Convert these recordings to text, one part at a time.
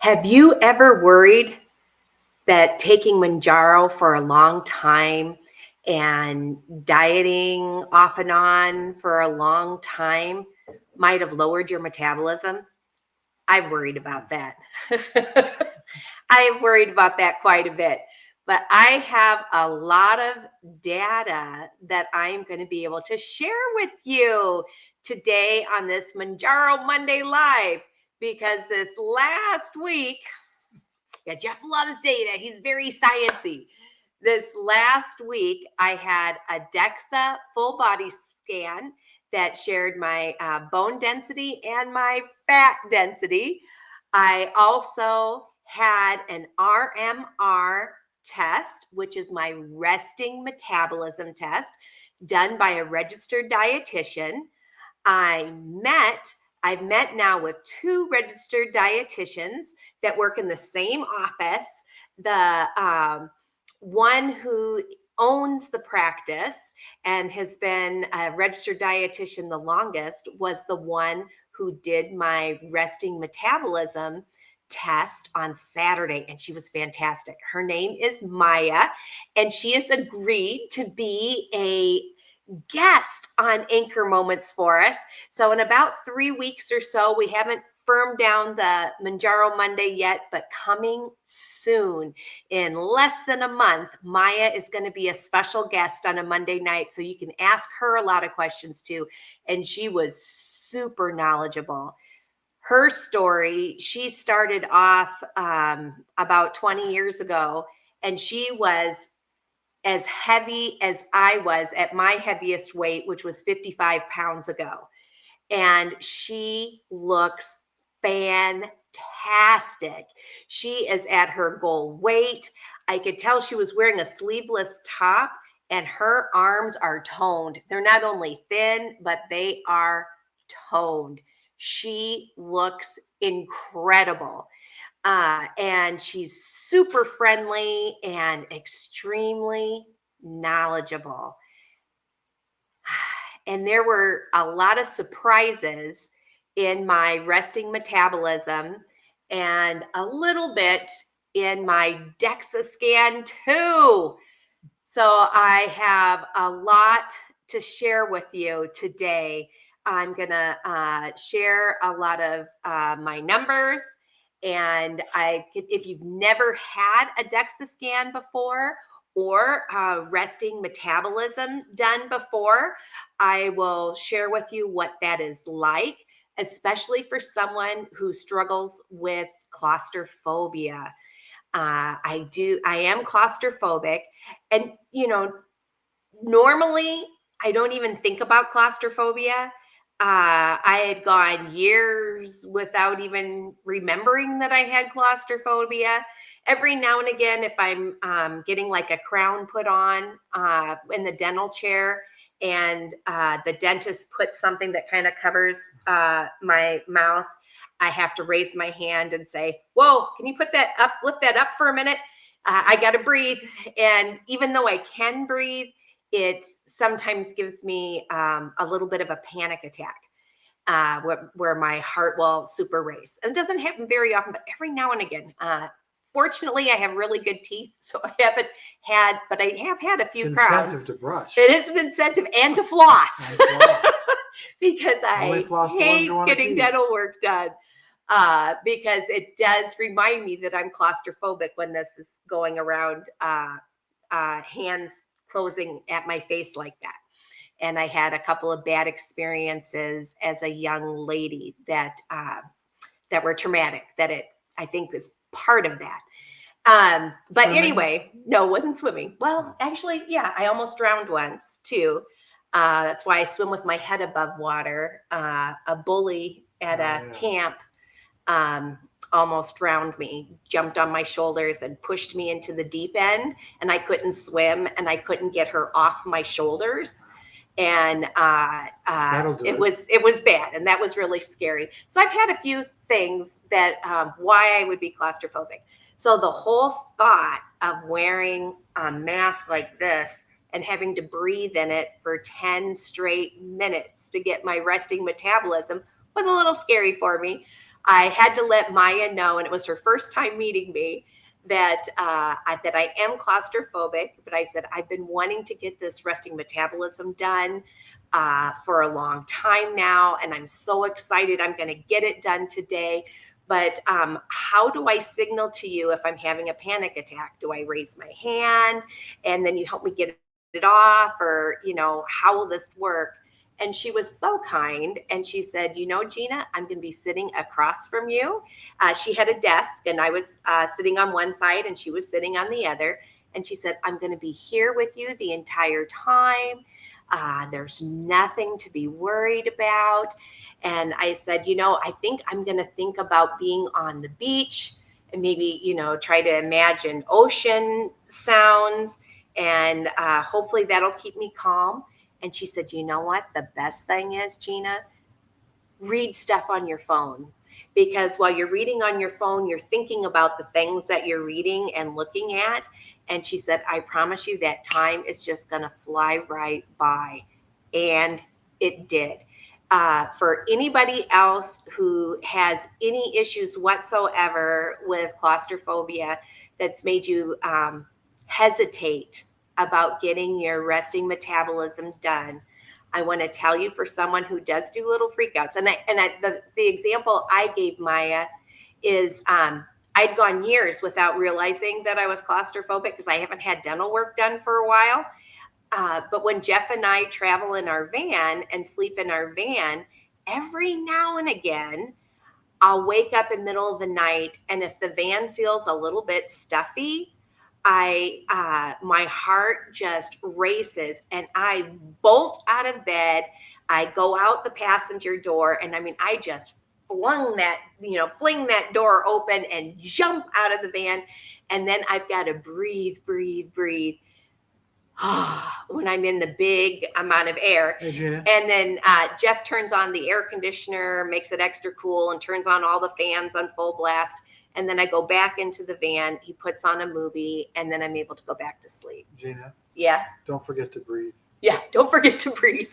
Have you ever worried that taking Mounjaro for a long time and dieting off and on for a long time might have lowered your metabolism? I've worried about that. I've worried about that quite a bit. But I have a lot of data that I'm going to be able to share with you today on this Mounjaro Monday Live, because this last week, yeah, Jeff loves data. He's very sciencey. This last week, I had a Dexa full body scan that shared my bone density and my fat density. I also had an RMR test, which is my resting metabolism test, done by a registered dietitian. I've met now with 2 registered dietitians that work in the same office. The one who owns the practice and has been a registered dietitian the longest was the one who did my resting metabolism test on Saturday, and she was fantastic. Her name is Maya, and she has agreed to be a guest on Anchor Moments for us. So in about 3 weeks or so, we haven't firmed down the Mounjaro Monday yet, but coming soon, in less than a month, Maya is going to be a special guest on a Monday night. So you can ask her a lot of questions too. And she was super knowledgeable. Her story, she started off about 20 years ago, and she was as heavy as I was at my heaviest weight, which was 55 pounds ago. And she looks fantastic. She is at her goal weight. I could tell she was wearing a sleeveless top, and her arms are toned. They're not only thin, but they are toned. She looks incredible. And she's super friendly and extremely knowledgeable. And there were a lot of surprises in my resting metabolism and a little bit in my Dexa scan too. So I have a lot to share with you today. I'm going to share a lot of my numbers. And if you've never had a Dexa scan before or resting metabolism done before, I will share with you what that is like, especially for someone who struggles with claustrophobia. I am claustrophobic, and normally I don't even think about claustrophobia. I had gone years without even remembering that I had claustrophobia. Every now and again, if I'm getting like a crown put on in the dental chair, and the dentist puts something that kind of covers my mouth, I have to raise my hand and say, "Whoa, can you put that up, lift that up for a minute? I got to breathe." And even though I can breathe, it sometimes gives me a little bit of a panic attack where my heart will super race. And it doesn't happen very often, but every now and again. Fortunately, I have really good teeth, so I haven't had, but I have had a few crowns. It's an incentive to brush. It is an incentive and to floss. Because I hate getting dental work done. Because it does remind me that I'm claustrophobic when this is going around, hands closing at my face like that. And I had a couple of bad experiences as a young lady that were traumatic, that I think was part of that. But swimming? Anyway, no, it wasn't swimming. Well, actually, yeah, I almost drowned once too. That's why I swim with my head above water. A bully at a camp almost drowned me, jumped on my shoulders and pushed me into the deep end, and I couldn't swim, and I couldn't get her off my shoulders. And it was bad, and that was really scary. So I've had a few things that why I would be claustrophobic. So the whole thought of wearing a mask like this and having to breathe in it for 10 straight minutes to get my resting metabolism was a little scary for me. I had to let Maya know, and it was her first time meeting me, that that I am claustrophobic. But I said, I've been wanting to get this resting metabolism done for a long time now, and I'm so excited. I'm going to get it done today. But how do I signal to you if I'm having a panic attack? Do I raise my hand and then you help me get it off? Or, how will this work? And she was so kind. And she said, Gina, I'm going to be sitting across from you. She had a desk and I was sitting on one side and she was sitting on the other. And she said, I'm going to be here with you the entire time. There's nothing to be worried about. And I said, I think I'm going to think about being on the beach and maybe, try to imagine ocean sounds and hopefully that'll keep me calm. And she said, you know what? The best thing is, Gina, read stuff on your phone. Because while you're reading on your phone, you're thinking about the things that you're reading and looking at. And she said, I promise you that time is just going to fly right by. And it did. For anybody else who has any issues whatsoever with claustrophobia that's made you hesitate about getting your resting metabolism done, I want to tell you, for someone who does do little freakouts, the example I gave Maya is I'd gone years without realizing that I was claustrophobic because I haven't had dental work done for a while. But when Jeff and I travel in our van and sleep in our van, every now and again, I'll wake up in the middle of the night, and if the van feels a little bit stuffy, my heart just races and I bolt out of bed. I go out the passenger door, and I just fling that door open and jump out of the van. And then I've got to breathe when I'm in the big amount of air. Hey, Gina. And then Jeff turns on the air conditioner, makes it extra cool, and turns on all the fans on full blast. And then I go back into the van. He puts on a movie, and then I'm able to go back to sleep. Gina. Yeah. Don't forget to breathe. Yeah, don't forget to breathe.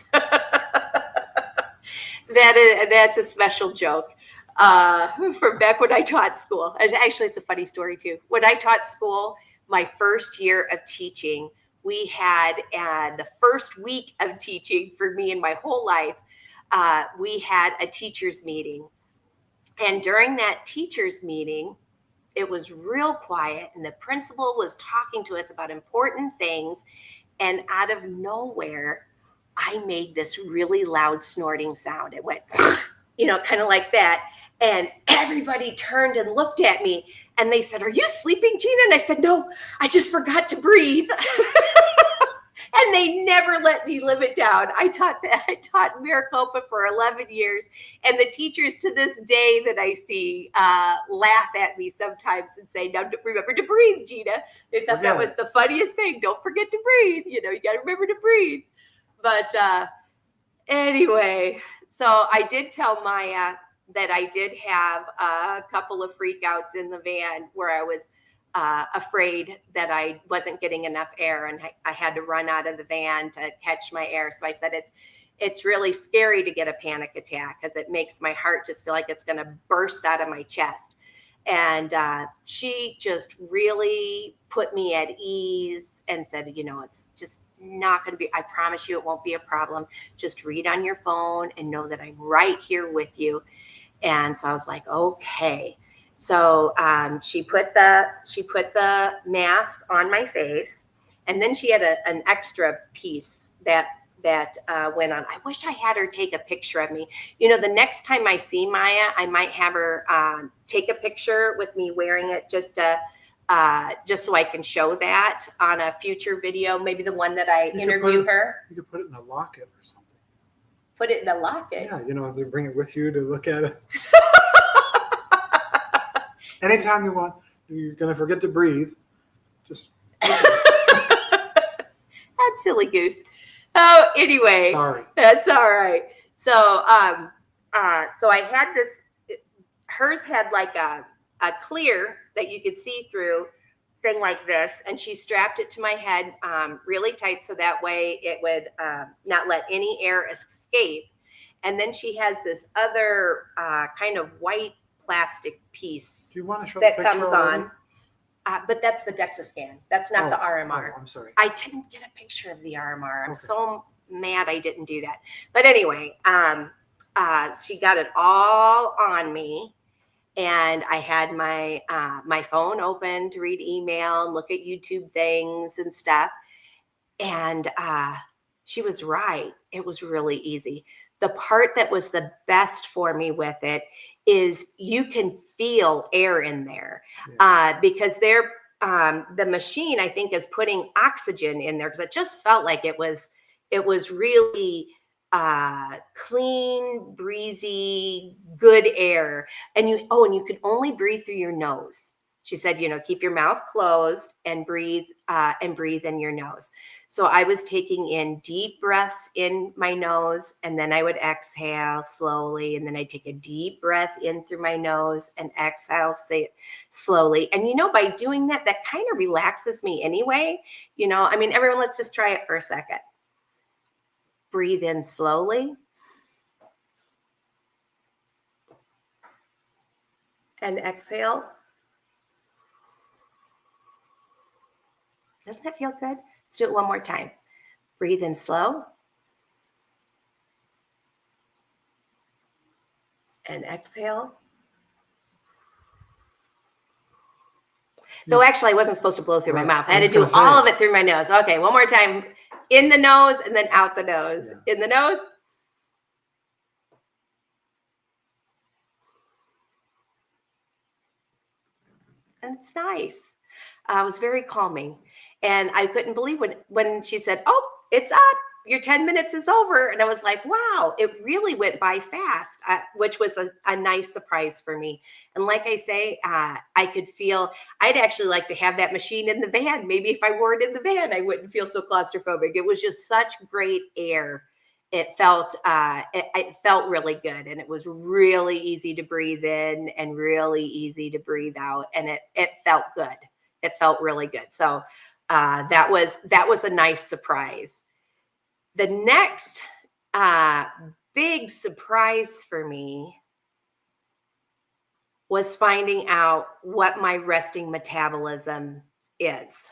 That's a special joke from back when I taught school. Actually, it's a funny story too. When I taught school, my first year of teaching, we had the first week of teaching for me in my whole life, we had a teachers meeting. And during that teachers meeting, it was real quiet and the principal was talking to us about important things. And out of nowhere, I made this really loud snorting sound. It went, kind of like that. And everybody turned and looked at me and they said, "Are you sleeping, Gina?" And I said, "No, I just forgot to breathe." And they never let me live it down. I taught Maricopa for 11 years. And the teachers to this day that I see laugh at me sometimes and say, "Now remember to breathe, Gina." They thought that was the funniest thing. Don't forget to breathe. You got to remember to breathe. But anyway, so I did tell Maya that I did have a couple of freakouts in the van where I was afraid that I wasn't getting enough air and I had to run out of the van to catch my air. So I said, it's really scary to get a panic attack because it makes my heart just feel like it's going to burst out of my chest. And she just really put me at ease and said, it's just not going to be, I promise you it won't be a problem. Just read on your phone and know that I'm right here with you. And so I was like, okay. So she put the mask on my face, and then she had an extra piece that went on. I wish I had her take a picture of me. The next time I see Maya, I might have her take a picture with me wearing it just so I can show that on a future video, maybe the one that I interview her. You could put it in a locket or something. Put it in a locket? Yeah, to bring it with you to look at it. Anytime you want, you're going to forget to breathe. Just. That's silly goose. Oh, anyway. Sorry. That's all right. So, so I had this, hers had like a clear that you could see through thing like this. And she strapped it to my head really tight. So that way it would not let any air escape. And then she has this other kind of white plastic piece Do you want to show that the picture comes already? on. But that's the Dexa scan. That's not the RMR. Oh, I'm sorry. I didn't get a picture of the RMR. I'm Okay. so mad I didn't do that. But anyway, she got it all on me, and I had my my phone open to read email and look at YouTube things and stuff. And she was right. It was really easy. The part that was the best for me with it is you can feel air in there, because they're the machine, I think, is putting oxygen in there, because it just felt like it was really clean, breezy, good air. And you could only breathe through your nose. She said, keep your mouth closed and breathe in your nose. So I was taking in deep breaths in my nose, and then I would exhale slowly. And then I'd take a deep breath in through my nose and exhale slowly. And, by doing that, that kind of relaxes me anyway. Everyone, let's just try it for a second. Breathe in slowly. And exhale. Doesn't that feel good? Let's do it one more time. Breathe in slow. And exhale. Though actually I wasn't supposed to blow through my mouth. I had to do all of it through my nose. Okay, one more time. In the nose and then out the nose. Yeah. In the nose. And it's nice. It was very calming. And I couldn't believe when she said, "Oh, it's up. Your 10 minutes is over." And I was like, wow, it really went by fast, which was a nice surprise for me. And like I say, I could feel, I'd actually like to have that machine in the van. Maybe if I wore it in the van, I wouldn't feel so claustrophobic. It was just such great air. It felt really good, and it was really easy to breathe in and really easy to breathe out. And it felt good. It felt really good. So that was a nice surprise. The next big surprise for me was finding out what my resting metabolism is.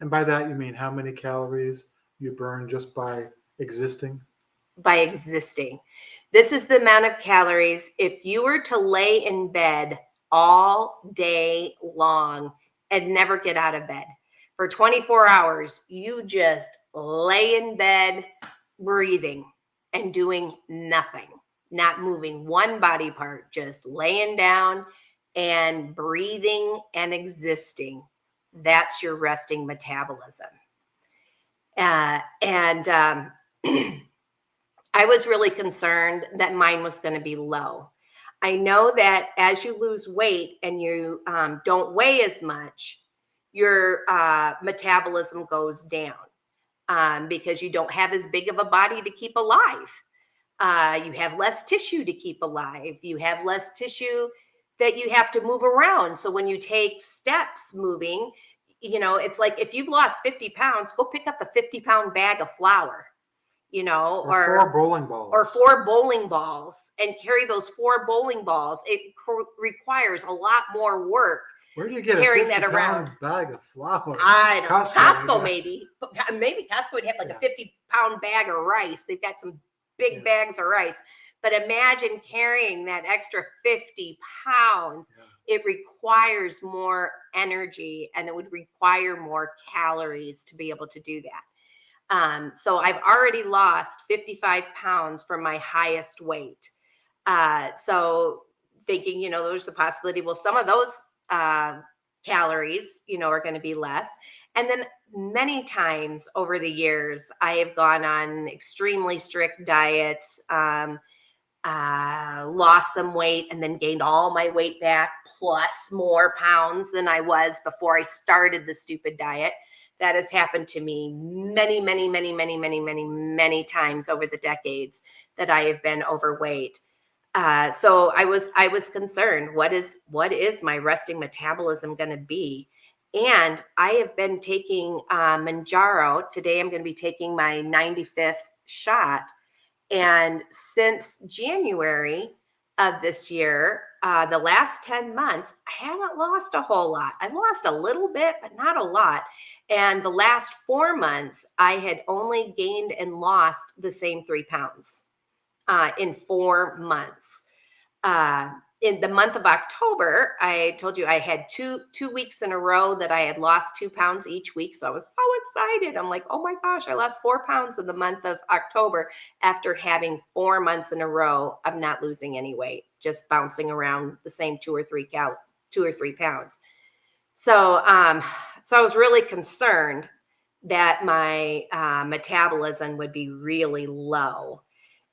And by that, you mean how many calories you burn just by existing? By existing. This is the amount of calories. If you were to lay in bed all day long and never get out of bed for 24 hours, you just lay in bed, breathing and doing nothing, not moving one body part, just laying down and breathing and existing. That's your resting metabolism. I was really concerned that mine was going to be low. I know that as you lose weight and you don't weigh as much, your metabolism goes down. Because you don't have as big of a body to keep alive. You have less tissue to keep alive. You have less tissue that you have to move around. So when you take steps moving, it's like if you've lost 50 pounds, go pick up a 50-pound bag of flour, or 4 bowling balls. Or 4 bowling balls, and carry those 4 bowling balls. It requires a lot more work. Where do you get carrying a 50 that around? Bag of flour? I don't know. Costco maybe. Maybe Costco would have like a 50-pound bag of rice. They've got some big bags of rice. But imagine carrying that extra 50 pounds. Yeah. It requires more energy, and it would require more calories to be able to do that. So I've already lost 55 pounds from my highest weight. So thinking, there's a possibility, well, some of those calories, are going to be less. And then many times over the years, I have gone on extremely strict diets, lost some weight, and then gained all my weight back, plus more pounds than I was before I started the stupid diet. That has happened to me many, many, many, many, many, many, many times over the decades that I have been overweight. So I was concerned. What is my resting metabolism going to be? And I have been taking Mounjaro. Today I'm going to be taking my 95th shot. And since January, of this year, the last 10 months, I haven't lost a whole lot. I've lost a little bit, but not a lot. And the last 4 months, I had only gained and lost the same 3 pounds in 4 months. In the month of October, I told you I had two weeks in a row that I had lost 2 pounds each week. So I was so excited. I'm like, oh my gosh, I lost 4 pounds in the month of October after having 4 months in a row of not losing any weight, just bouncing around the same 2 or 3 pounds. So, so I was really concerned that my metabolism would be really low,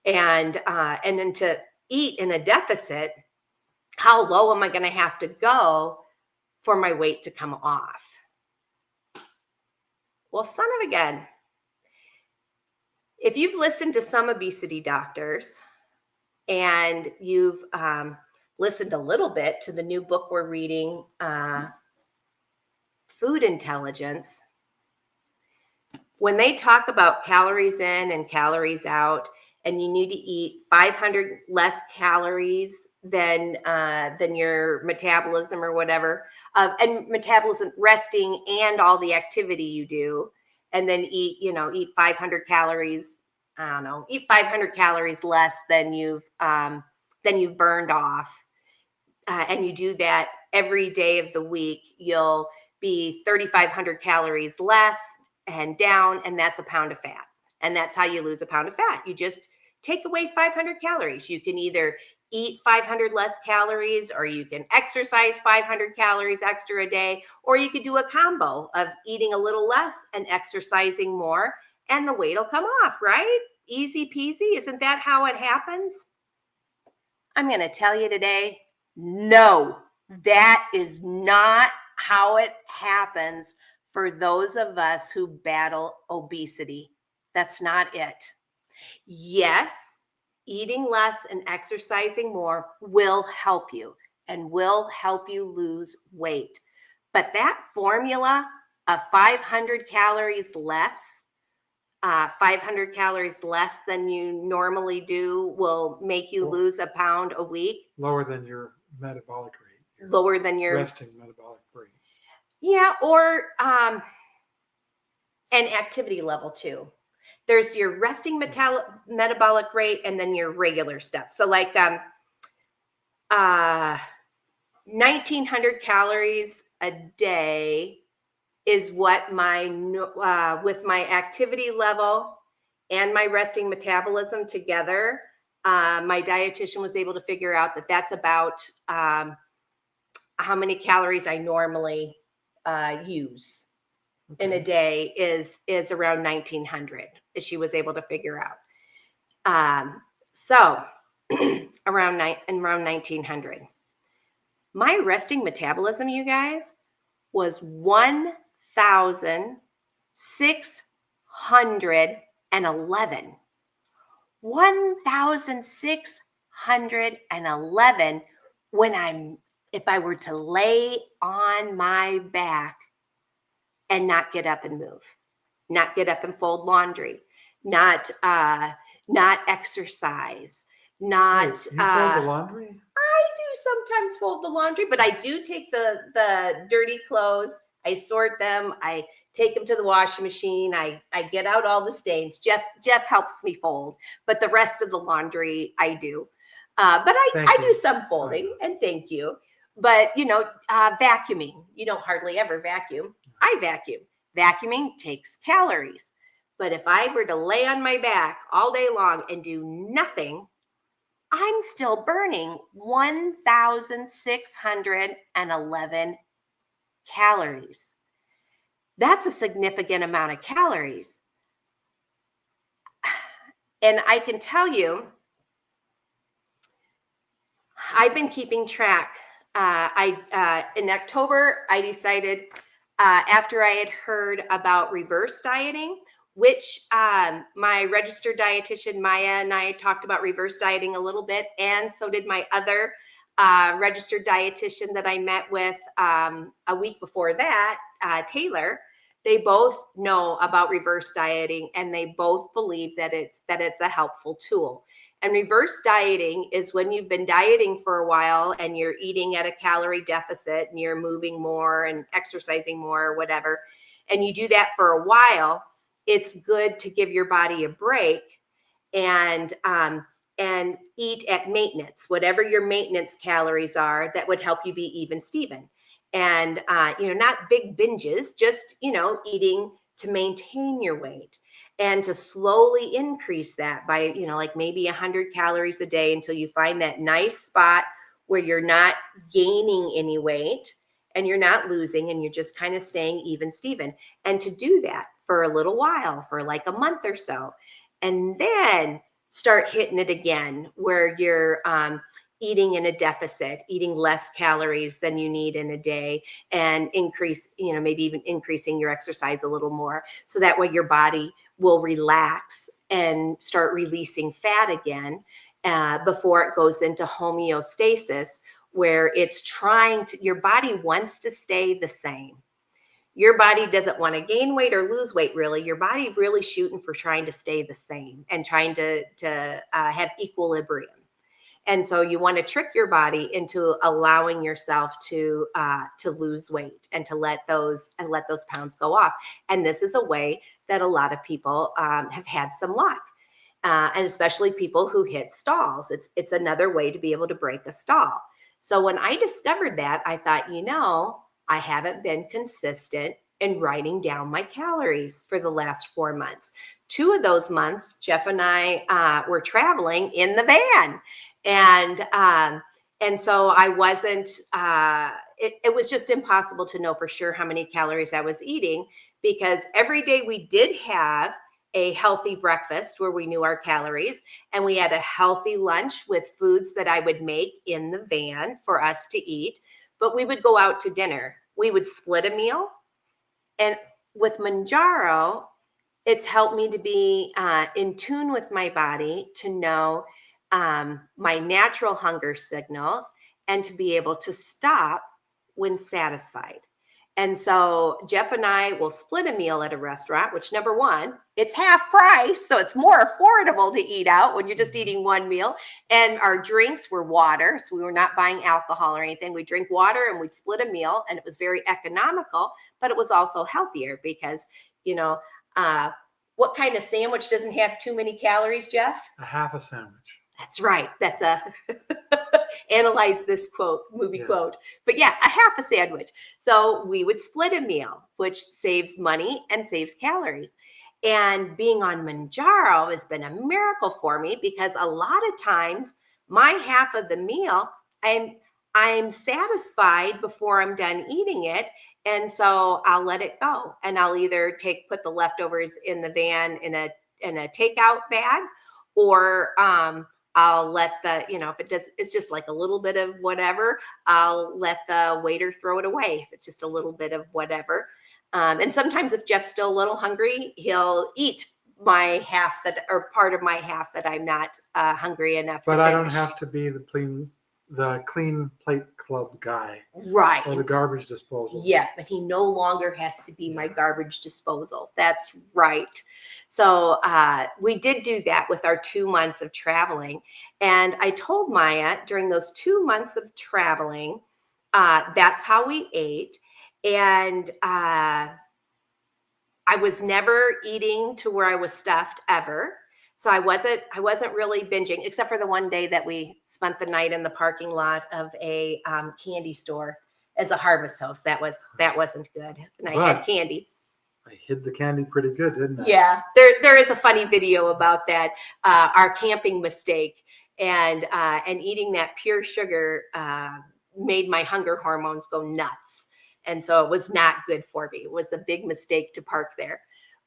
and then to eat in a deficit, how low am I going to have to go for my weight to come off? Well, son of a gun, if you've listened to some obesity doctors and you've listened a little bit to the new book we're reading, Food Intelligence, when they talk about calories in and calories out, and you need to eat 500 less calories than your metabolism or whatever, and metabolism, resting, and all the activity you do, and then eat 500 calories. I don't know, eat 500 calories less than you've burned off, and you do that every day of the week, you'll be 3,500 calories less and down, and that's a pound of fat. And that's how you lose a pound of fat. You just take away 500 calories. You can either eat 500 less calories, or you can exercise 500 calories extra a day, or you could do a combo of eating a little less and exercising more, and the weight will come off, right? Easy peasy. Isn't that how it happens? I'm going to tell you today, no, that is not how it happens for those of us who battle obesity. That's not it. Yes, eating less and exercising more will help you and will help you lose weight. But that formula of 500 calories less, 500 calories less than you normally do will make you lose a pound a week. Lower than your metabolic rate. Lower than your resting metabolic rate. Yeah, or an activity level too. There's your resting metabolic rate, and then your regular stuff. So like 1,900 calories a day is what with my activity level and my resting metabolism together, my dietitian was able to figure out that that's about how many calories I normally use in a day is around 1,900. She was able to figure out. So around 1,900. My resting metabolism, you guys, was 1,611. 1,611 if I were to lay on my back and not get up and move, not get up and fold laundry, not exercise, not. Wait, you fold the laundry? I do sometimes fold the laundry, but I do take the dirty clothes, I sort them, I take them to the washing machine, I get out all the stains. Jeff helps me fold, but the rest of the laundry I do. But I do some folding, and thank you. But, vacuuming, you don't hardly ever vacuum. I vacuum. Vacuuming takes calories. But if I were to lay on my back all day long and do nothing, I'm still burning 1,611 calories. That's a significant amount of calories. And I can tell you, I've been keeping track. In October, I decided, after I had heard about reverse dieting, which my registered dietitian, Maya, and I talked about reverse dieting a little bit, and so did my other registered dietitian that I met with a week before that, Taylor. They both know about reverse dieting, and they both believe that it's a helpful tool. And reverse dieting is when you've been dieting for a while and you're eating at a calorie deficit and you're moving more and exercising more or whatever, and you do that for a while. It's good to give your body a break and eat at maintenance, whatever your maintenance calories are, that would help you be even Steven. And not big binges, just eating to maintain your weight and to slowly increase that by like maybe 100 calories a day until you find that nice spot where you're not gaining any weight and you're not losing and you're just kind of staying even Steven. And to do that for a little while, for like a month or so, and then start hitting it again where you're eating in a deficit, eating less calories than you need in a day, and increase, maybe even increasing your exercise a little more. So that way your body will relax and start releasing fat again before it goes into homeostasis, where it's your body wants to stay the same. Your body doesn't want to gain weight or lose weight, really. Your body really shooting for trying to stay the same and trying to have equilibrium. And so you want to trick your body into allowing yourself to lose weight and to let those pounds go off. And this is a way that a lot of people have had some luck, and especially people who hit stalls. It's another way to be able to break a stall. So when I discovered that, I thought, I haven't been consistent in writing down my calories for the last 4 months. 2 of those months, Jeff and I were traveling in the van. And so I wasn't, it was just impossible to know for sure how many calories I was eating, because every day we did have a healthy breakfast where we knew our calories, and we had a healthy lunch with foods that I would make in the van for us to eat. But we would go out to dinner. We would split a meal. And with Mounjaro, it's helped me to be in tune with my body, to know my natural hunger signals, and to be able to stop when satisfied. And so Jeff and I will split a meal at a restaurant, which, number one, it's half price. So it's more affordable to eat out when you're just eating one meal. And our drinks were water. So we were not buying alcohol or anything. We drink water and we'd split a meal, and it was very economical, but it was also healthier because, what kind of sandwich doesn't have too many calories, Jeff? A half a sandwich. That's right. That's a analyze this movie quote. But yeah, a half a sandwich. So we would split a meal, which saves money and saves calories. And being on Mounjaro has been a miracle for me, because a lot of times my half of the meal, I'm satisfied before I'm done eating it. And so I'll let it go, and I'll either put the leftovers in the van in a takeout bag, or I'll let if it's just like a little bit of whatever, I'll let the waiter throw it away if it's just a little bit of whatever. And sometimes if Jeff's still a little hungry, he'll eat my half or part of my half that I'm not hungry enough but to I finish. don't have to be the clean plate club guy. Right. Or the garbage disposal. Yeah, but he no longer has to be my garbage disposal. That's right. So we did do that with our 2 months of traveling. And I told Maya during those 2 months of traveling, that's how we ate. And I was never eating to where I was stuffed ever. So I wasn't really binging, except for the one day that we spent the night in the parking lot of a candy store as a harvest host. That wasn't good. And I had candy. I hid the candy pretty good, didn't I? Yeah, there is a funny video about that, our camping mistake, and eating that pure sugar made my hunger hormones go nuts. And so it was not good for me. It was a big mistake to park there.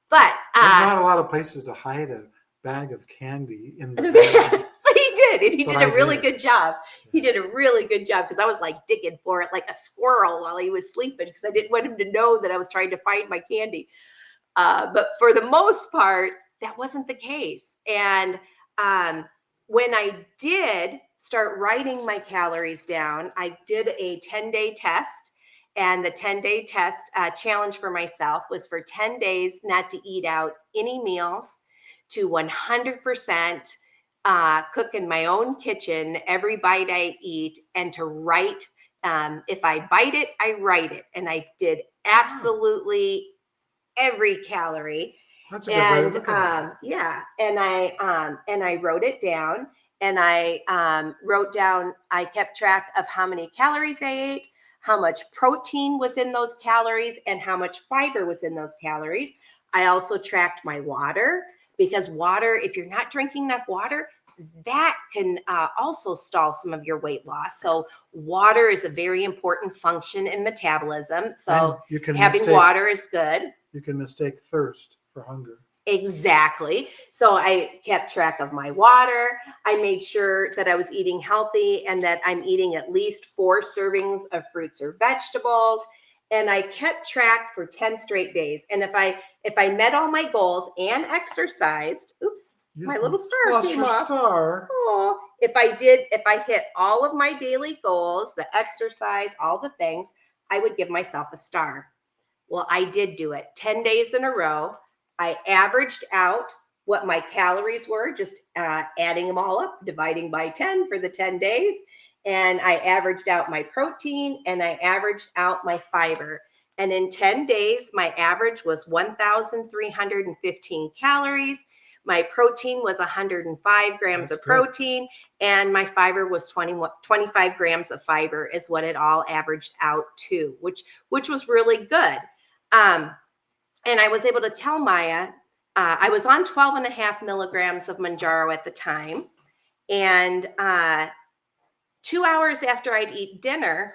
But there's not a lot of places to hide a bag of candy in the van. But he did, and he did a really good job. He did a really good job, because I was like digging for it like a squirrel while he was sleeping, because I didn't want him to know that I was trying to find my candy. But for the most part, that wasn't the case. And when I did start writing my calories down, I did a 10-day test. And the 10-day test challenge for myself was for 10 days not to eat out any meals, to 100% cook in my own kitchen every bite I eat, and to write. If I bite it, I write it. And I did absolutely every calorie. That's a good way to look at it. Yeah, and I wrote it down, and I wrote down. I kept track of how many calories I ate, how much protein was in those calories, and how much fiber was in those calories. I also tracked my water, because water, if you're not drinking enough water, that can also stall some of your weight loss. So water is a very important function in metabolism. So having water is good. You can mistake thirst for hunger. Exactly. So I kept track of my water. I made sure that I was eating healthy and that I'm eating at least 4 servings of fruits or vegetables. And I kept track for 10 straight days. And if I met all my goals and exercised, my little star came off. Oh, if I hit all of my daily goals, the exercise, all the things, I would give myself a star. Well, I did do it 10 days in a row. I averaged out what my calories were, just adding them all up, dividing by 10 for the 10 days. And I averaged out my protein, and I averaged out my fiber. And in 10 days, my average was 1,315 calories. My protein was 105 grams of protein, and my fiber was 25 grams of fiber is what it all averaged out to, which was really good. And I was able to tell Maya, I was on 12.5 milligrams of Mounjaro at the time. And 2 hours after I'd eat dinner,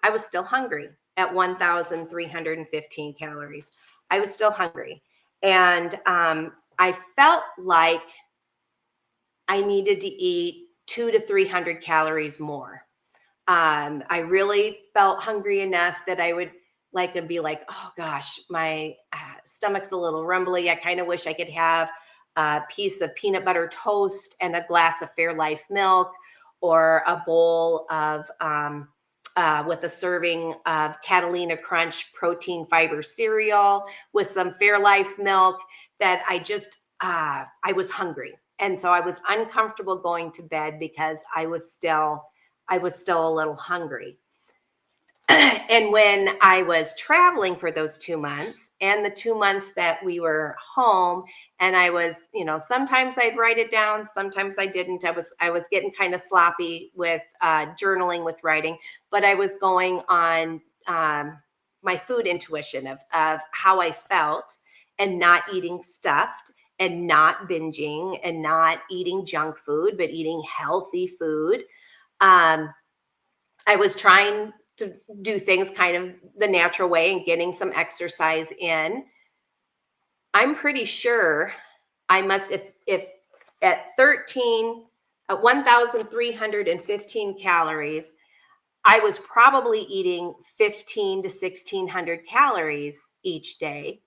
I was still hungry at 1,315 calories. I was still hungry. And I felt like I needed to eat 200 to 300 calories more. I really felt hungry enough that I would be like, oh gosh, my stomach's a little rumbly. I kind of wish I could have a piece of peanut butter toast and a glass of Fairlife milk, or a bowl of with a serving of Catalina Crunch protein fiber cereal with some Fairlife milk. That I was hungry. And so I was uncomfortable going to bed because I was still a little hungry. And when I was traveling for those 2 months, and the 2 months that we were home, and I was, sometimes I'd write it down, sometimes I didn't. I was getting kind of sloppy with journaling, with writing, but I was going on my food intuition of how I felt, and not eating stuffed, and not binging, and not eating junk food, but eating healthy food. I was trying to do things kind of the natural way and getting some exercise in. I'm pretty sure I must, if at 1,315 calories, I was probably eating 15 to 1,600 calories each day.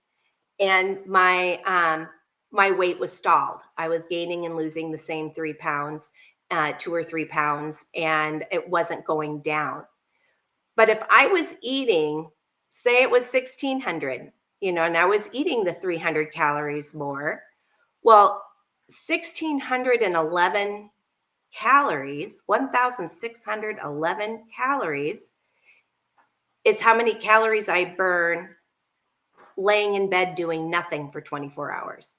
And my weight was stalled. I was gaining and losing the same 3 pounds, 2 or 3 pounds, and it wasn't going down. But if I was eating, say it was 1,600, and I was eating the 300 calories more, well, 1,611 calories, 1,611 calories is how many calories I burn laying in bed doing nothing for 24 hours.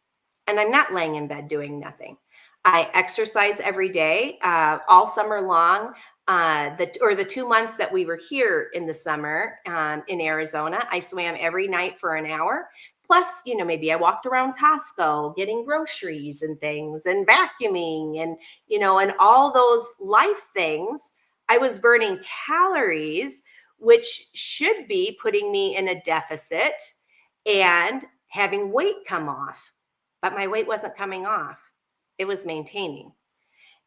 And I'm not laying in bed doing nothing. I exercise every day, all summer long. The 2 months that we were here in the summer in Arizona, I swam every night for an hour. Plus, maybe I walked around Costco getting groceries and things, and vacuuming, and, and all those life things. I was burning calories, which should be putting me in a deficit and having weight come off. But my weight wasn't coming off. It was maintaining.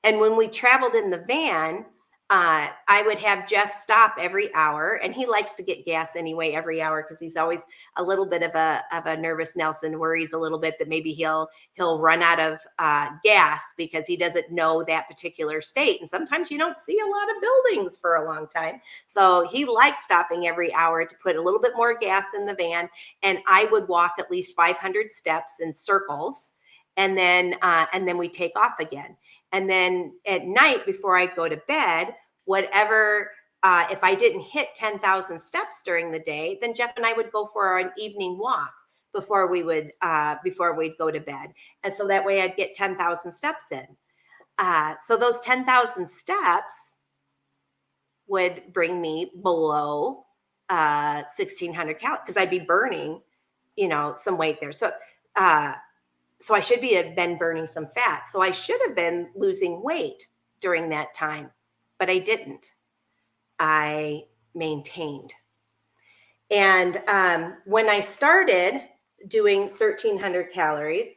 And when we traveled in the van, I would have Jeff stop every hour, and he likes to get gas anyway every hour, because he's always a little bit of a nervous Nelson, worries a little bit that maybe he'll run out of gas because he doesn't know that particular state. And sometimes you don't see a lot of buildings for a long time. So he likes stopping every hour to put a little bit more gas in the van. And I would walk at least 500 steps in circles, and then we take off again. And then at night before I go to bed, whatever, if I didn't hit 10,000 steps during the day, then Jeff and I would go for an evening walk before we'd go to bed. And so that way I'd get 10,000 steps in. So those 10,000 steps would bring me below 1,600 calories because I'd be burning, some weight there. So I should have been burning some fat. So I should have been losing weight during that time, but I didn't. I maintained. And when I started doing 1,300 calories,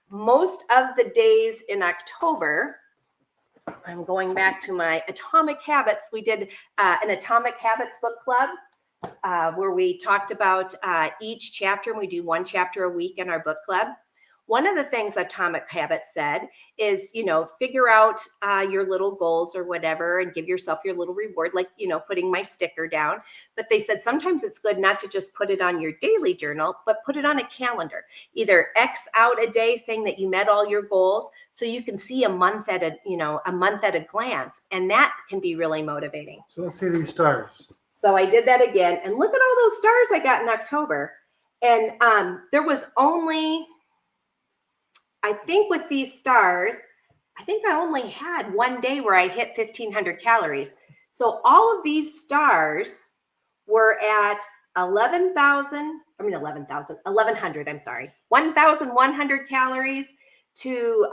most of the days in October, I'm going back to my Atomic Habits. We did an Atomic Habits book club where we talked about each chapter, and we do one chapter a week in our book club. One of the things Atomic Habits said is, figure out your little goals or whatever and give yourself your little reward, like, putting my sticker down. But they said sometimes it's good not to just put it on your daily journal, but put it on a calendar. Either X out a day saying that you met all your goals so you can see a month at a glance. And that can be really motivating. So let's see these stars. So I did that again. And look at all those stars I got in October. And there was only... I think with these stars, I think I only had one day where I hit 1,500 calories. So all of these stars were at 1,100, I'm sorry, 1,100 calories to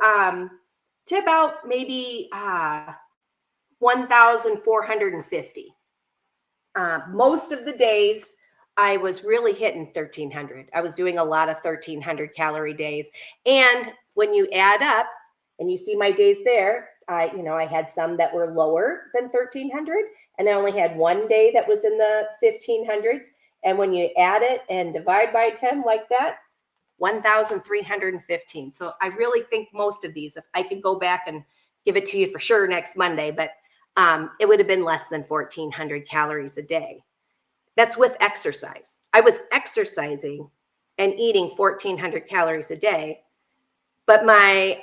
about maybe 1,450. Most of the days, I was really hitting 1,300. I was doing a lot of 1,300 calorie days. And when you add up and you see my days there, I had some that were lower than 1,300, and I only had one day that was in the 1,500s. And when you add it and divide by 10 like that, 1,315. So I really think most of these, if I could go back and give it to you for sure next Monday, but it would have been less than 1,400 calories a day. That's with exercise. I was exercising and eating 1,400 calories a day, but my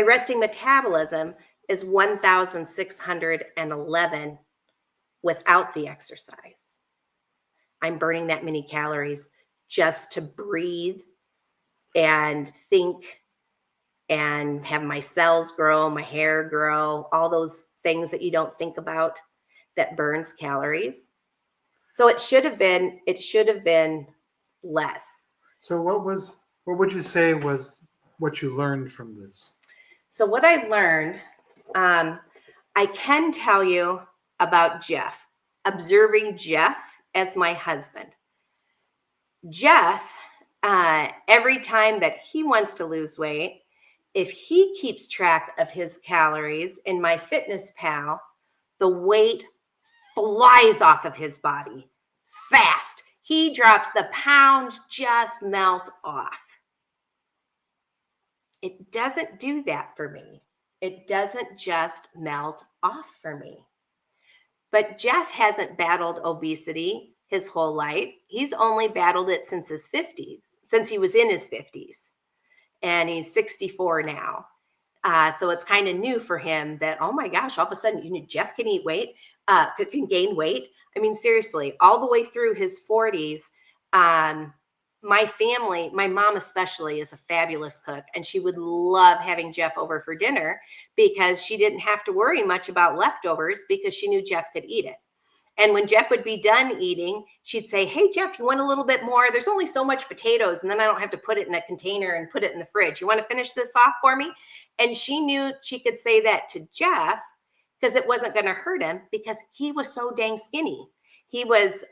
resting metabolism is 1,611 without the exercise. I'm burning that many calories just to breathe and think and have my cells grow, my hair grow, all those things that you don't think about that burns calories. So it should have been less. So what would you say was what you learned from this? So what I learned, I can tell you about Jeff, observing Jeff as my husband. Jeff, every time that he wants to lose weight, if he keeps track of his calories in MyFitnessPal, the weight flies off of his body fast. He drops the pounds, just melt off. It doesn't do that for me. It doesn't just melt off for me. But Jeff hasn't battled obesity his whole life. He's only battled it since his 50s, since he was in his 50s. And he's 64 now. So it's kind of new for him that, oh my gosh, all of a sudden, Jeff can eat weight, can gain weight. I mean, seriously, all the way through his 40s, my family, my mom especially, is a fabulous cook. And she would love having Jeff over for dinner because she didn't have to worry much about leftovers because she knew Jeff could eat it. And when Jeff would be done eating, she'd say, hey, Jeff, you want a little bit more? There's only so much potatoes, and then I don't have to put it in a container and put it in the fridge. You want to finish this off for me? And she knew she could say that to Jeff because it wasn't going to hurt him because he was so dang skinny. He was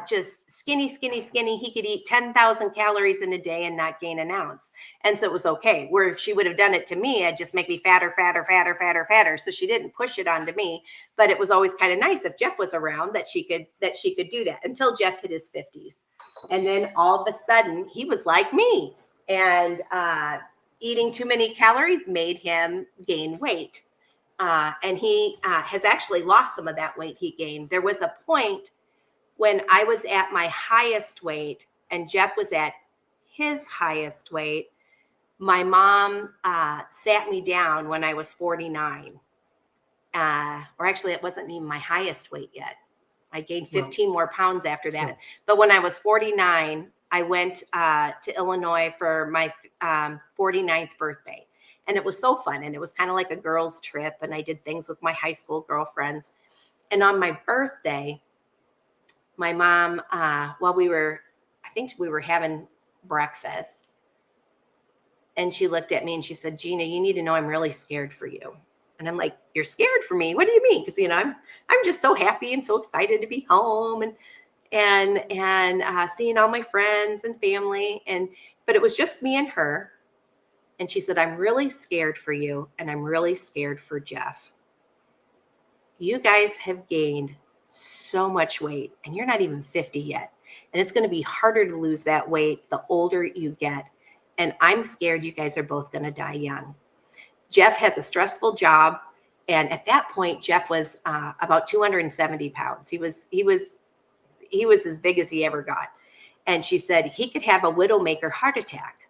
just skinny. He could eat 10,000 calories in a day and not gain an ounce. And so it was okay. Where if she would have done it to me, it'd just make me fatter. So she didn't push it onto me. But it was always kind of nice if Jeff was around that she could do that until Jeff hit his 50s. And then all of a sudden he was like me. And eating too many calories made him gain weight. And he has actually lost some of that weight he gained. There was a point when I was at my highest weight and Jeff was at his highest weight, my mom sat me down when I was 49. Or actually, it wasn't even my highest weight yet. I gained 15 more pounds after that. But when I was 49, I went to Illinois for my 49th birthday. And it was so fun. And it was kind of like a girls' trip. And I did things with my high school girlfriends. And on my birthday, my mom, I think we were having breakfast. And she looked at me and she said, Gina, you need to know I'm really scared for you. And I'm like, you're scared for me? What do you mean? Because, I'm just so happy and so excited to be home and seeing all my friends and family. But it was just me and her. And she said, I'm really scared for you. And I'm really scared for Jeff. You guys have gained so much weight and you're not even 50 yet. And it's going to be harder to lose that weight the older you get. And I'm scared you guys are both going to die young. Jeff has a stressful job. And at that point, Jeff was about 270 pounds. He was as big as he ever got. And she said, he could have a widowmaker heart attack.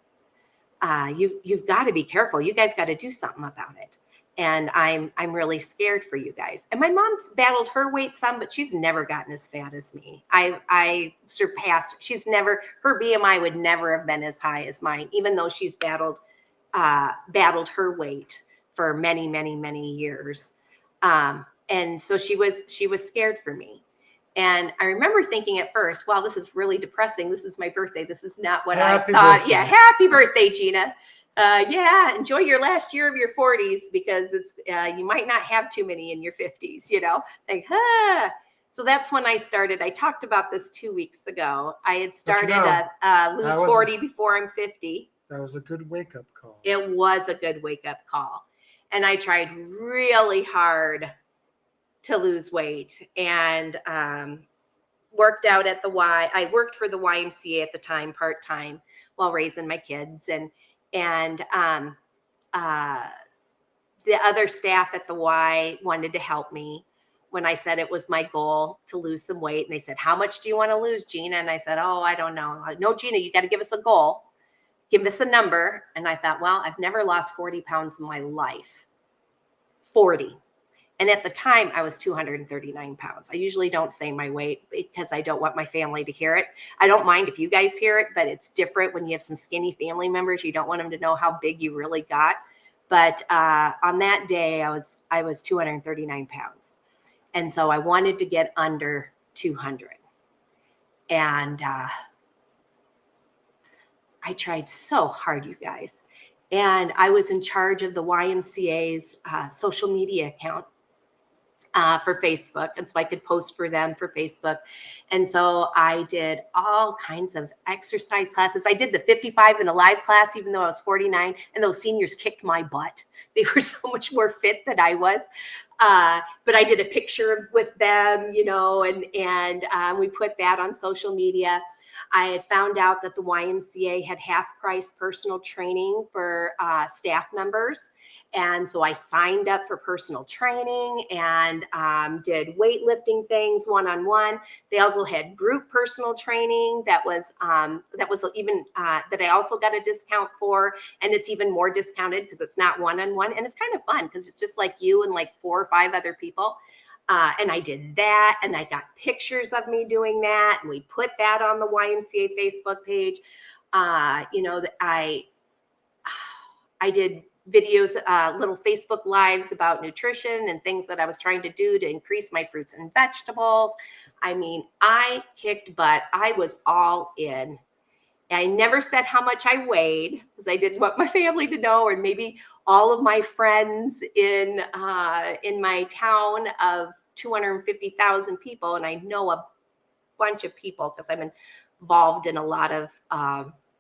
You've got to be careful. You guys got to do something about it. And I'm really scared for you guys. And my mom's battled her weight some, but she's never gotten as fat as me. I surpassed her. Her BMI would never have been as high as mine, even though she's battled her weight for many, many, many years. And so she was scared for me. And I remember thinking at first, wow, this is really depressing. This is my birthday. This is not what I thought. Birthday. Yeah. Happy birthday, Gina. Enjoy your last year of your 40s because it's you might not have too many in your 50s, So that's when I started. I talked about this 2 weeks ago. I had started lose 40 before I'm 50. That was a good wake-up call. It was a good wake-up call. And I tried really hard to lose weight and worked out at the Y. I worked for the YMCA at the time, part-time, while raising my kids. And the other staff at the Y wanted to help me when I said it was my goal to lose some weight. And they said, how much do you want to lose, Gina? And I said, oh, I don't know. No, Gina, you got to give us a goal. Give us a number. And I thought, well, I've never lost 40 pounds in my life. 40. And at the time, I was 239 pounds. I usually don't say my weight because I don't want my family to hear it. I don't mind if you guys hear it, but it's different when you have some skinny family members. You don't want them to know how big you really got. But on that day, I was 239 pounds. And so I wanted to get under 200. And I tried so hard, you guys. And I was in charge of the YMCA's social media account for Facebook. And so I could post for them for Facebook. And so I did all kinds of exercise classes. I did the 55 and Alive class, even though I was 49. And those seniors kicked my butt. They were so much more fit than I was. But I did a picture with them, and we put that on social media. I had found out that the YMCA had half-price personal training for staff members. And so I signed up for personal training and did weightlifting things one-on-one. They also had group personal training that I also got a discount for. And it's even more discounted because it's not one-on-one. And it's kind of fun because it's just like you and like 4 or 5 other people. And I did that, and I got pictures of me doing that, and we put that on the YMCA Facebook page. I did videos, little Facebook lives about nutrition and things that I was trying to do to increase my fruits and vegetables. I mean, I kicked butt. I was all in. I never said how much I weighed because I didn't want my family to know, or maybe all of my friends in my town of 250,000 people. And I know a bunch of people because I'm involved in a lot of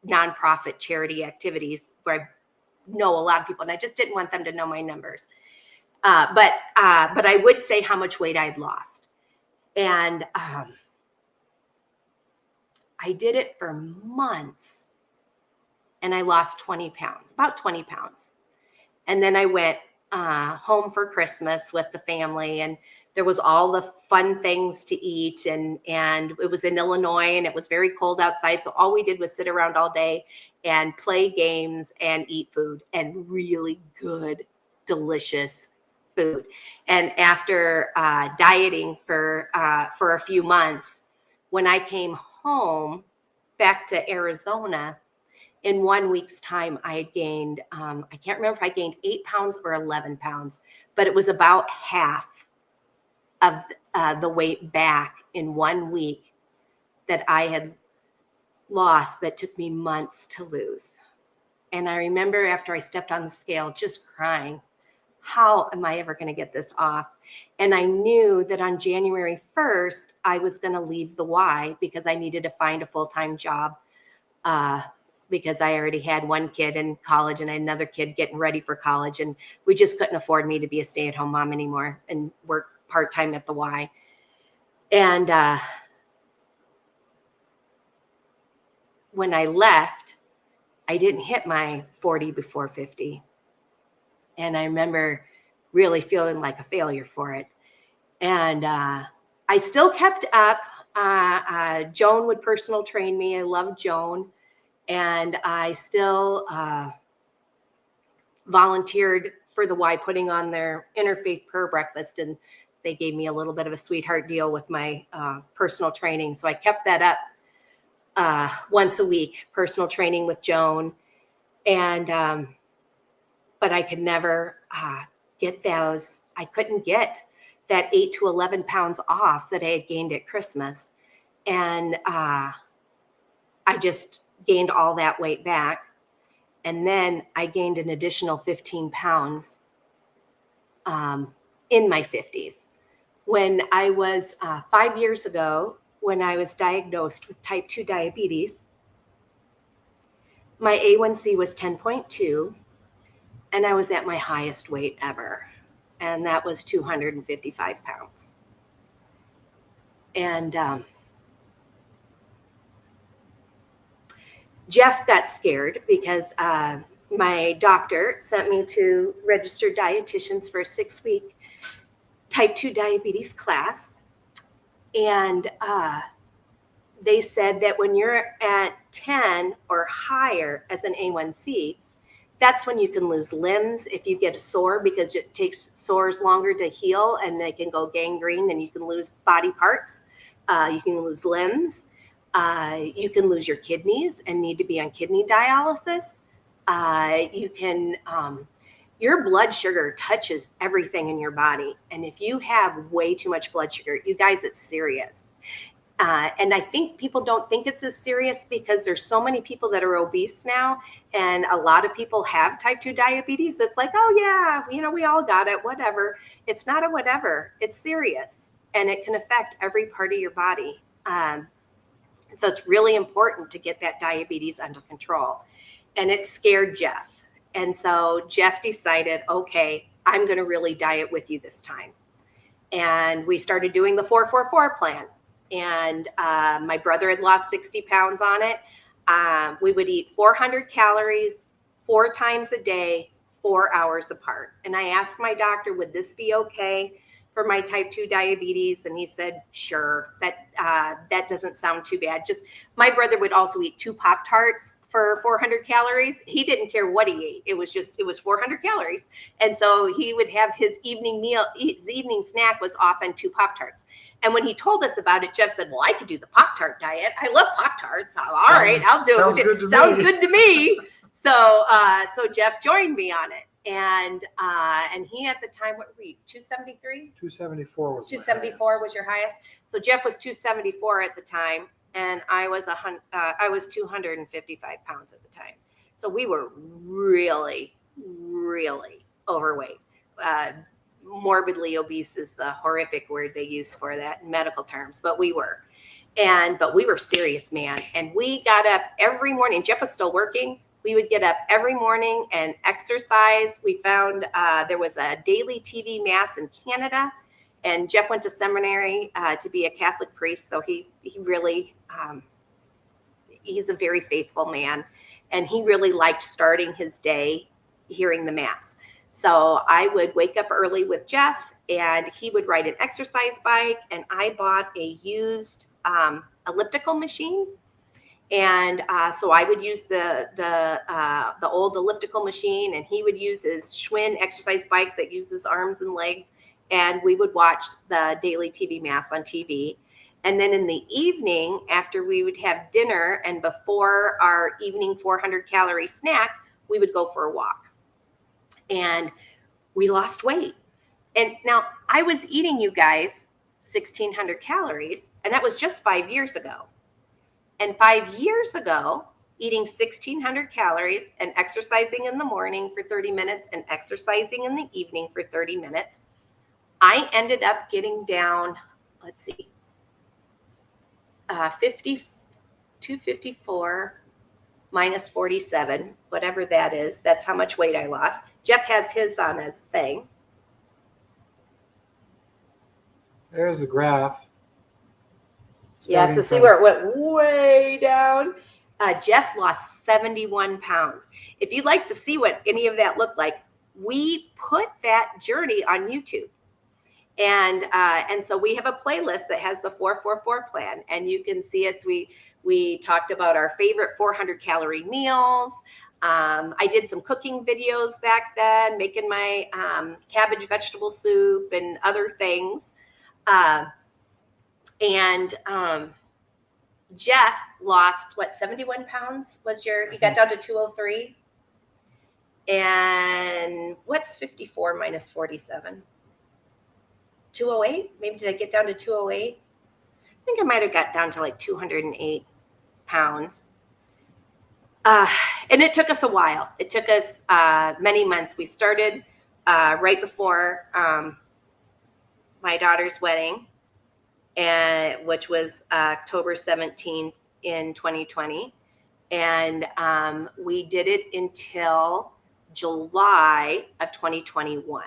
nonprofit charity activities where I know a lot of people, and I just didn't want them to know my numbers. But I would say how much weight I'd lost. And I did it for months, and I lost 20 pounds, about 20 pounds. And then I went home for Christmas with the family, and there was all the fun things to eat, and it was in Illinois and it was very cold outside. So all we did was sit around all day and play games and eat food, and really good, delicious food. And after dieting for a few months, when I came home back to Arizona, in 1 week's time, I had gained, I can't remember if I gained 8 pounds or 11 pounds, but it was about half of the weight back in 1 week that I had lost, that took me months to lose. And I remember after I stepped on the scale, just crying, how am I ever going to get this off? And I knew that on January 1st, I was going to leave the Y, because I needed to find a full-time job, because I already had one kid in college and another kid getting ready for college. And we just couldn't afford me to be a stay-at-home mom anymore and work part-time at the Y. And when I left, I didn't hit my 40 before 50. And I remember really feeling like a failure for it. And I still kept up. Joan would personal train me. I loved Joan. And I still volunteered for the Y, putting on their interfaith prayer breakfast. And they gave me a little bit of a sweetheart deal with my personal training. So I kept that up once a week, personal training with Joan. And but I could never get those. I couldn't get that 8 to 11 pounds off that I had gained at Christmas. And I just gained all that weight back. And then I gained an additional 15 pounds in my 50s. When I was 5 years ago, when I was diagnosed with type 2 diabetes, my A1C was 10.2, and I was at my highest weight ever. And that was 255 pounds. And Jeff got scared because my doctor sent me to registered dietitians for a 6-week type 2 diabetes class. And they said that when you're at 10 or higher as an A1C, that's when you can lose limbs if you get a sore, because it takes sores longer to heal and they can go gangrene, and you can lose body parts. You can lose limbs. You can lose your kidneys and need to be on kidney dialysis. You can, your blood sugar touches everything in your body. And if you have way too much blood sugar, you guys, it's serious. And I think people don't think it's as serious because there's so many people that are obese now, and a lot of people have type 2 diabetes. That's like, oh yeah, you know, we all got it, whatever. It's not a whatever, it's serious, and it can affect every part of your body. So it's really important to get that diabetes under control. And it scared Jeff. And so Jeff decided, okay, I'm going to really diet with you this time. And we started doing the 4-4-4 plan. And my brother had lost 60 pounds on it. We would eat 400 calories 4 times a day, 4 hours apart. And I asked my doctor, would this be okay for my type 2 diabetes? And he said, sure, that doesn't sound too bad. Just, my brother would also eat 2 Pop-Tarts for 400 calories. He didn't care what he ate. It was 400 calories. And so he would have his evening meal, his evening snack was often 2 Pop-Tarts. And when he told us about it, Jeff said, well, I could do the Pop-Tart diet. I love Pop-Tarts. All right, I'll do it. Sounds good to me. So Jeff joined me on it. And he, at the time, what were we, 273? 274 was 274 was your highest. So Jeff was 274 at the time, and I was 255 pounds at the time. So we were really, really overweight. Morbidly obese is the horrific word they use for that in medical terms, but we were. But we were serious, man. And we got up every morning. Jeff was still working. We would get up every morning and exercise. We found there was a daily TV mass in Canada, and Jeff went to seminary to be a Catholic priest. So he really, he's a very faithful man, and he really liked starting his day hearing the mass. So I would wake up early with Jeff, and he would ride an exercise bike, and I bought a used elliptical machine. And so I would use the old elliptical machine, and he would use his Schwinn exercise bike that uses arms and legs, and we would watch the daily TV mass on TV. And then in the evening, after we would have dinner and before our evening 400-calorie snack, we would go for a walk. And we lost weight. And now I was eating, you guys, 1,600 calories, and that was just 5 years ago. And 5 years ago, eating 1,600 calories and exercising in the morning for 30 minutes and exercising in the evening for 30 minutes, I ended up getting down, let's see, 254 minus 47, whatever that is. That's how much weight I lost. Jeff has his on his thing. There's the graph. Yeah, so see where it went way down. Jeff lost 71 pounds. If you'd like to see what any of that looked like, we put that journey on YouTube. And so we have a playlist that has the 4-4-4 plan, and you can see us. We talked about our favorite 400-calorie meals. I did some cooking videos back then, making my cabbage vegetable soup and other things. Jeff lost 71 pounds was you got down to 203. And what's 54 minus 47? 208? Maybe did I get down to 208? I think I might have got down to like 208 pounds. And it took us a while. It took us many months. We started right before my daughter's wedding, which was October 17th in 2020. And we did it until July of 2021.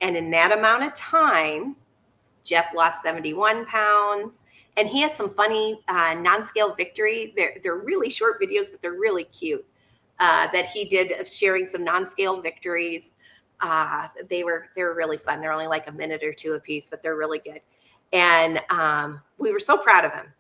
And in that amount of time, Jeff lost 71 pounds. And he has some funny non-scale victory. They're really short videos, but they're really cute that he did of sharing some non-scale victories. They were really fun. They're only like a minute or two a piece, but they're really good. And we were so proud of him.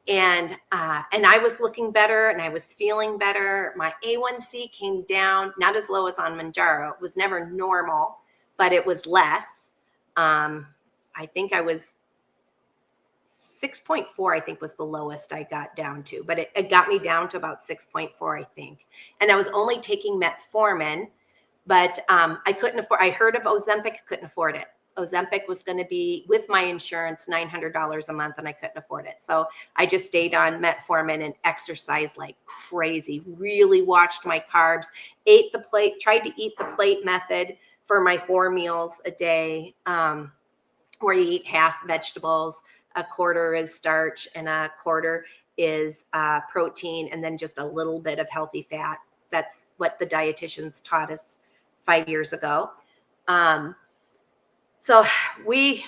And I was looking better, and I was feeling better. My A1C came down, not as low as on Mounjaro. It was never normal, but it was less. I think I was 6.4, I think was the lowest I got down to, but it got me down to about 6.4, I think. And I was only taking metformin, but I couldn't afford, I heard of Ozempic, couldn't afford it. Ozempic was going to be, with my insurance, $900 a month, and I couldn't afford it. So I just stayed on metformin and exercised like crazy, really watched my carbs, ate the plate, tried to eat the plate method for my 4 meals a day, where you eat half vegetables, a quarter is starch, and a quarter is protein, and then just a little bit of healthy fat. That's what the dietitians taught us 5 years ago. So we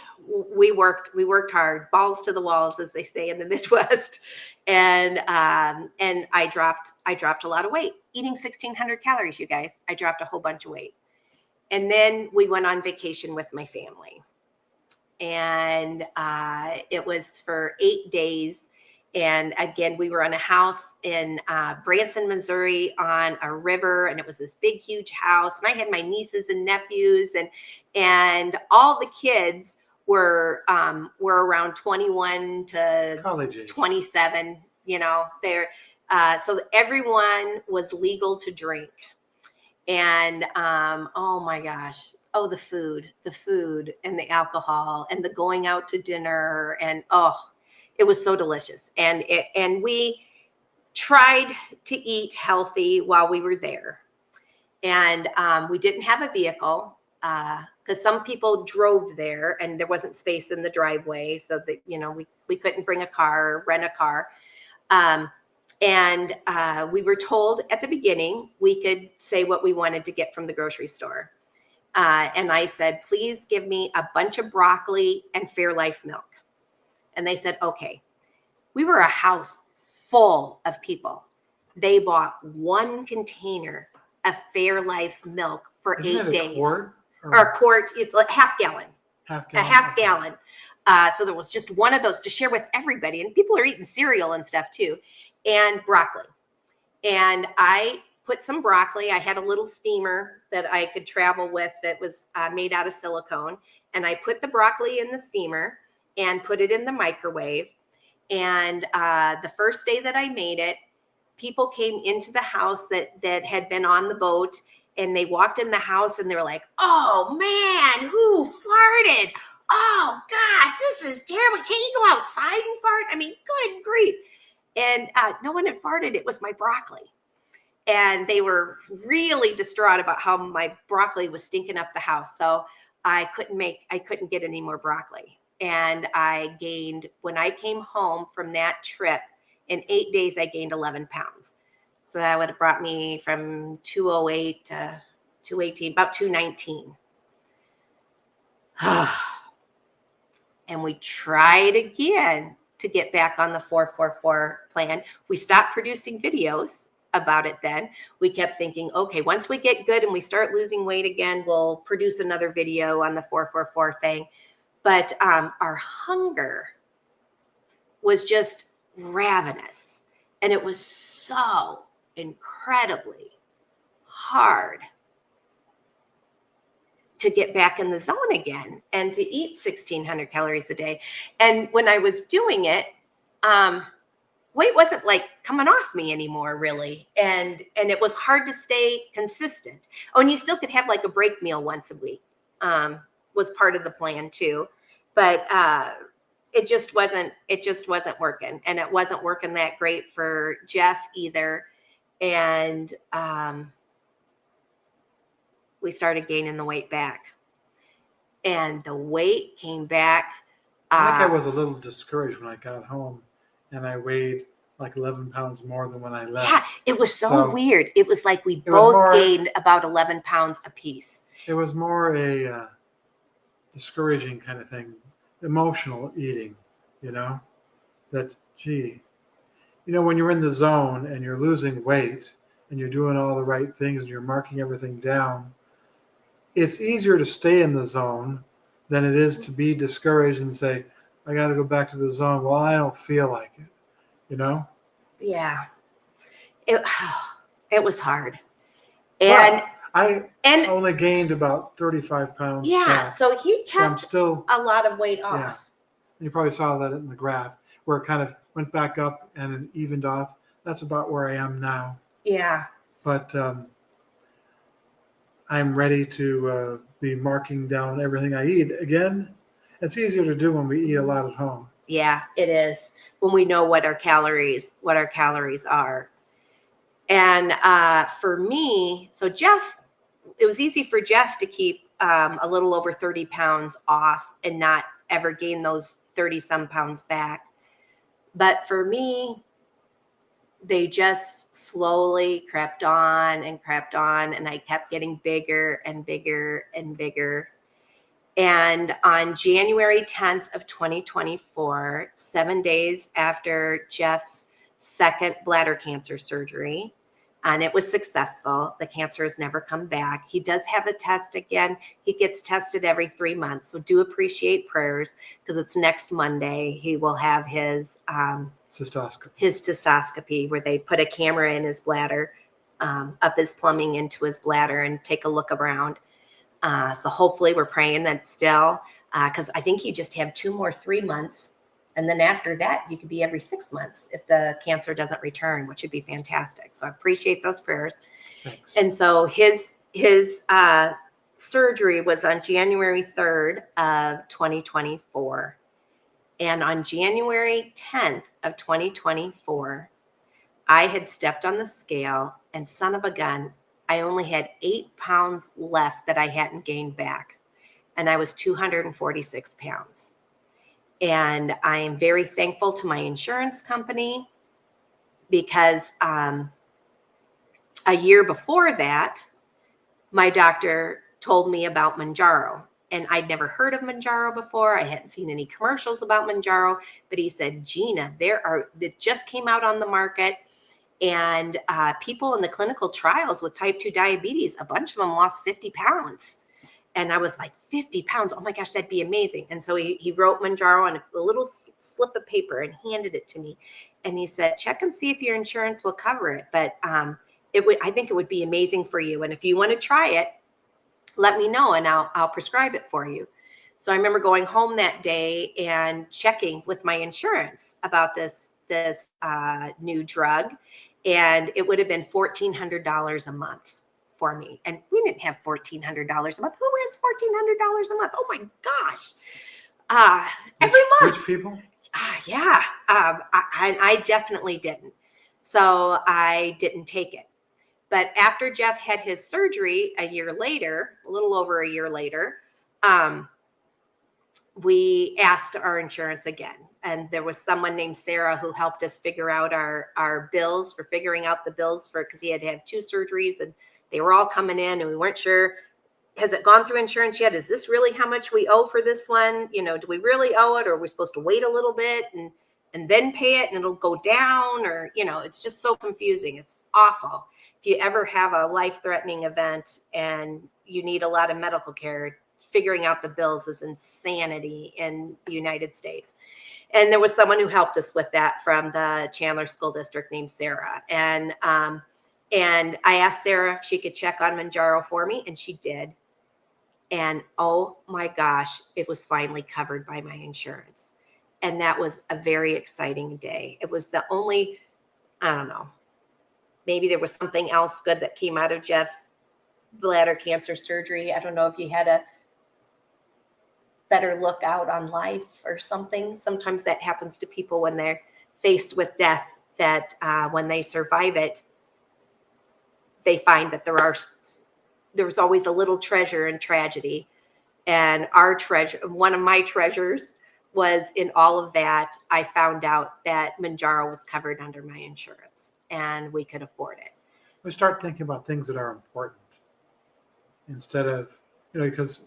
worked hard, balls to the walls, as they say in the Midwest, and I dropped a lot of weight. Eating 1,600 calories, you guys, I dropped a whole bunch of weight. And then we went on vacation with my family, and it was for 8 days. And again, we were on a house in Branson, Missouri, on a river, and it was this big, huge house. And I had my nieces and nephews, and all the kids were around 21 to college age. 27. You know, so everyone was legal to drink. And oh my gosh, the food and the alcohol and the going out to dinner, and it was so delicious. And we tried to eat healthy while we were there. And we didn't have a vehicle because some people drove there and there wasn't space in the driveway, so that, you know, we couldn't bring a car or rent a car. And we were told at the beginning we could say what we wanted to get from the grocery store. And I said, please give me a bunch of broccoli and Fairlife milk. And they said, okay. We were a house full of people. They bought 1 container of Fairlife milk for Isn't 8 it a days. quart? Or a quart, it's a half gallon. Half A gallon? half Okay. gallon. So there was just one of those to share with everybody. And people are eating cereal and stuff too. And broccoli. And I put some broccoli. I had a little steamer that I could travel with that was made out of silicone. And I put the broccoli in the steamer and put it in the microwave. And the first day that I made it, people came into the house that had been on the boat, and they walked in the house and they were like, "Oh man, who farted? Oh gosh, this is terrible. Can't you go outside and fart? I mean, good grief." And no one had farted. It was my broccoli. And they were really distraught about how my broccoli was stinking up the house. So I couldn't get any more broccoli. And I gained, when I came home from that trip, in 8 days, I gained 11 pounds. So that would have brought me from 208 to 218, about 219. And we tried again to get back on the 444 plan. We stopped producing videos about it then. We kept thinking, okay, once we get good and we start losing weight again, we'll produce another video on the 444 thing. But our hunger was just ravenous. And it was so incredibly hard to get back in the zone again and to eat 1,600 calories a day. And when I was doing it, weight wasn't like coming off me anymore, really. And it was hard to stay consistent. Oh, and you still could have like a break meal once a week, was part of the plan too. But it just wasn't working. And it wasn't working that great for Jeff either. And we started gaining the weight back. And the weight came back. I think I was a little discouraged when I got home and I weighed like 11 pounds more than when I left. Yeah, it was so weird. It was like we both gained about 11 pounds apiece. It was more a discouraging kind of thing, emotional eating, that, gee, when you're in the zone and you're losing weight and you're doing all the right things and you're marking everything down, it's easier to stay in the zone than it is to be discouraged and say, I got to go back to the zone. Well, I don't feel like it, Yeah. It was hard. And I only gained about 35 pounds. Yeah. back, so he kept still a lot of weight off. Yeah. You probably saw that in the graph where it kind of went back up and then evened off. That's about where I am now. Yeah. But I'm ready to be marking down everything I eat again. It's easier to do when we eat a lot at home. Yeah, it is, when we know what our calories are. And for me, so Jeff, it was easy for Jeff to keep a little over 30 pounds off and not ever gain those 30 some pounds back. But for me, they just slowly crept on, and I kept getting bigger and bigger and bigger. And on January 10th of 2024, 7 days after Jeff's second bladder cancer surgery, and it was successful, the cancer has never come back. He does have a test again. He gets tested every 3 months. So do appreciate prayers, because it's next Monday. He will have his cystoscopy, where they put a camera in his bladder, up his plumbing into his bladder, and take a look around. So hopefully we're praying that still, because I think you just have 2 more 3 months. And then after that, you could be every 6 months if the cancer doesn't return, which would be fantastic. So I appreciate those prayers. Thanks. And so his surgery was on January 3rd of 2024. And on January 10th of 2024, I had stepped on the scale, and son of a gun, I only had 8 pounds left that I hadn't gained back. And I was 246 pounds. And I am very thankful to my insurance company, because a year before that, my doctor told me about Mounjaro. And I'd never heard of Mounjaro before. I hadn't seen any commercials about Mounjaro. But he said, Gina, that just came out on the market. And people in the clinical trials with type 2 diabetes, a bunch of them lost 50 pounds. And I was like, 50 pounds? Oh my gosh, that'd be amazing. And so he wrote Mounjaro on a little slip of paper and handed it to me. And he said, check and see if your insurance will cover it. But I think it would be amazing for you. And if you want to try it, let me know and I'll prescribe it for you. So I remember going home that day and checking with my insurance about this new drug. And it would have been $1,400 a month for me. And we didn't have $1,400 a month. Who has $1,400 a month? Oh my gosh. Every month. Rich people? Yeah. I definitely didn't. So I didn't take it. But after Jeff had his surgery a year later, a little over a year later, we asked our insurance again. And there was someone named Sarah who helped us figure out our bills for figuring out the bills for, because he had to have 2 surgeries and they were all coming in and we weren't sure, has it gone through insurance yet? Is this really how much we owe for this one? You know, do we really owe it, or are we supposed to wait a little bit and then pay it and it'll go down? Or, you know, it's just so confusing. It's awful. If you ever have a life-threatening event and you need a lot of medical care, figuring out the bills is insanity in the United States. And there was someone who helped us with that from the Chandler School District named Sarah. And I asked Sarah if she could check on Mounjaro for me, and she did. And oh my gosh, it was finally covered by my insurance. And that was a very exciting day. It was the only, I don't know, maybe there was something else good that came out of Jeff's bladder cancer surgery. I don't know if you had a better look out on life or something. Sometimes that happens to people when they're faced with death, that when they survive it, they find that there's always a little treasure in tragedy. And our treasure, one of my treasures, was in all of that, I found out that Mounjaro was covered under my insurance and we could afford it. We start thinking about things that are important instead of, you know, because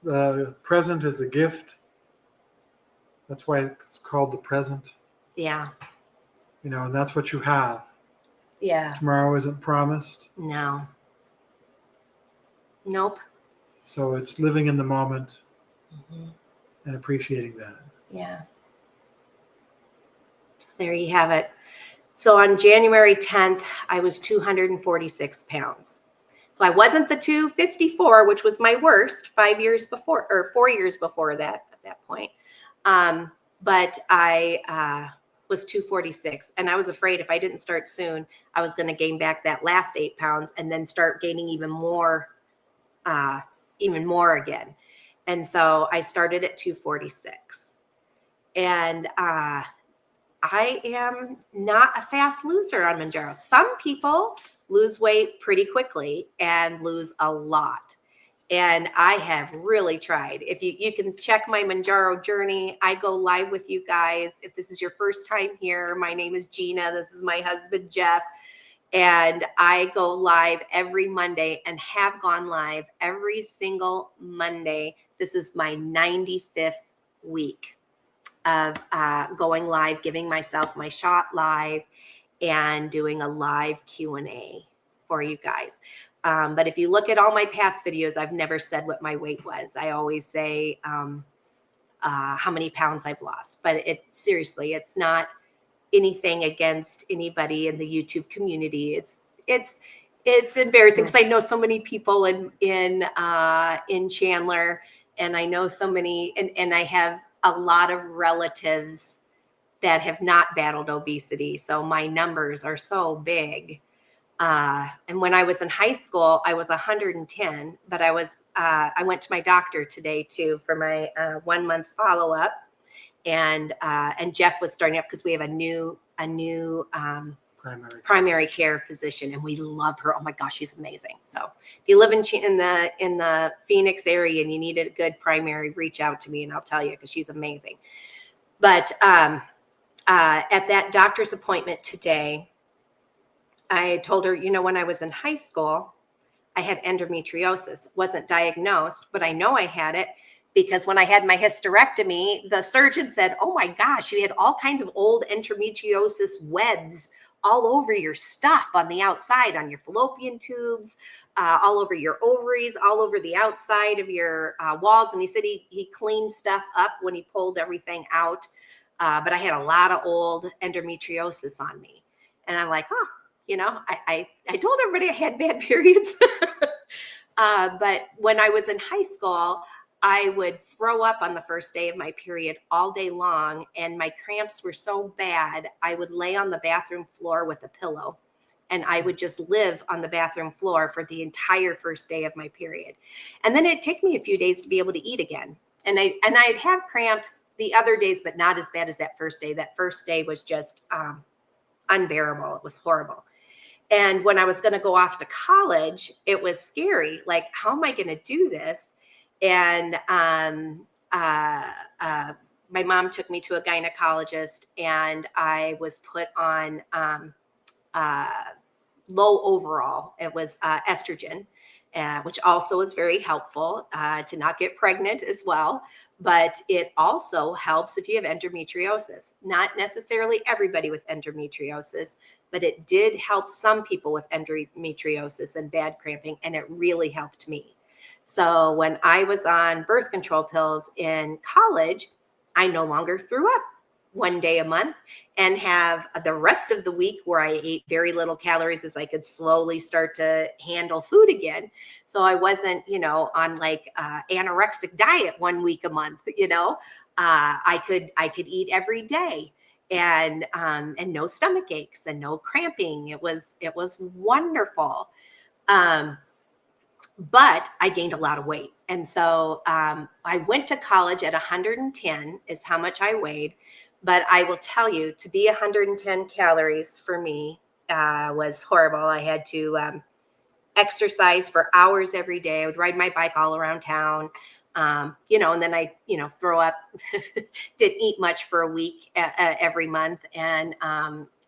the present is a gift. That's why it's called the present. Yeah. You know, and that's what you have. Yeah. Tomorrow isn't promised. No. Nope. So it's living in the moment and appreciating that. Yeah. There you have it. So on January 10th, I was 246 pounds. So I wasn't the 254, which was my worst 5 years before, or 4 years before that at that point. But I was 246. And I was afraid if I didn't start soon, I was going to gain back that last 8 pounds and then start gaining even more again. And so I started at 246. And I am not a fast loser on Mounjaro. Some people lose weight pretty quickly and lose a lot. And I have really tried. If you can check my Mounjaro journey, I go live with you guys. If this is your first time here, my name is Gina. This is my husband, Jeff. And I go live every Monday and have gone live every single Monday. This is my 95th week of going live, giving myself my shot live, and doing a live Q&A for you guys. But if you look at all my past videos, I've never said what my weight was. I always say how many pounds I've lost. But seriously, it's not anything against anybody in the YouTube community. It's embarrassing because I know so many people in Chandler, and I know so many, and I have a lot of relatives that have not battled obesity. So my numbers are so big. And when I was in high school, I was 110, but I went to my doctor today too for my 1 month follow-up. And Jeff was starting up because we have a new primary care physician, and we love her. Oh my gosh, she's amazing. So if you live in the Phoenix area and you need a good primary, reach out to me and I'll tell you, because she's amazing. But at that doctor's appointment today, I told her, you know, when I was in high school, I had endometriosis. It wasn't diagnosed, but I know I had it because when I had my hysterectomy, the surgeon said, oh my gosh, you had all kinds of old endometriosis webs all over your stuff on the outside, on your fallopian tubes, all over your ovaries, all over the outside of your walls. And he said he cleaned stuff up when he pulled everything out. But I had a lot of old endometriosis on me. And I'm like, oh, you know, I told everybody I had bad periods. But when I was in high school, I would throw up on the first day of my period all day long. And my cramps were so bad, I would lay on the bathroom floor with a pillow. And I would just live on the bathroom floor for the entire first day of my period. And then it'd take me a few days to be able to eat again. And I'd have cramps the other days, but not as bad as that first day. That first day was just unbearable. It was horrible. And when I was going to go off to college, it was scary. Like, how am I going to do this? And my mom took me to a gynecologist, and I was put on low overall. It was estrogen, which also is very helpful to not get pregnant as well. But it also helps if you have endometriosis. Not necessarily everybody with endometriosis, but it did help some people with endometriosis and bad cramping, and it really helped me. So when I was on birth control pills in college, I no longer threw up one day a month and have the rest of the week where I ate very little calories as I could slowly start to handle food again. So I wasn't, you know, on like anorexic diet 1 week a month, you know. I could eat every day, and no stomach aches and no cramping. It was wonderful. But I gained a lot of weight. And so I went to college at 110 is how much I weighed. But I will tell you, to be 110 calories for me was horrible. I had to exercise for hours every day. I would ride my bike all around town, you know, and then I, you know, throw up, didn't eat much for a week every month, and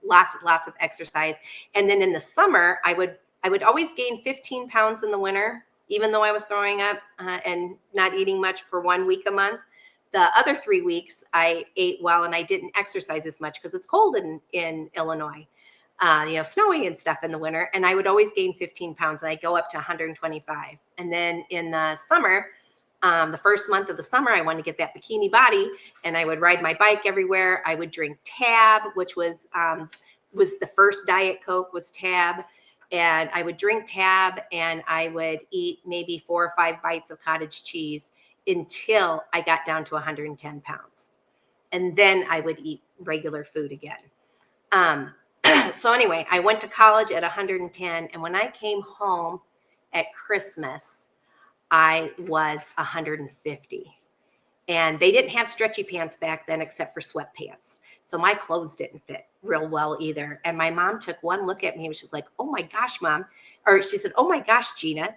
lots of exercise. And then in the summer, I would always gain 15 pounds in the winter, even though I was throwing up and not eating much for 1 week a month. The other 3 weeks, I ate well and I didn't exercise as much because it's cold in Illinois, you know, snowy and stuff in the winter. And I would always gain 15 pounds, and I go up to 125. And then in the summer, the first month of the summer, I wanted to get that bikini body, and I would ride my bike everywhere. I would drink Tab, which was the first Diet Coke was Tab. And I would drink Tab, and I would eat maybe 4 or 5 bites of cottage cheese until I got down to 110 pounds. And then I would eat regular food again. So anyway, I went to college at 110. And when I came home at Christmas, I was 150. And they didn't have stretchy pants back then except for sweatpants. So my clothes didn't fit real well either. And my mom took one look at me and she's like, oh my gosh, Mom. Or she said, oh my gosh, Gina,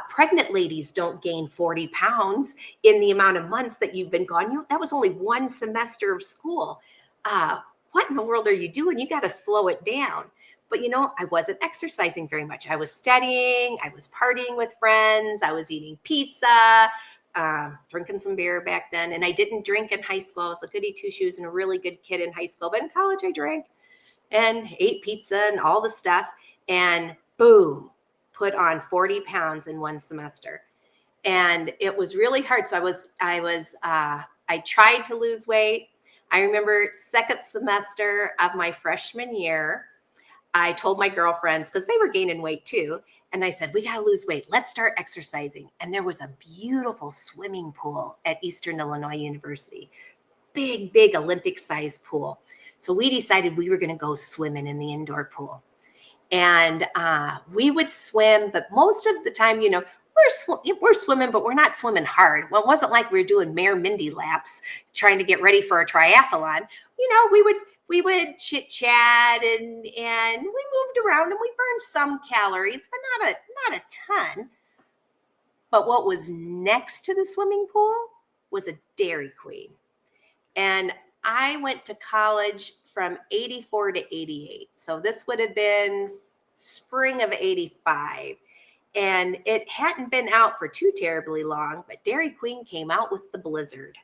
pregnant ladies don't gain 40 pounds in the amount of months that you've been gone. That was only 1 semester of school. What in the world are you doing? You got to slow it down. But, you know, I wasn't exercising very much. I was studying. I was partying with friends. I was eating pizza, drinking some beer back then. And I didn't drink in high school. I was a goody two shoes and a really good kid in high school. But in college, I drank and ate pizza and all the stuff. And boom, put on 40 pounds in 1 semester. And it was really hard. So I tried to lose weight. I remember second semester of my freshman year, I told my girlfriends, because they were gaining weight too. And I said, we got to lose weight. Let's start exercising. And there was a beautiful swimming pool at Eastern Illinois University. Big Olympic sized pool. So we decided we were going to go swimming in the indoor pool. And we would swim, but most of the time, you know, we're swimming, but we're not swimming hard. Well, it wasn't like we were doing Mayor Mindy laps trying to get ready for a triathlon. You know, we would chit chat and we moved around and we burned some calories, but not a ton. But what was next to the swimming pool was a Dairy Queen. And I went to college from 84 to 88. So this would have been spring of 85. And it hadn't been out for too terribly long, but Dairy Queen came out with the blizzard.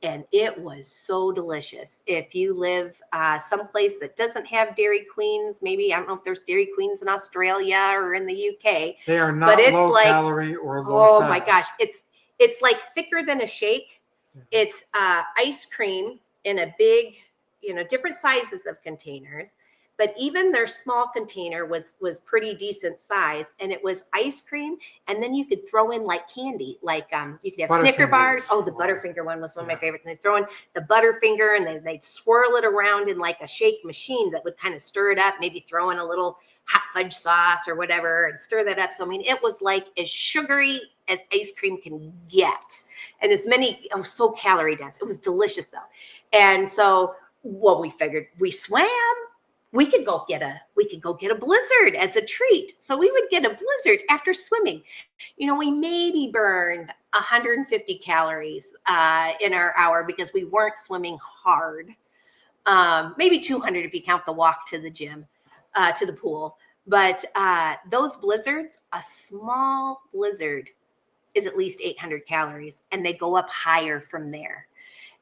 and it was so delicious. If you live someplace that doesn't have Dairy Queens, maybe, I don't know if there's Dairy Queens in Australia or in the UK, They are but not it's low like, calorie or low oh fat. my gosh, it's like thicker than a shake. It's ice cream in a big, different sizes of containers. But even their small container was pretty decent size, and it was ice cream, and then you could throw in like candy, like you could have Snicker bars. Oh, the Butterfinger one was one of my favorites. And they throw in the Butterfinger, and they'd swirl it around in like a shake machine that would kind of stir it up, maybe throw in a little hot fudge sauce or whatever, and stir that up. So I mean, it was like as sugary as ice cream can get, and it was so calorie dense. It was delicious though, and so we figured we swam. We could go get a blizzard as a treat. So we would get a blizzard after swimming. We maybe burned 150 calories in our hour because we weren't swimming hard. Maybe 200 if you count the walk to the gym, to the pool. But those blizzards, a small blizzard is at least 800 calories, and they go up higher from there.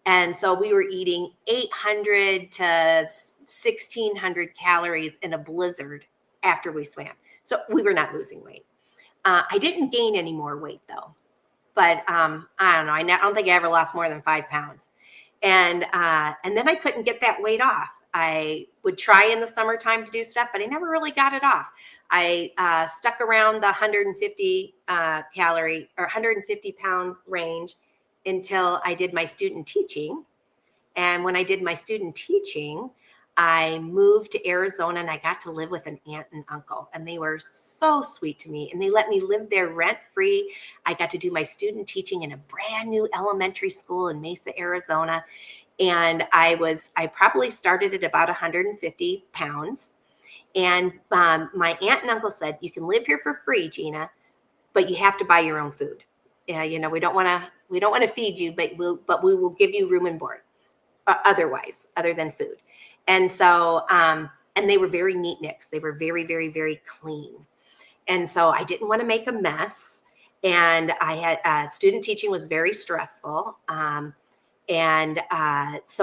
And so we were eating 800 to 1,600 calories in a blizzard after we swam. So we were not losing weight. I didn't gain any more weight though, but I don't know. I don't think I ever lost more than 5 pounds. And then I couldn't get that weight off. I would try in the summertime to do stuff, but I never really got it off. I stuck around the 150 calorie or 150 pound range until I did my student teaching. And when I did my student teaching, I moved to Arizona, and I got to live with an aunt and uncle, and they were so sweet to me, and they let me live there rent free. I got to do my student teaching in a brand new elementary school in Mesa, Arizona. And I probably started at about 150 pounds. And my aunt and uncle said, you can live here for free, Gina, but you have to buy your own food. Yeah, we don't want to feed you, but we will give you room and board. Other than food. And so, and they were very neat nicks. They were very, very, very clean. And so I didn't want to make a mess. And I had student teaching was very stressful. So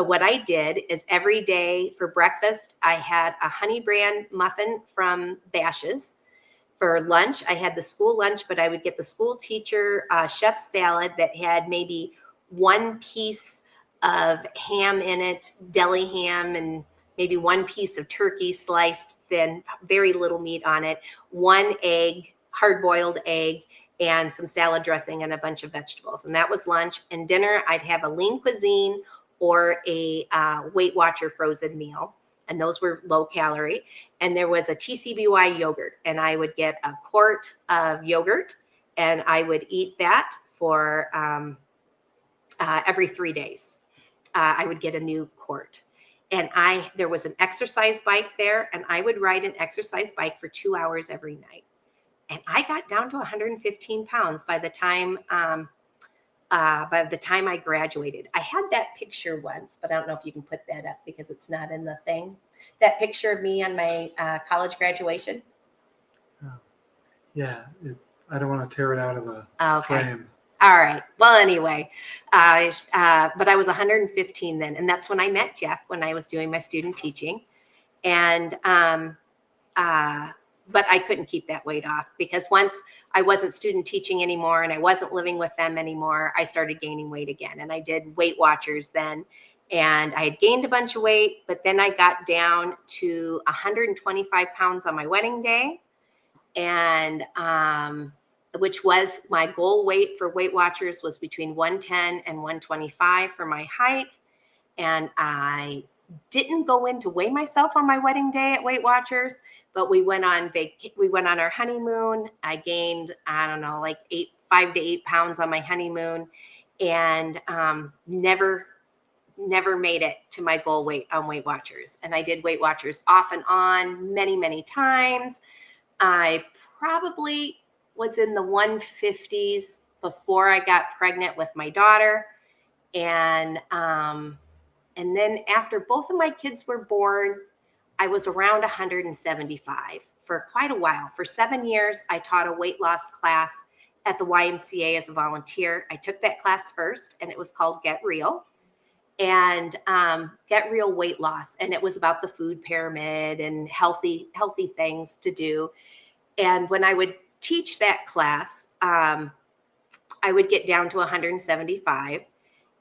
what I did is every day for breakfast, I had a honey bran muffin from Bash's. For lunch, I had the school lunch, but I would get the school teacher chef salad that had maybe one piece of ham in it, deli ham, and maybe one piece of turkey sliced thin, very little meat on it, one egg, hard-boiled egg, and some salad dressing and a bunch of vegetables. And that was lunch. And dinner, I'd have a lean cuisine or a Weight Watcher frozen meal. And those were low calorie. And there was a TCBY yogurt. And I would get a quart of yogurt, and I would eat that for every 3 days. I would get a new quart. And there was an exercise bike there, and I would ride an exercise bike for 2 hours every night. And I got down to 115 pounds by the time I graduated. I had that picture once, but I don't know if you can put that up because it's not in the thing. That picture of me on my college graduation. Oh. Yeah, I don't want to tear it out of the frame. All right. Well, anyway, but I was 115 then, and that's when I met Jeff when I was doing my student teaching, and but I couldn't keep that weight off because once I wasn't student teaching anymore and I wasn't living with them anymore, I started gaining weight again. And I did Weight Watchers then, and I had gained a bunch of weight, but then I got down to 125 pounds on my wedding day, and which was my goal weight for Weight Watchers was between 110 and 125 for my height. And I didn't go in to weigh myself on my wedding day at Weight Watchers, but we went on our honeymoon. I gained, I don't know, like 5 to 8 pounds on my honeymoon, and never made it to my goal weight on Weight Watchers. And I did Weight Watchers off and on many, many times. I probably was in the 150s before I got pregnant with my daughter. And then after both of my kids were born, I was around 175 for quite a while. For 7 years, I taught a weight loss class at the YMCA as a volunteer. I took that class first, and it was called Get Real. and get real weight loss. And it was about the food pyramid and healthy things to do. And when I would teach that class, I would get down to 175.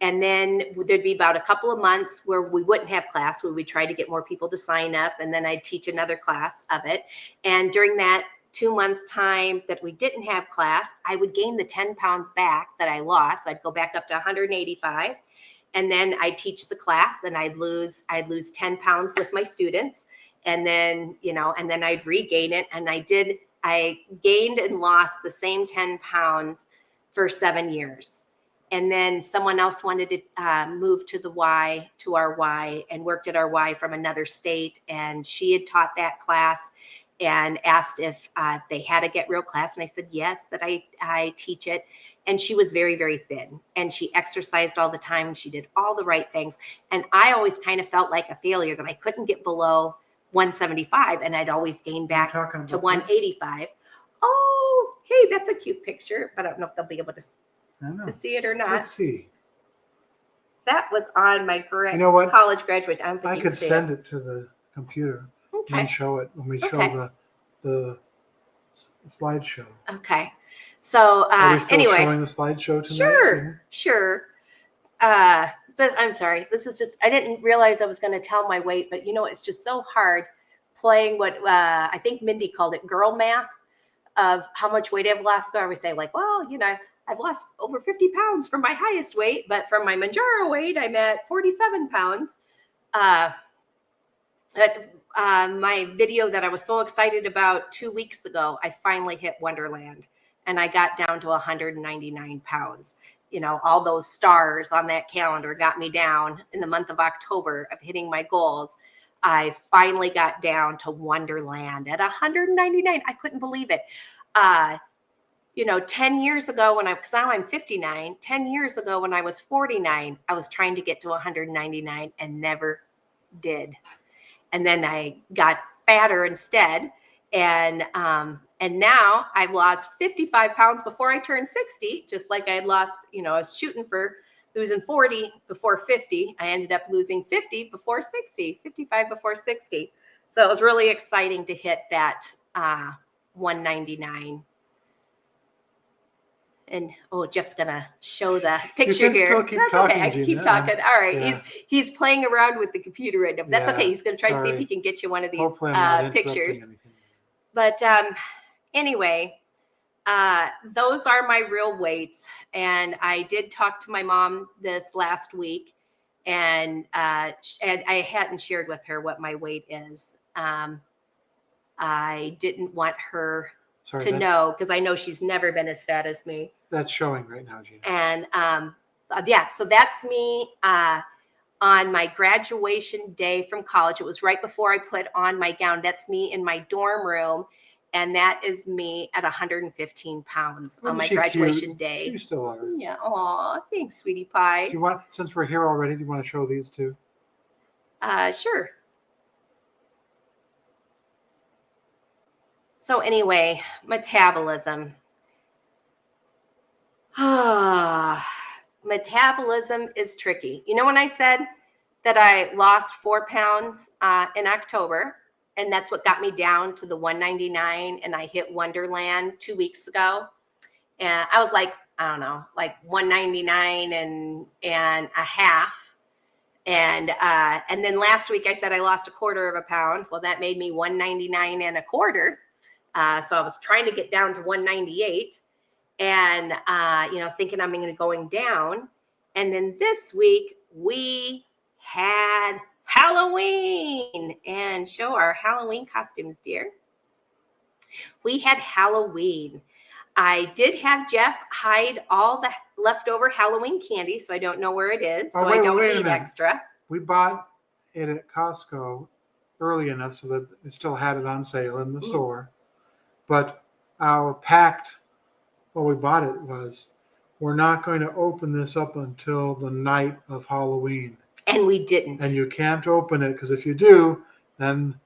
And then there'd be about a couple of months where we wouldn't have class, where we try to get more people to sign up. And then I'd teach another class of it. And during that 2-month time that we didn't have class, I would gain the 10 pounds back that I lost. I'd go back up to 185. And then I'd teach the class and I'd lose 10 pounds with my students. And then, and then I'd regain it. And I gained and lost the same 10 pounds for 7 years. And then someone else wanted to move to our Y, and worked at our Y from another state. And she had taught that class and asked if they had a Get Real class. And I said, yes, that I teach it. And she was very, very thin, and she exercised all the time. She did all the right things. And I always kind of felt like a failure that I couldn't get below 175, and I'd always gain back to 185. This? Oh, hey, that's a cute picture, but I don't know if they'll be able to see it or not. Let's see. That was on my college graduate. I could send it to the computer and show it when we show the slideshow. Okay. So are we still anyway, showing the slideshow tonight? Sure. I'm sorry. This is just, I didn't realize I was going to tell my weight, but it's just so hard playing what I think Mindy called it girl math of how much weight I've lost. I always say like, well, I've lost over 50 pounds from my highest weight, but from my Mounjaro weight, I'm at 47 pounds. My video that I was so excited about 2 weeks ago, I finally hit Wonderland, and I got down to 199 pounds. All those stars on that calendar got me down in the month of October of hitting my goals. I finally got down to Wonderland at 199. I couldn't believe it. 10 years ago because now I'm 59, 10 years ago when I was 49, I was trying to get to 199 and never did. And then I got fatter instead. And now I've lost 55 pounds before I turned 60, just like I had lost, I was shooting for losing 40 before 50. I ended up losing 50 before 60, 55 before 60. So it was really exciting to hit that 199. And Jeff's gonna show the picture here. Still keep That's talking, okay. I can Gina. keep talking. All right. Yeah. He's playing around with the computer right now. That's okay. He's gonna try to see if he can get you one of these pictures. But anyway, those are my real weights. And I did talk to my mom this last week, and I hadn't shared with her what my weight is. I didn't want her to know, because I know she's never been as fat as me. That's showing right now, Gina. And so that's me on my graduation day from college. It was right before I put on my gown. That's me in my dorm room. And that is me at 115 pounds on my graduation day. You still are. Yeah. Aw, thanks, sweetie pie. Do you want, since we're here already, do you want to show these two? Sure. So anyway, metabolism. Metabolism is tricky. When I said that I lost 4 pounds in October, and that's what got me down to the 199, and I hit Wonderland 2 weeks ago. And I was like, I don't know, like 199 and a half. And then last week I said I lost 1/4 pound. Well, that made me 199 1/4. So I was trying to get down to 198 and, thinking I'm going to going down. And then this week we had Halloween, and show our Halloween costumes, dear. We had Halloween. I did have Jeff hide all the leftover Halloween candy, so I don't know where it is. So I don't need extra. We bought it at Costco early enough so that it still had it on sale in the store. But our pact, what we bought it was, we're not going to open this up until the night of Halloween. And we didn't. And you can't open it, because if you do, then...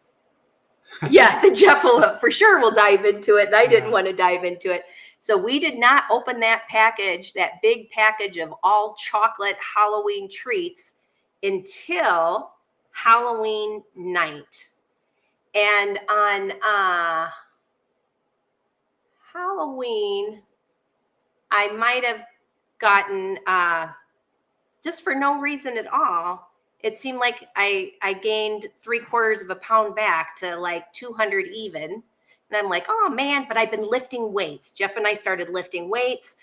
Yeah, Jeff for sure will dive into it. And I didn't want to dive into it. So we did not open that package, that big package of all chocolate Halloween treats, until Halloween night. And on Halloween, I might have gotten, just for no reason at all, it seemed like I gained 3/4 of a pound back to like 200 even. And I'm like, oh man, but I've been lifting weights. Jeff and I started lifting weights.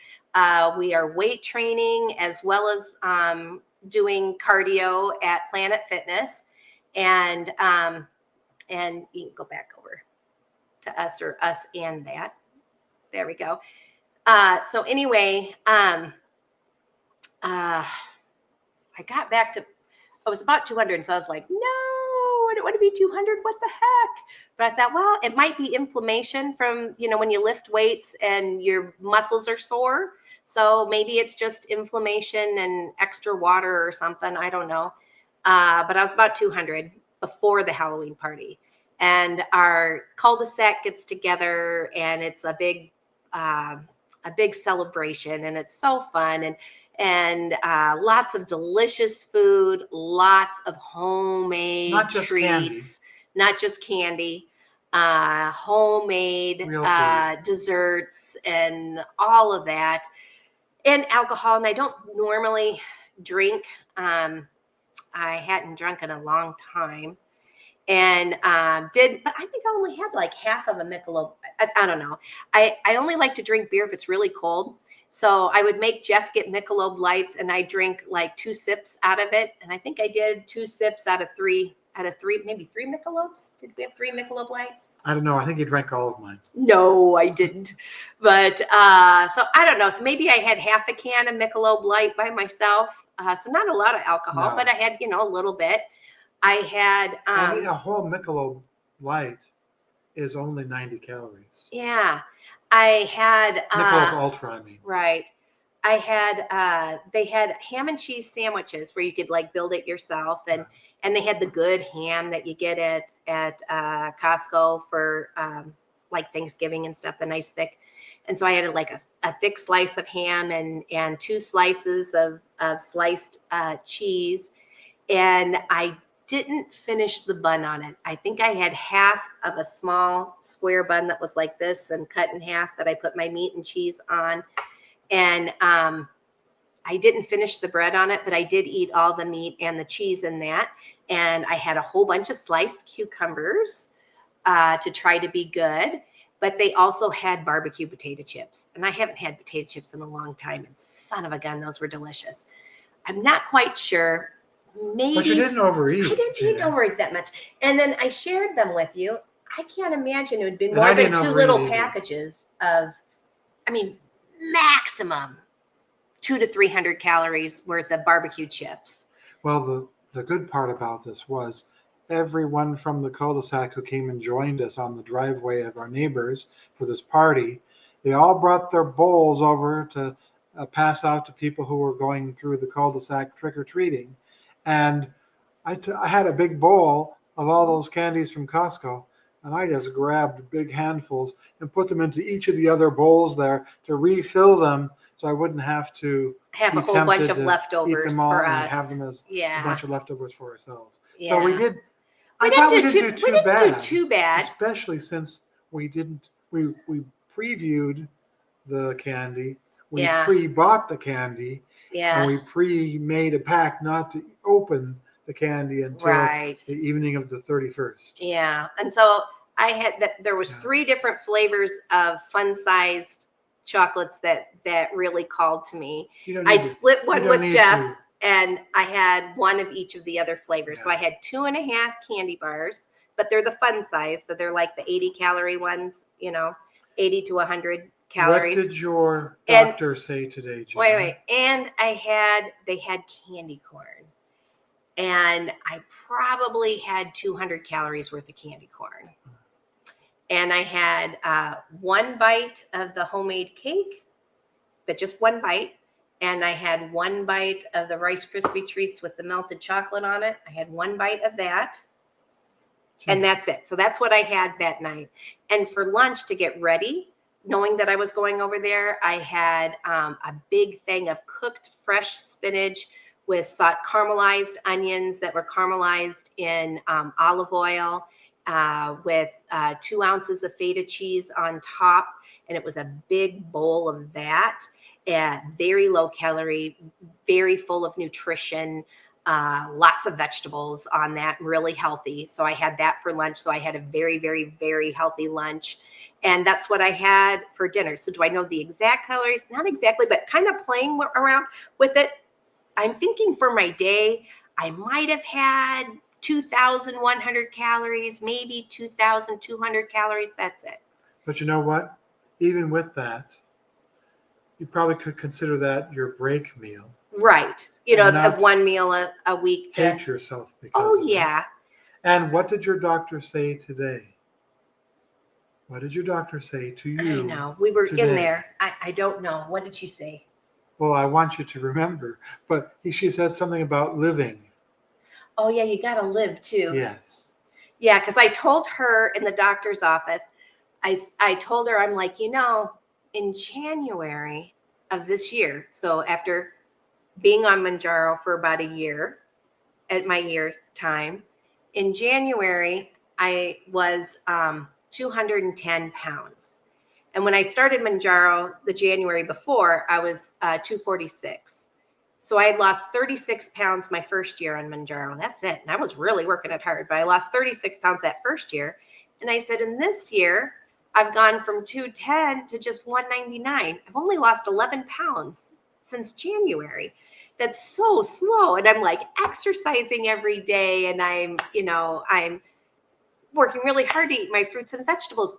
We are weight training as well as doing cardio at Planet Fitness. And you can go back over to us, or us and that. There we go. So anyway, I got back to, I was about 200. So I was like, no, I don't want to be 200. What the heck? But I thought, well, it might be inflammation from, when you lift weights and your muscles are sore. So maybe it's just inflammation and extra water or something. I don't know. But I was about 200 before the Halloween party. And our cul-de-sac gets together, and it's a big celebration, and it's so fun, and lots of delicious food, lots of homemade treats, not just candy, homemade desserts and all of that, and alcohol. And I don't normally drink. I hadn't drunk in a long time. And but I think I only had like half of a Michelob. I don't know. I only like to drink beer if it's really cold. So I would make Jeff get Michelob Lights, and I drink like 2 sips out of it. And I think I did 2 sips out of three, maybe 3 Michelobs. Did we have 3 Michelob Lights? I don't know. I think you drank all of mine. No, I didn't. But so I don't know. So maybe I had half a can of Michelob Light by myself. So not a lot of alcohol, but I had, a little bit. I had I think a whole Michelob Light is only 90 calories. Yeah. I had Michelob Ultra, I mean. Right. I had they had ham and cheese sandwiches where you could like build it yourself, and they had the good ham that you get at Costco for like Thanksgiving and stuff, the nice thick. And so I had like a thick slice of ham and 2 slices of sliced cheese, and I didn't finish the bun on it. I think I had half of a small square bun that was like this and cut in half that I put my meat and cheese on. And I didn't finish the bread on it, but I did eat all the meat and the cheese in that. And I had a whole bunch of sliced cucumbers to try to be good. But they also had barbecue potato chips. And I haven't had potato chips in a long time. And son of a gun, those were delicious. I'm not quite sure. Maybe, but you didn't overeat. I didn't overeat that much. And then I shared them with you. I can't imagine it would be more than 2 little packages of, maximum 200 to 300 calories worth of barbecue chips. Well, the good part about this was everyone from the cul-de-sac who came and joined us on the driveway of our neighbors for this party, they all brought their bowls over to pass out to people who were going through the cul-de-sac trick-or-treating. And I had a big bowl of all those candies from Costco, and I just grabbed big handfuls and put them into each of the other bowls there to refill them, so I wouldn't have to have a whole bunch of leftovers for us. Have them as a bunch of leftovers for ourselves. Yeah. So we did. I thought we didn't do too bad, especially since we didn't. We previewed the candy. We pre-bought the candy. Yeah. And we pre-made a pact not to open the candy until the evening of the 31st. Yeah. And so I had there was 3 different flavors of fun-sized chocolates that really called to me. I split one with Jeff, and I had one of each of the other flavors. Yeah. So I had 2.5 candy bars, but they're the fun size. So they're like the 80 calorie ones, 80 to 100 calories. What did your doctor say today, Jen? Wait. And they had candy corn. And I probably had 200 calories worth of candy corn. And I had 1 bite of the homemade cake, but just 1 bite. And I had 1 bite of the Rice Krispie treats with the melted chocolate on it. I had 1 bite of that. And that's it. So that's what I had that night. And for lunch, to get ready, knowing that I was going over there, I had a big thing of cooked fresh spinach with caramelized onions that were caramelized in olive oil, with 2 ounces of feta cheese on top. And it was a big bowl of that. Very low calorie, very full of nutrition, lots of vegetables on that, really healthy. So I had that for lunch. So I had a very, very, very healthy lunch. And that's what I had for dinner. So do I know the exact calories? Not exactly, but kind of playing around with it. I'm thinking for my day, I might have had 2,100 calories, maybe 2,200 calories. That's it. But you know what? Even with that, you probably could consider that your break meal. Right. Have one meal a week. Hate yourself because Oh, of yeah. this. And what did your doctor say today? What did your doctor say to you? I know. We were today? in there. I don't know. What did she say? Well, I want you to remember. But she said something about living. Oh, yeah. You got to live too. Yes. Yeah. Because I told her in the doctor's office, I told her, I'm like, in January of this year, so after being on Mounjaro for about a year, at my year time, in January, I was 210 pounds. And when I started Mounjaro the January before, I was 246. So I had lost 36 pounds my first year on Mounjaro. That's it. And I was really working it hard, but I lost 36 pounds that first year. And I said, in this year, I've gone from 210 to just 199. I've only lost 11 pounds since January. That's so slow. And I'm like exercising every day. And I'm working really hard to eat my fruits and vegetables.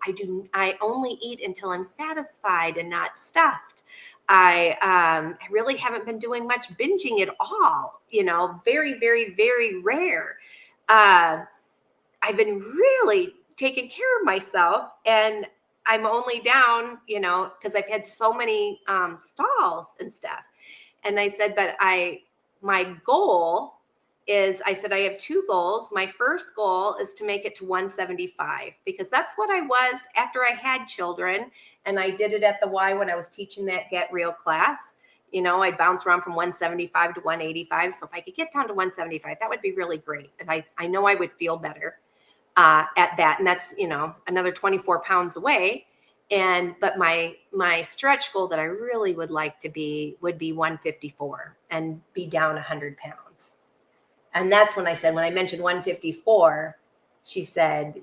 I only eat until I'm satisfied and not stuffed. I really haven't been doing much binging at all, very, very, very rare. I've been really taking care of myself, and I'm only down, because I've had so many stalls and stuff. And I said, but my goal is, I said, I have 2 goals. My first goal is to make it to 175, because that's what I was after I had children. And I did it at the Y when I was teaching that Get Real class. I'd bounce around from 175 to 185. So if I could get down to 175, that would be really great. And I know I would feel better at that. And that's, another 24 pounds away. But my stretch goal that I really would like to would be 154 and be down 100 pounds. And that's when I mentioned 154, she said,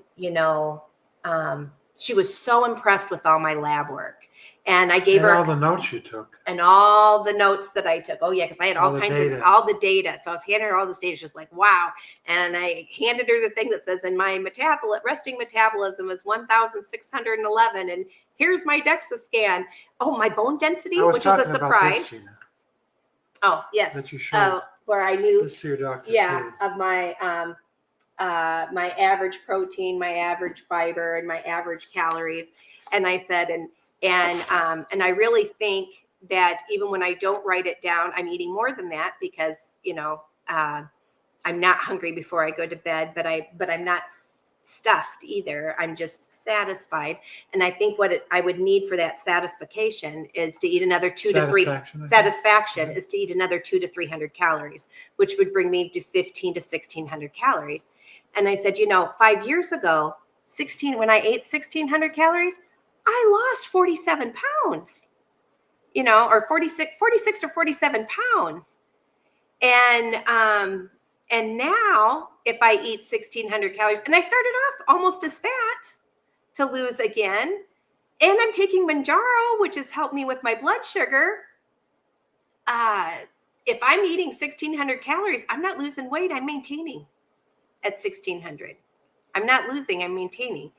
she was so impressed with all my lab work. And I gave her all the notes you took. And all the notes that I took. Oh, yeah, because I had all the data. So I was handing her all this data. She's just like, wow. And I handed her the thing that says, in my resting metabolism is 1,611. And here's my Dexa scan. Oh, my bone density, which was a surprise. Oh, yes. That you showed. Where I knew this to your doctor. Yeah, too. Of my my average protein, my average fiber, and my average calories. And I said, and I really think that even when I don't write it down, I'm eating more than that, because I'm not hungry before I go to bed, but I'm not stuffed either. I'm just satisfied. And I think what I would need for that satisfaction is to eat another 2 to 3 is to eat another 200 to 300 calories, which would bring me to 15 to 1,600 calories. And I said, 5 years ago, when I ate 1,600 calories, I lost 47 pounds, or 46 or 47 pounds. And now if I eat 1,600 calories, and I started off almost as fat to lose again, and I'm taking Mounjaro, which has helped me with my blood sugar. If I'm eating 1,600 calories, I'm not losing weight. I'm maintaining at 1,600. I'm not losing, I'm maintaining.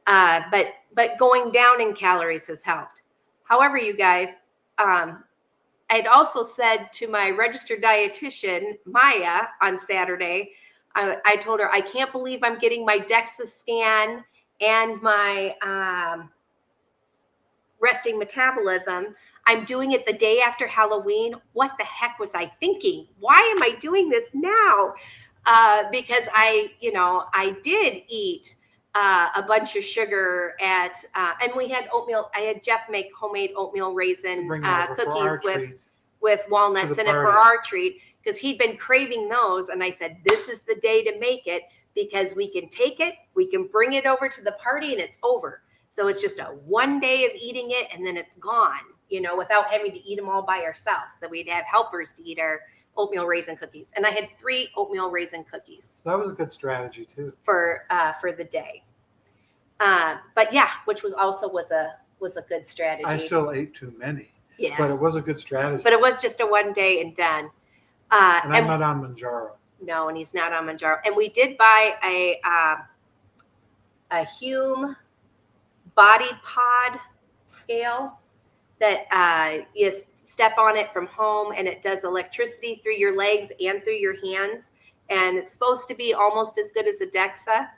But going down in calories has helped. However, you guys, I'd also said to my registered dietitian, Maya, on Saturday, I told her, I can't believe I'm getting my Dexa scan and my resting metabolism. I'm doing it the day after Halloween. What the heck was I thinking? Why am I doing this now? Because I did eat a bunch of sugar and we had oatmeal. I had Jeff make homemade oatmeal raisin cookies with walnuts in it for our treat, because he'd been craving those. And I said, this is the day to make it, because we can take it, we can bring it over to the party, and it's over. So it's just a one day of eating it, and then it's gone, you know, without having to eat them all by ourselves. So we'd have helpers to eat our oatmeal raisin cookies. And I had 3 oatmeal raisin cookies. So that was a good strategy too. For the day. But yeah, which was a good strategy. I still ate too many. Yeah. But it was a good strategy. But it was just a one day and done. And I'm not on Mounjaro. No, and he's not on Mounjaro. And we did buy a Hume body pod scale that you step on it from home, and it does electricity through your legs and through your hands. And it's supposed to be almost as good as a Dexa.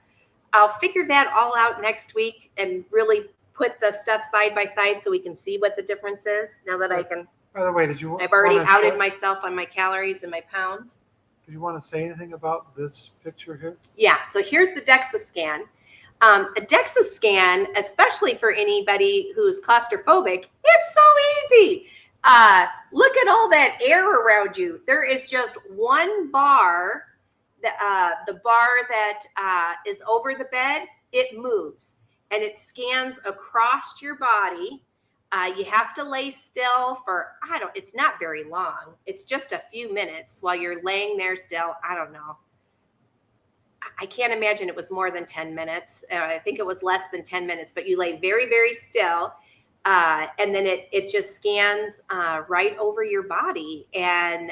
I'll figure that all out next week and really put the stuff side by side so we can see what the difference is. Now that I can. By the way, I've already outed myself on my calories and my pounds. Did you want to say anything about this picture here? Yeah. So here's the Dexa scan. A Dexa scan, especially for anybody who's claustrophobic, it's so easy. Look at all that air around you. There is just one bar. The bar that is over the bed, it moves and it scans across your body. You have to lay still for, it's not very long. It's just a few minutes while you're laying there still. I don't know. I can't imagine it was more than 10 minutes. I think it was less than 10 minutes, but you lay very, very still. And then it just scans right over your body. And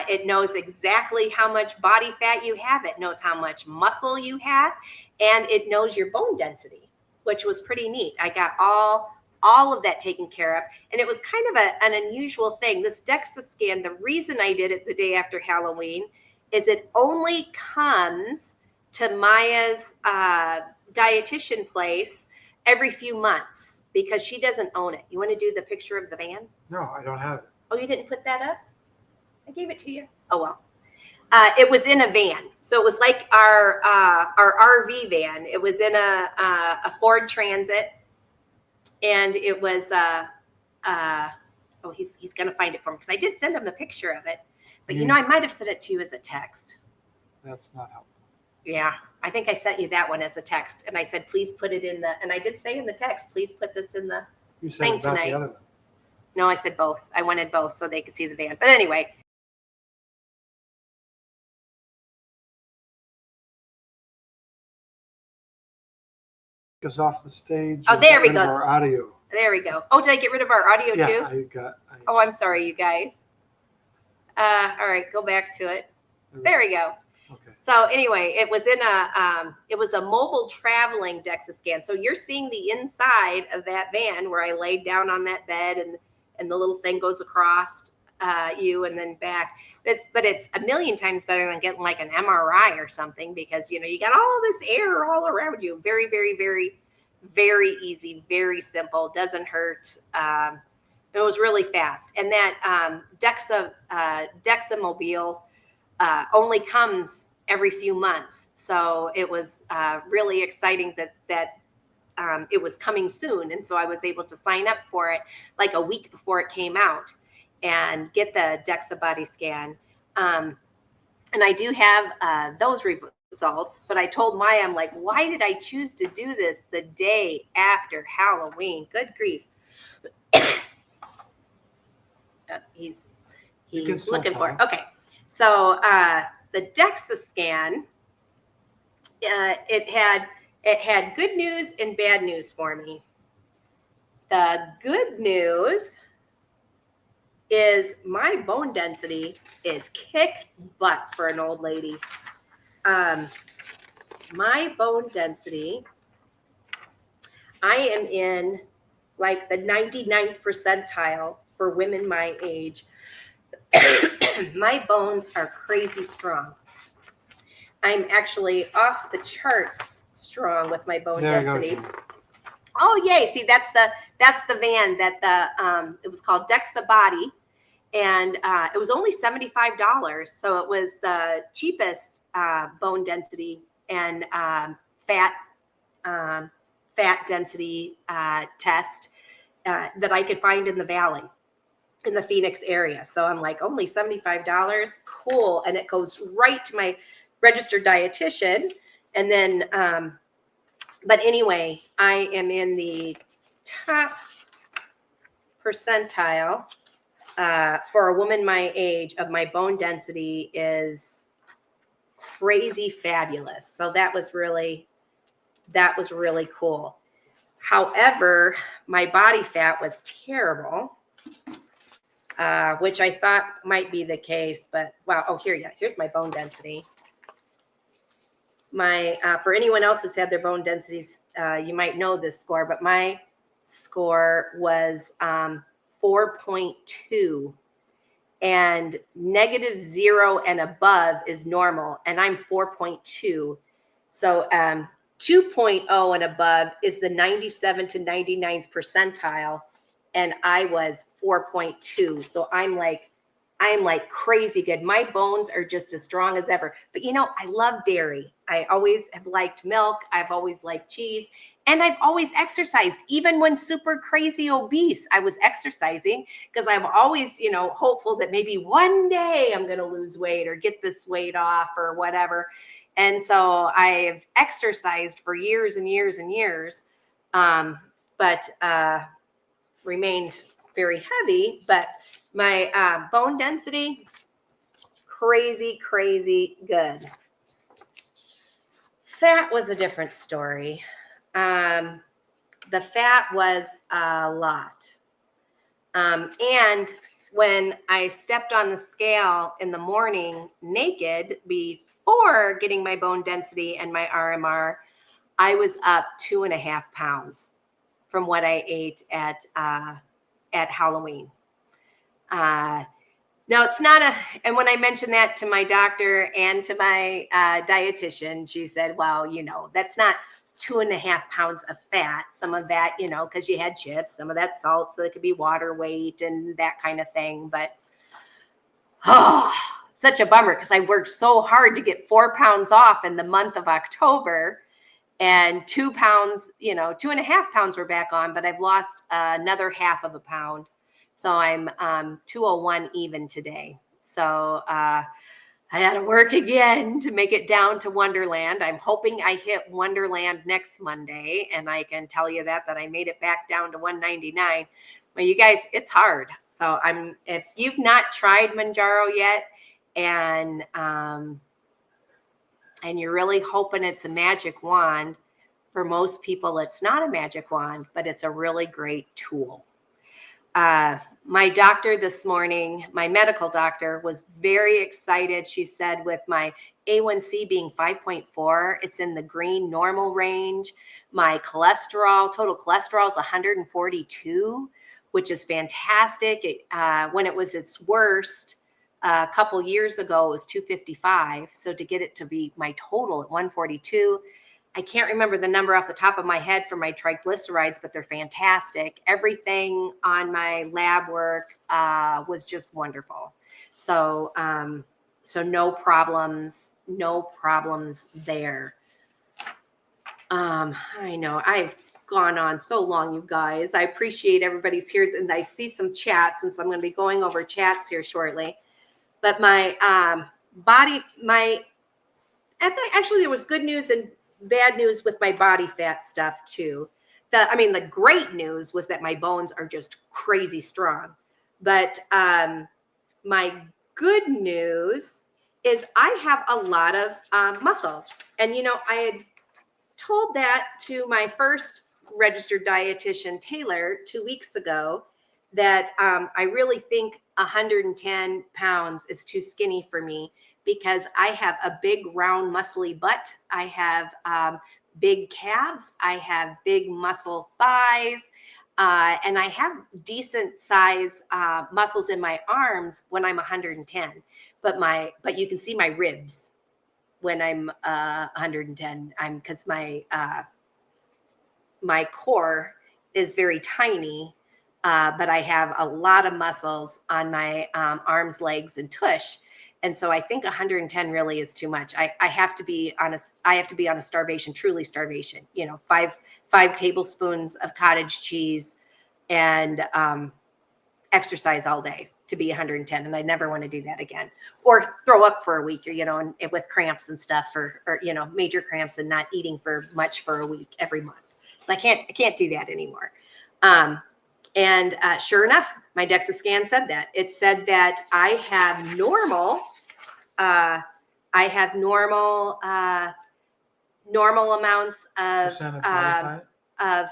it knows exactly how much body fat you have. It knows how much muscle you have, and it knows your bone density, which was pretty neat. I got all of that taken care of, and it was kind of an unusual thing. This Dexa scan, the reason I did it the day after Halloween is it only comes to Maya's dietitian place every few months because she doesn't own it. You want to do the picture of the van? No, I don't have it. Oh, you didn't put that up? I gave it to you. Oh, well. It was in a van. So it was like our RV van. It was in a Ford Transit. And it was, he's going to find it for me. Because I did send him the picture of it. But, I might have sent it to you as a text. That's not helpful. Yeah. I think I sent you that one as a text. And I said, please put it in and I did say in the text, please put this in the thing tonight. The other one. No, I said both. I wanted both so they could see the van. But anyway. Us off the stage. Oh, there we go. Our audio. There we go. Oh, did I get rid of our audio too? Yeah, Oh, I'm sorry, you guys. All right, go back to it. There we go. Okay. So anyway, it was in a mobile traveling Dexa scan. So you're seeing the inside of that van where I laid down on that bed and the little thing goes across you and then back. But it's a million times better than getting like an MRI or something because, you got all this air all around you. Very, very, very, very easy, very simple, doesn't hurt. It was really fast. And that Dexa mobile only comes every few months. So it was really exciting that it was coming soon. And so I was able to sign up for it like a week before it came out and get the Dexa body scan. And I do have those results, but I told Maya, I'm like, why did I choose to do this the day after Halloween? Good grief. He's looking for it. Okay. So the Dexa scan, it had good news and bad news for me. The good news is my bone density is kick butt for an old lady. My bone density, I am in like the 99th percentile for women my age. My bones are crazy strong. I'm actually off the charts strong with my bone density. Oh, yay. See, that's the van that it was called Dexa Body. And it was only $75. So it was the cheapest bone density and fat density test that I could find in the Valley. in the Phoenix area. So I'm like, only $75, cool. And it goes right to my registered dietitian. And then, but anyway, I am in the top percentile for a woman my age of my bone density is crazy fabulous. So that was really cool. However, my body fat was terrible, which I thought might be the case, but wow. Oh, here's my bone density. My for anyone else who's had their bone densities, you might know this score, but my score was 4.2, and -0 and above is normal, and I'm 4.2. So 2.0 and above is the 97 to 99th percentile, and I was 4.2. So I am like crazy good. My bones are just as strong as ever. But I love dairy. I always have liked milk. I've always liked cheese. And I've always exercised. Even when super crazy obese, I was exercising because I'm always, hopeful that maybe one day I'm going to lose weight or get this weight off or whatever. And so I've exercised for years and years and years, but remained very heavy. But my bone density, crazy good. Fat was a different story. The fat was a lot. And when I stepped on the scale in the morning naked before getting my bone density and my RMR, I was up 2.5 pounds from what I ate at Halloween. Now it's not and when I mentioned that to my doctor and to my dietitian, she said, well, that's not 2.5 pounds of fat. Some of that, because you had chips, some of that salt, so it could be water weight and that kind of thing. But such a bummer because I worked so hard to get 4 pounds off in the month of October, and 2 pounds, 2.5 pounds were back on, but I've lost another 0.5 pound. So I'm 201 even today. So I got to work again to make it down to Wonderland. I'm hoping I hit Wonderland next Monday, and I can tell you that I made it back down to 199. But you guys, it's hard. So if you've not tried Mounjaro yet, and you're really hoping it's a magic wand, for most people it's not a magic wand, but it's a really great tool. My doctor this morning, my medical doctor, was very excited. She said with my A1C being 5.4, it's in the green normal range. My total cholesterol is 142, which is fantastic. When it was its worst a couple years ago, it was 255. So to get it to be my total at 142, I can't remember the number off the top of my head for my triglycerides, but they're fantastic. Everything on my lab work was just wonderful. So, so no problems there. I know I've gone on so long, you guys. I appreciate everybody's here, and I see some chats, and so I'm going to be going over chats here shortly. But my actually there was good news and bad news with my body fat stuff too. The great news was that my bones are just crazy strong. But my good news is I have a lot of muscles. And, I had told that to my first registered dietitian, Taylor, 2 weeks ago, that I really think 110 pounds is too skinny for me, because I have a big, round, muscly butt. I have big calves. I have big muscle thighs. And I have decent size muscles in my arms when I'm 110. But you can see my ribs when I'm 110. Because my core is very tiny, but I have a lot of muscles on my arms, legs, and tush. And so I think 110 really is too much. I have to be on a starvation, truly starvation, 5 tablespoons of cottage cheese and exercise all day to be 110, and I never want to do that again, or throw up for a week, or and with cramps and stuff, or major cramps, and not eating for much for a week every month. So I can't do that anymore. And sure enough, my Dexa scan said that. It said that I have normal normal amounts of Percent of body fat?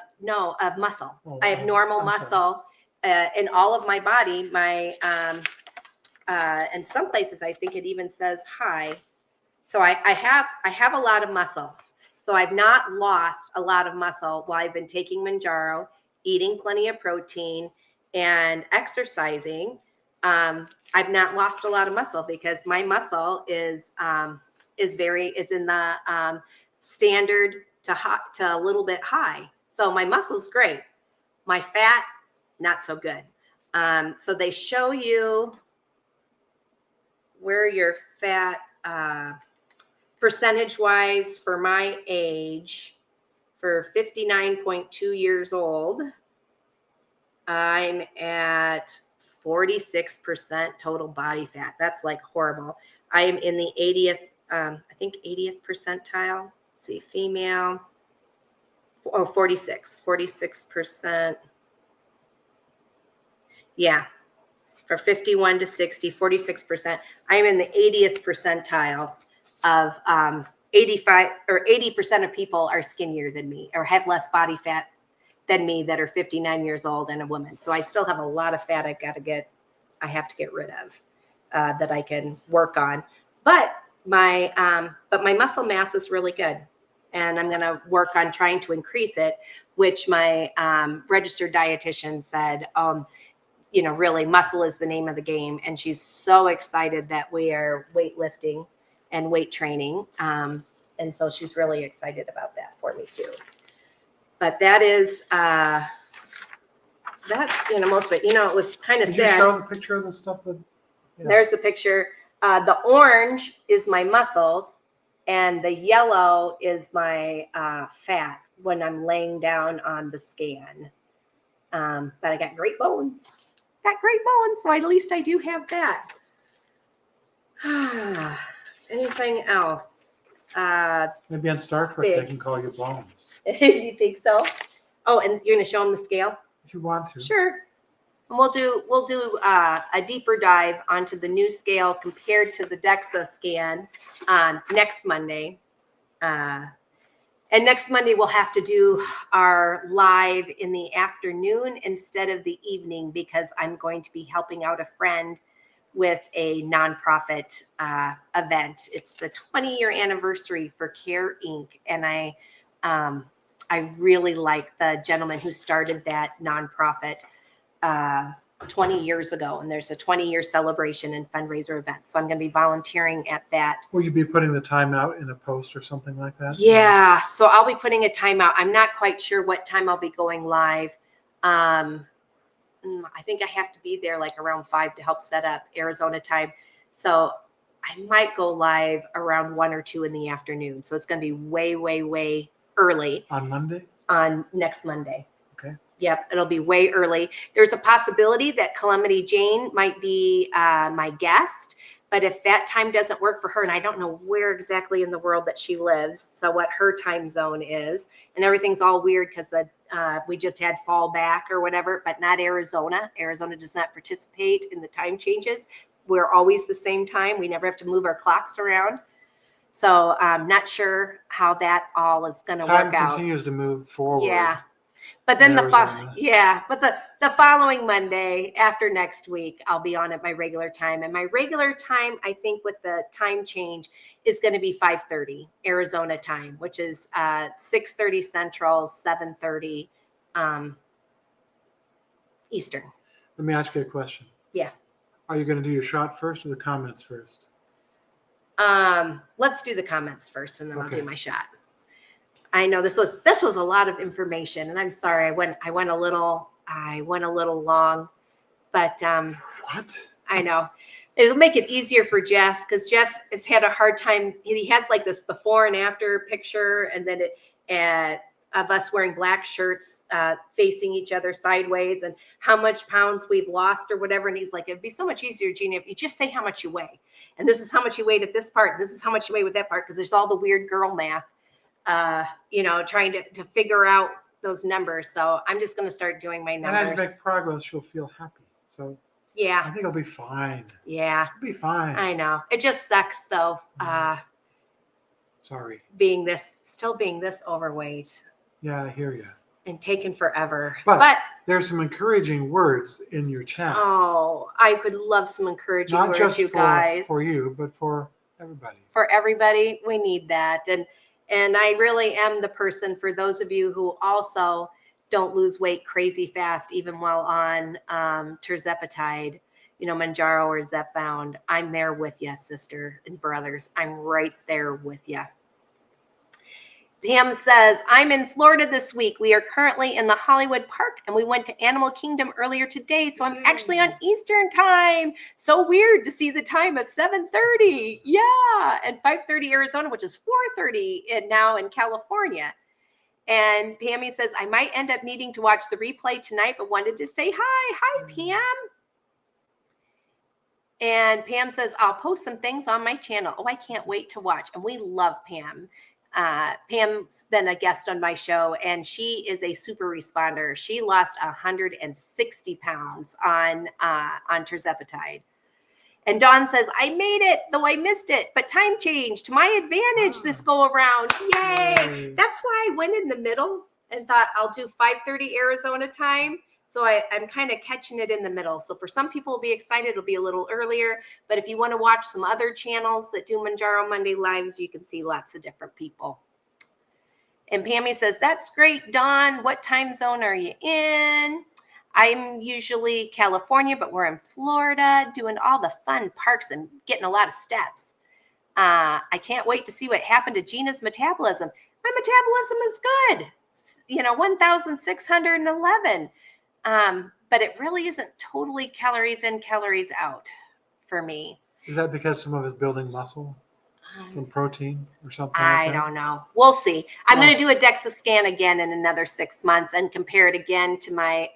of muscle. Oh, I have normal I'm sorry. muscle in all of my body. My in some places I think it even says high. So I have a lot of muscle. So I've not lost a lot of muscle while I've been taking Mounjaro, eating plenty of protein, and exercising. I've not lost a lot of muscle because my muscle is in the standard to hot to a little bit high. So my muscle's great. My fat, not so good. So they show you where your fat percentage wise for my age, for 59.2 years old, I'm at 46% total body fat. That's like horrible. I am in the 80th, I think 80th percentile. Let's see, female. 46%. Yeah. For 51 to 60, 46%. I'm in the 80th percentile of 85 or 80% of people are skinnier than me or have less body fat than me that are 59 years old and a woman. So I still have a lot of fat I have to get rid of that I can work on. But my muscle mass is really good. And I'm going to work on trying to increase it, which my registered dietitian said, really muscle is the name of the game. And she's so excited that we are weightlifting and weight training. And so she's really excited about that for me too. But that is, that's, most of it. It was kind of sad. Did you show the pictures and stuff? There's the picture. The orange is my muscles, and the yellow is my fat when I'm laying down on the scan. But I got great bones. So at least I do have that. Anything else? Maybe on Star Trek they can call you Bones. You think so? Oh, and you're going to show them the scale? If you want to. Sure. And we'll do a deeper dive onto the new scale compared to the Dexa scan next Monday. And next Monday we'll have to do our live in the afternoon instead of the evening because I'm going to be helping out a friend with a nonprofit event. It's the 20-year anniversary for Care Inc. And I really like the gentleman who started that nonprofit 20 years ago. And there's a 20-year celebration and fundraiser event. So I'm going to be volunteering at that. Will you be putting the time out in a post or something like that? Yeah. So I'll be putting a time out. I'm not quite sure what time I'll be going live. I think I have to be there like around 5 to help set up Arizona time. So I might go live around 1 or 2 in the afternoon. So it's going to be way, way, way early. On Monday? On next Monday. Okay. Yep. It'll be way early. There's a possibility that Calamity Jane might be my guest. But if that time doesn't work for her, and I don't know where exactly in the world that she lives, so what her time zone is, and everything's all weird because we just had fall back or whatever, but not Arizona. Arizona does not participate in the time changes. We're always the same time. We never have to move our clocks around. So I'm not sure how that all is going to work out. Time continues to move forward. Yeah. But then the following Monday after next week, I'll be on at my regular time. And my regular time, I think with the time change, is going to be 5:30 Arizona time, which is 6:30 Central, 7:30 Eastern. Let me ask you a question. Yeah. Are you going to do your shot first or the comments first? Let's do the comments first, and then I'll do my shot. I know this was a lot of information, and I'm sorry I went a little long, but what? I know it'll make it easier for Jeff because Jeff has had a hard time. He has like this before and after picture, and then of us wearing black shirts, facing each other sideways, and how much pounds we've lost or whatever. And he's like, it'd be so much easier, Gina, if you just say how much you weigh. And this is how much you weighed at this part. And this is how much you weigh with that part. Because there's all the weird girl math, trying to figure out those numbers. So I'm just going to start doing my numbers. And as you make progress, you'll feel happy. So yeah, I think it'll be fine. Yeah. It'll be fine. I know. It just sucks though. Sorry. Still being this overweight. Yeah, I hear you. And taken forever. But there's some encouraging words in your chat. Oh, I would love some encouraging words, just you guys. For you, but for everybody. For everybody, we need that. And I really am the person for those of you who also don't lose weight crazy fast, even while on Tirzepatide, Mounjaro or Zepbound. I'm there with you, sister and brothers. I'm right there with you. Pam says, I'm in Florida this week. We are currently in the Hollywood Park, and we went to Animal Kingdom earlier today, so I'm actually on Eastern time. So weird to see the time of 7:30. Yeah, and 5:30 Arizona, which is 4:30 now in California. And Pammy says, I might end up needing to watch the replay tonight, but wanted to say hi. Hi, Pam. And Pam says, I'll post some things on my channel. Oh, I can't wait to watch. And we love Pam. Pam's been a guest on my show, and she is a super responder. She lost 160 pounds on Tirzepatide. And Dawn says, I made it, though I missed it, but time changed to my advantage this go around. Yay. That's why I went in the middle and thought I'll do 5:30 Arizona time. So I'm kind of catching it in the middle. So for some people will be excited, it'll be a little earlier. But if you want to watch some other channels that do Mounjaro Monday lives, you can see lots of different people. And Pammy says, that's great, Dawn. What time zone are you in? I'm usually California, but we're in Florida doing all the fun parks and getting a lot of steps. I can't wait to see what happened to Gina's metabolism. My metabolism is good. 1,611. But it really isn't totally calories in, calories out for me. Is that because some of it's building muscle from protein or something? I don't know. We'll see. I'm going to do a Dexa scan again in another 6 months and compare it again to my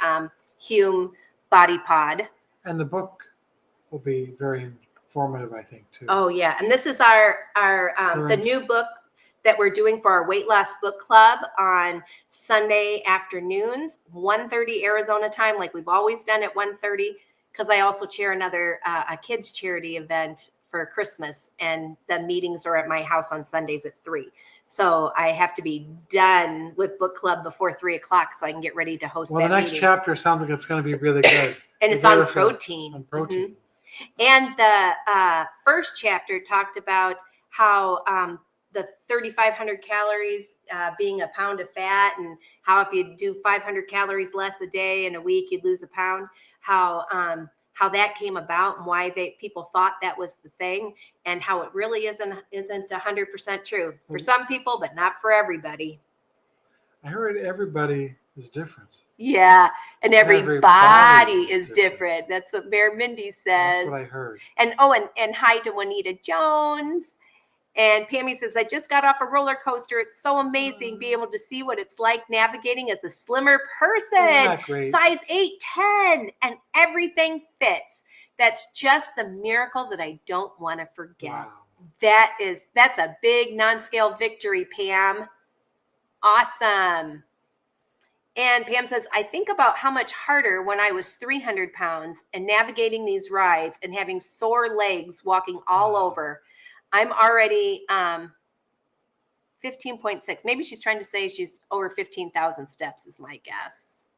Hume Body Pod. And the book will be very informative, I think, too. Oh, yeah. And this is our the new book that we're doing for our weight loss book club on Sunday afternoons, 1:30 Arizona time, like we've always done at 1:30, because I also chair another a kids charity event for Christmas, and the meetings are at my house on Sundays at 3. So I have to be done with book club before 3 o'clock so I can get ready to host that meeting. Well, the next chapter sounds like it's going to be really good. And it's on protein. On protein. Mm-hmm. And the first chapter talked about how the 3,500 calories being a pound of fat, and how if you do 500 calories less a day in a week, you'd lose a pound, how that came about and why people thought that was the thing, and how it really isn't 100% true for some people, but not for everybody. I heard everybody is different. Yeah, and everybody is different. That's what Mayor Mindy says. That's what I heard. And and hi to Juanita Jones. And Pammy says, I just got off a roller coaster. It's so amazing being able to see what it's like navigating as a slimmer person. Isn't that great? Size 8'10", and everything fits. That's just the miracle that I don't want to forget. Wow. That's a big non-scale victory, Pam. Awesome. And Pam says, I think about how much harder when I was 300 pounds and navigating these rides and having sore legs walking all over. I'm already 15.6. Maybe she's trying to say she's over 15,000 steps is my guess.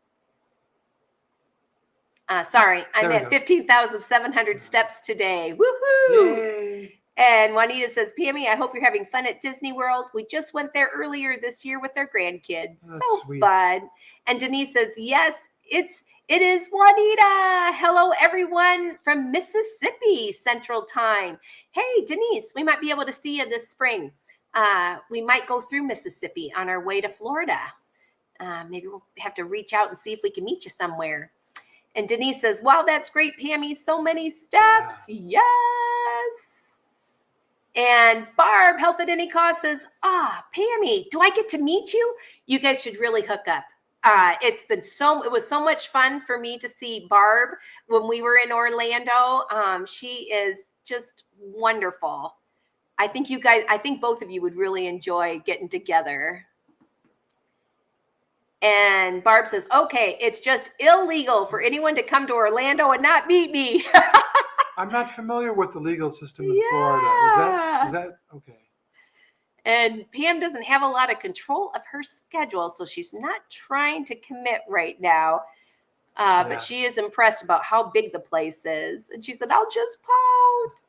Sorry, I'm at 15,700 steps today. Woohoo! Yay. And Juanita says, Pammy, I hope you're having fun at Disney World. We just went there earlier this year with our grandkids. That's so sweet. Fun. And Denise says, yes, it is Juanita. Hello, everyone from Mississippi Central Time. Hey, Denise, we might be able to see you this spring. We might go through Mississippi on our way to Florida. Maybe we'll have to reach out and see if we can meet you somewhere. And Denise says, wow, that's great, Pammy. So many steps. Yeah. Yes. And Barb, Health at Any Cost, says, Pammy, do I get to meet you? You guys should really hook up. It was so much fun for me to see Barb when we were in Orlando. She is just wonderful. I think both of you would really enjoy getting together. And Barb says, okay, it's just illegal for anyone to come to Orlando and not meet me. I'm not familiar with the legal system in Florida. Is that okay? And Pam doesn't have a lot of control of her schedule, so she's not trying to commit right now. But she is impressed about how big the place is. And she said, I'll just pout.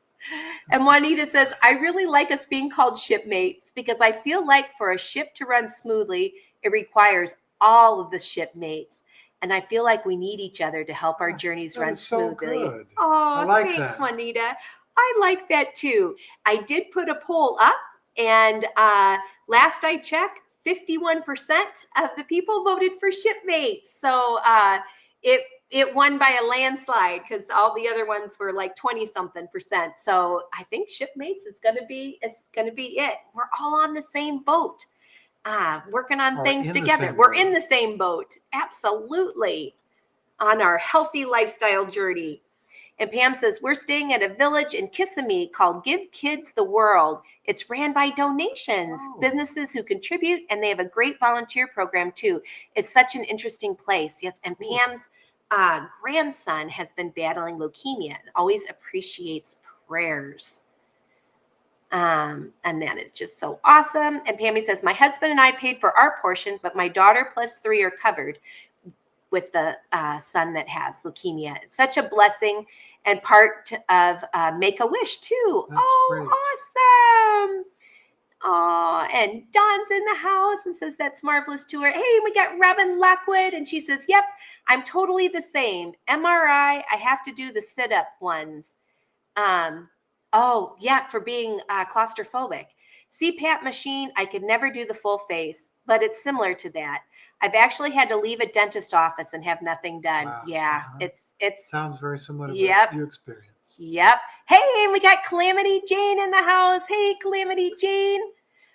And Juanita says, I really like us being called shipmates because I feel like for a ship to run smoothly, it requires all of the shipmates. And I feel like we need each other to help our journeys run smoothly. So good. Oh, like thanks, that. Juanita. I like that too. I did put a poll up, and last I checked, 51% of the people voted for shipmates. So it won by a landslide because all the other ones were like 20-something%. So I think shipmates is gonna be it. We're all on the same boat. Working on things together. We're in the same boat. Absolutely. On our healthy lifestyle journey. And Pam says, we're staying at a village in Kissimmee called Give Kids the World. It's ran by donations, businesses who contribute, and they have a great volunteer program too. It's such an interesting place. Yes, and Pam's grandson has been battling leukemia and always appreciates prayers. And that is just so awesome. And Pammy says, my husband and I paid for our portion, but my daughter plus 3 are covered with the son that has leukemia. It's such a blessing and part of Make-A-Wish too. That's great. Awesome. Oh, and Dawn's in the house and says that's marvelous to her. Hey, we got Robin Lockwood, and she says, yep, I'm totally the same. MRI, I have to do the sit-up ones. For being claustrophobic. CPAP machine, I could never do the full face, but it's similar to that. I've actually had to leave a dentist office and have nothing done. Wow. Yeah, it's sounds very similar to what you experience. Yep. Hey, we got Calamity Jane in the house. Hey, Calamity Jane.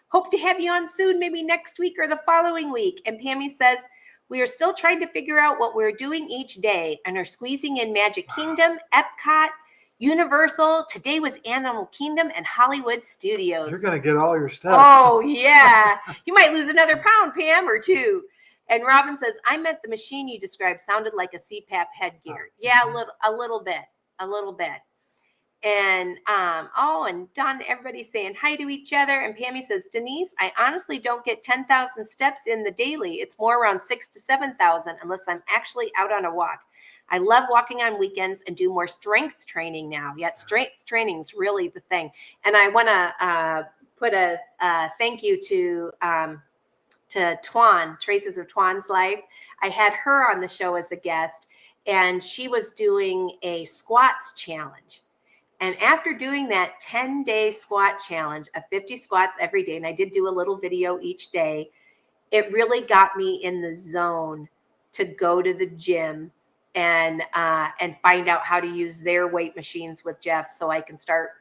Hope to have you on soon, maybe next week or the following week. And Pammy says, we are still trying to figure out what we're doing each day and are squeezing in Magic Kingdom, Epcot, Universal. Today was Animal Kingdom and Hollywood Studios. You're going to get all your stuff. Oh, yeah. You might lose another pound, Pam, or 2. And Robin says, I meant the machine you described sounded like a CPAP headgear. Yeah, a little bit. And, and Don, everybody's saying hi to each other. And Pammy says, Denise, I honestly don't get 10,000 steps in the daily. It's more around 6,000 to 7,000 unless I'm actually out on a walk. I love walking on weekends and do more strength training now. Yet strength training is really the thing. And I want to put a thank you to Twan, Traces of Twan's Life. I had her on the show as a guest, and she was doing a squats challenge. And after doing that 10-day squat challenge of 50 squats every day, and I did do a little video each day, it really got me in the zone to go to the gym and find out how to use their weight machines with Jeff so I can start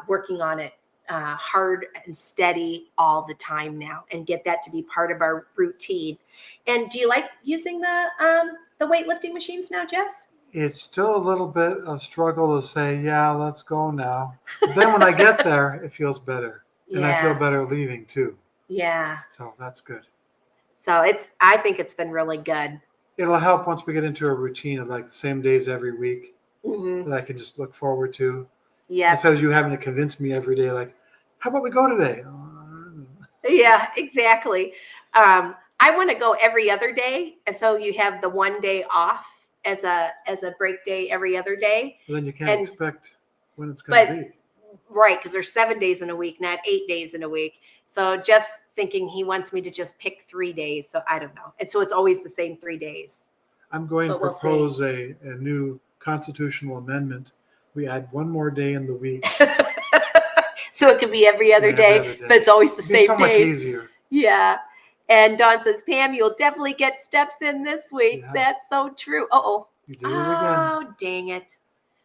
working on it hard and steady all the time now and get that to be part of our routine. And do you like using the weightlifting machines now, Jeff? It's still a little bit of struggle to say, yeah, let's go now. But then when I get there, it feels better. And I feel better leaving too. Yeah. So that's good. So I think it's been really good. It'll help once we get into a routine of like the same days every week that I can just look forward to. Yeah. Instead of you having to convince me every day, like, how about we go today? Yeah, exactly. I want to go every other day. And so you have the one day off as a break day every other day. Well, then you can't expect when it's going to be. Right, because there's 7 days in a week, not 8 days in a week. So Jeff's thinking he wants me to just pick 3 days. So I don't know. And so it's always the same 3 days. I'm going to propose a new constitutional amendment. We add one more day in the week. So it could be every other day, but it's always the same so much easier. Yeah. And Dawn says, Pam, you'll definitely get steps in this week. Yeah. That's so true. Uh-oh. You did it again. Oh, dang it.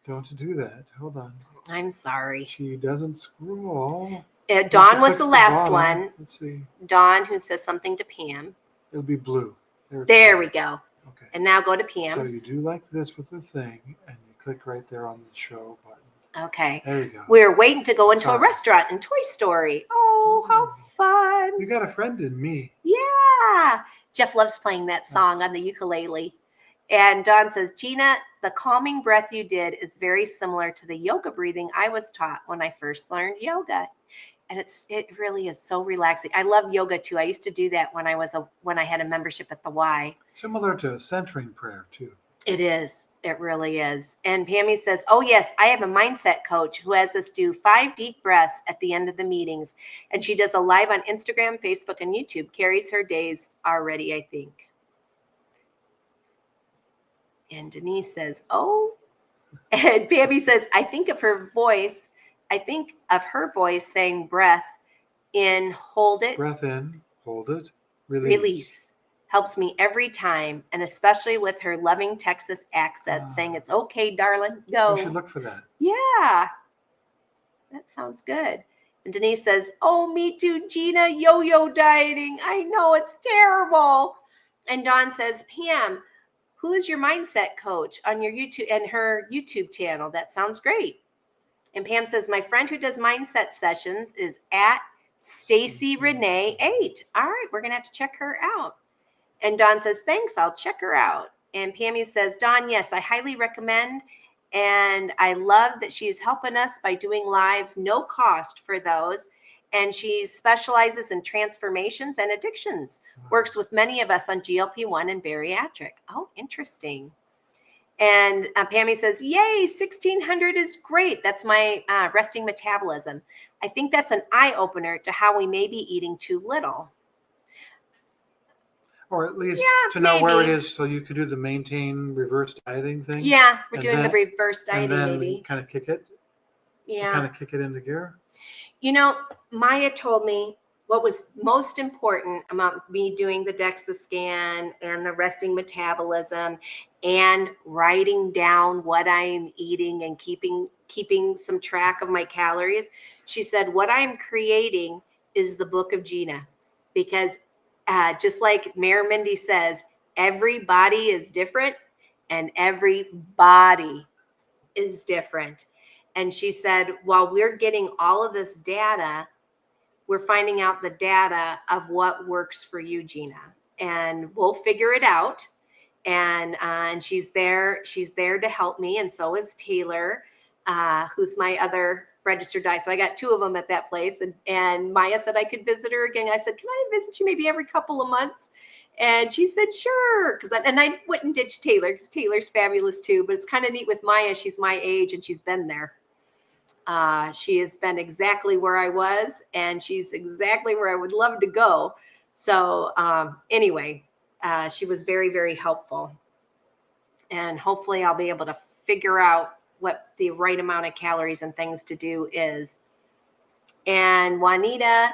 Don't do that. Hold on. I'm sorry. She doesn't scroll. Dawn was Clicks the the last bottom. one. Let's see. Dawn, who says something to Pam. It'll be blue. There we go. Okay. And now go to Pam. So you do like this with the thing, and you click right there on the show button. Okay. There you go. We're waiting to go into a restaurant in Toy Story. Oh, how fun. You got a friend in me. Yeah. Jeff loves playing that song on the ukulele. And Dawn says, Gina, the calming breath you did is very similar to the yoga breathing I was taught when I first learned yoga. And it really is so relaxing. I love yoga too. I used to do that when I had a membership at the Y. Similar to centering prayer too. It is. It really is. And Pammy says, oh yes, I have a mindset coach who has us do 5 deep breaths at the end of the meetings. And she does a live on Instagram, Facebook, and YouTube. Carries her days already, I think. And Denise says, oh. And Pammy says, I think of her voice saying breath in, hold it. Breath in, hold it, Release. Helps me every time, and especially with her loving Texas accent, saying it's okay, darling, go. We should look for that. Yeah, that sounds good. And Denise says, oh, me too, Gina, yo-yo dieting. I know, it's terrible. And Dawn says, Pam, who is your mindset coach on your YouTube and her YouTube channel? That sounds great. And Pam says, my friend who does mindset sessions is at Stacy Renee 8. All right, we're going to have to check her out. And Dawn says, thanks, I'll check her out. And Pammy says, Dawn, yes, I highly recommend. And I love that she is helping us by doing lives, no cost for those. And she specializes in transformations and addictions, works with many of us on GLP-1 and bariatric. Oh, interesting. And Pammy says, yay, 1600 is great. That's my resting metabolism. I think that's an eye-opener to how we may be eating too little. Or at least to know where it is so you could do the maintain reverse dieting thing. Yeah, we're doing the reverse dieting and then maybe. kind of kick it. Yeah. Kind of kick it into gear. You know, Maya told me what was most important about me doing the Dexa scan and the resting metabolism and writing down what I'm eating and keeping some track of my calories. She said, what I'm creating is the book of Gina, because just like Mayor Mindy says, every body is different and every body is different. And she said, while we're getting all of this data, we're finding out the data of what works for you, Gina, and we'll figure it out. And she's there to help me. And so is Taylor, who's my other registered diet. So I got 2 of them at that place. And Maya said I could visit her again. I said, can I visit you maybe every couple of months? And she said, sure. And I wouldn't ditch Taylor because Taylor's fabulous too. But it's kind of neat with Maya. She's my age and she's been there. She has been exactly where I was, and she's exactly where I would love to go. So anyway, she was very, very helpful. And hopefully I'll be able to figure out what the right amount of calories and things to do is. And Juanita,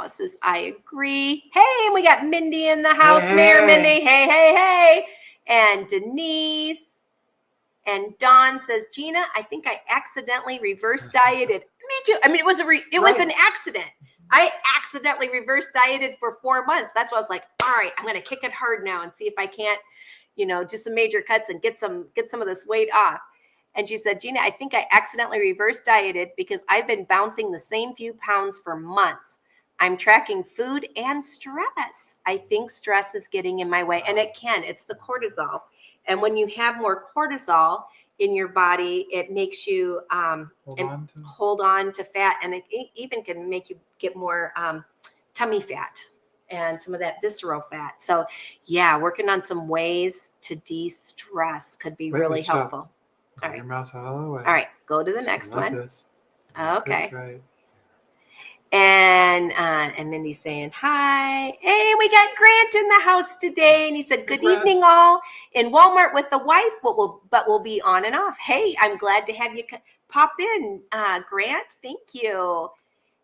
says, I agree. Hey, and we got Mindy in the house. Hey. Mayor Mindy. Hey, hey, hey. And Denise. And Dawn says, Gina, I think I accidentally reverse dieted. Me too. I mean, it was an accident. I accidentally reverse dieted for 4 months. That's why I was like, all right, I'm going to kick it hard now and see if I can't, do some major cuts and get some of this weight off. And she said, Gina, I think I accidentally reverse dieted because I've been bouncing the same few pounds for months. I'm tracking food and stress. I think stress is getting in my way, and it's the cortisol. And when you have more cortisol in your body, it makes you hold on to fat, and it even can make you get more tummy fat and some of that visceral fat. So yeah, working on some ways to de-stress could be really helpful. All right. Your mouth out of the way. All right, go to the next one. This. Okay. Right. And Mindy's saying hi. Hey, we got Grant in the house today, and he said, "Good evening, all. In Walmart with the wife, but we'll be on and off." Hey, I'm glad to have you pop in, Grant. Thank you.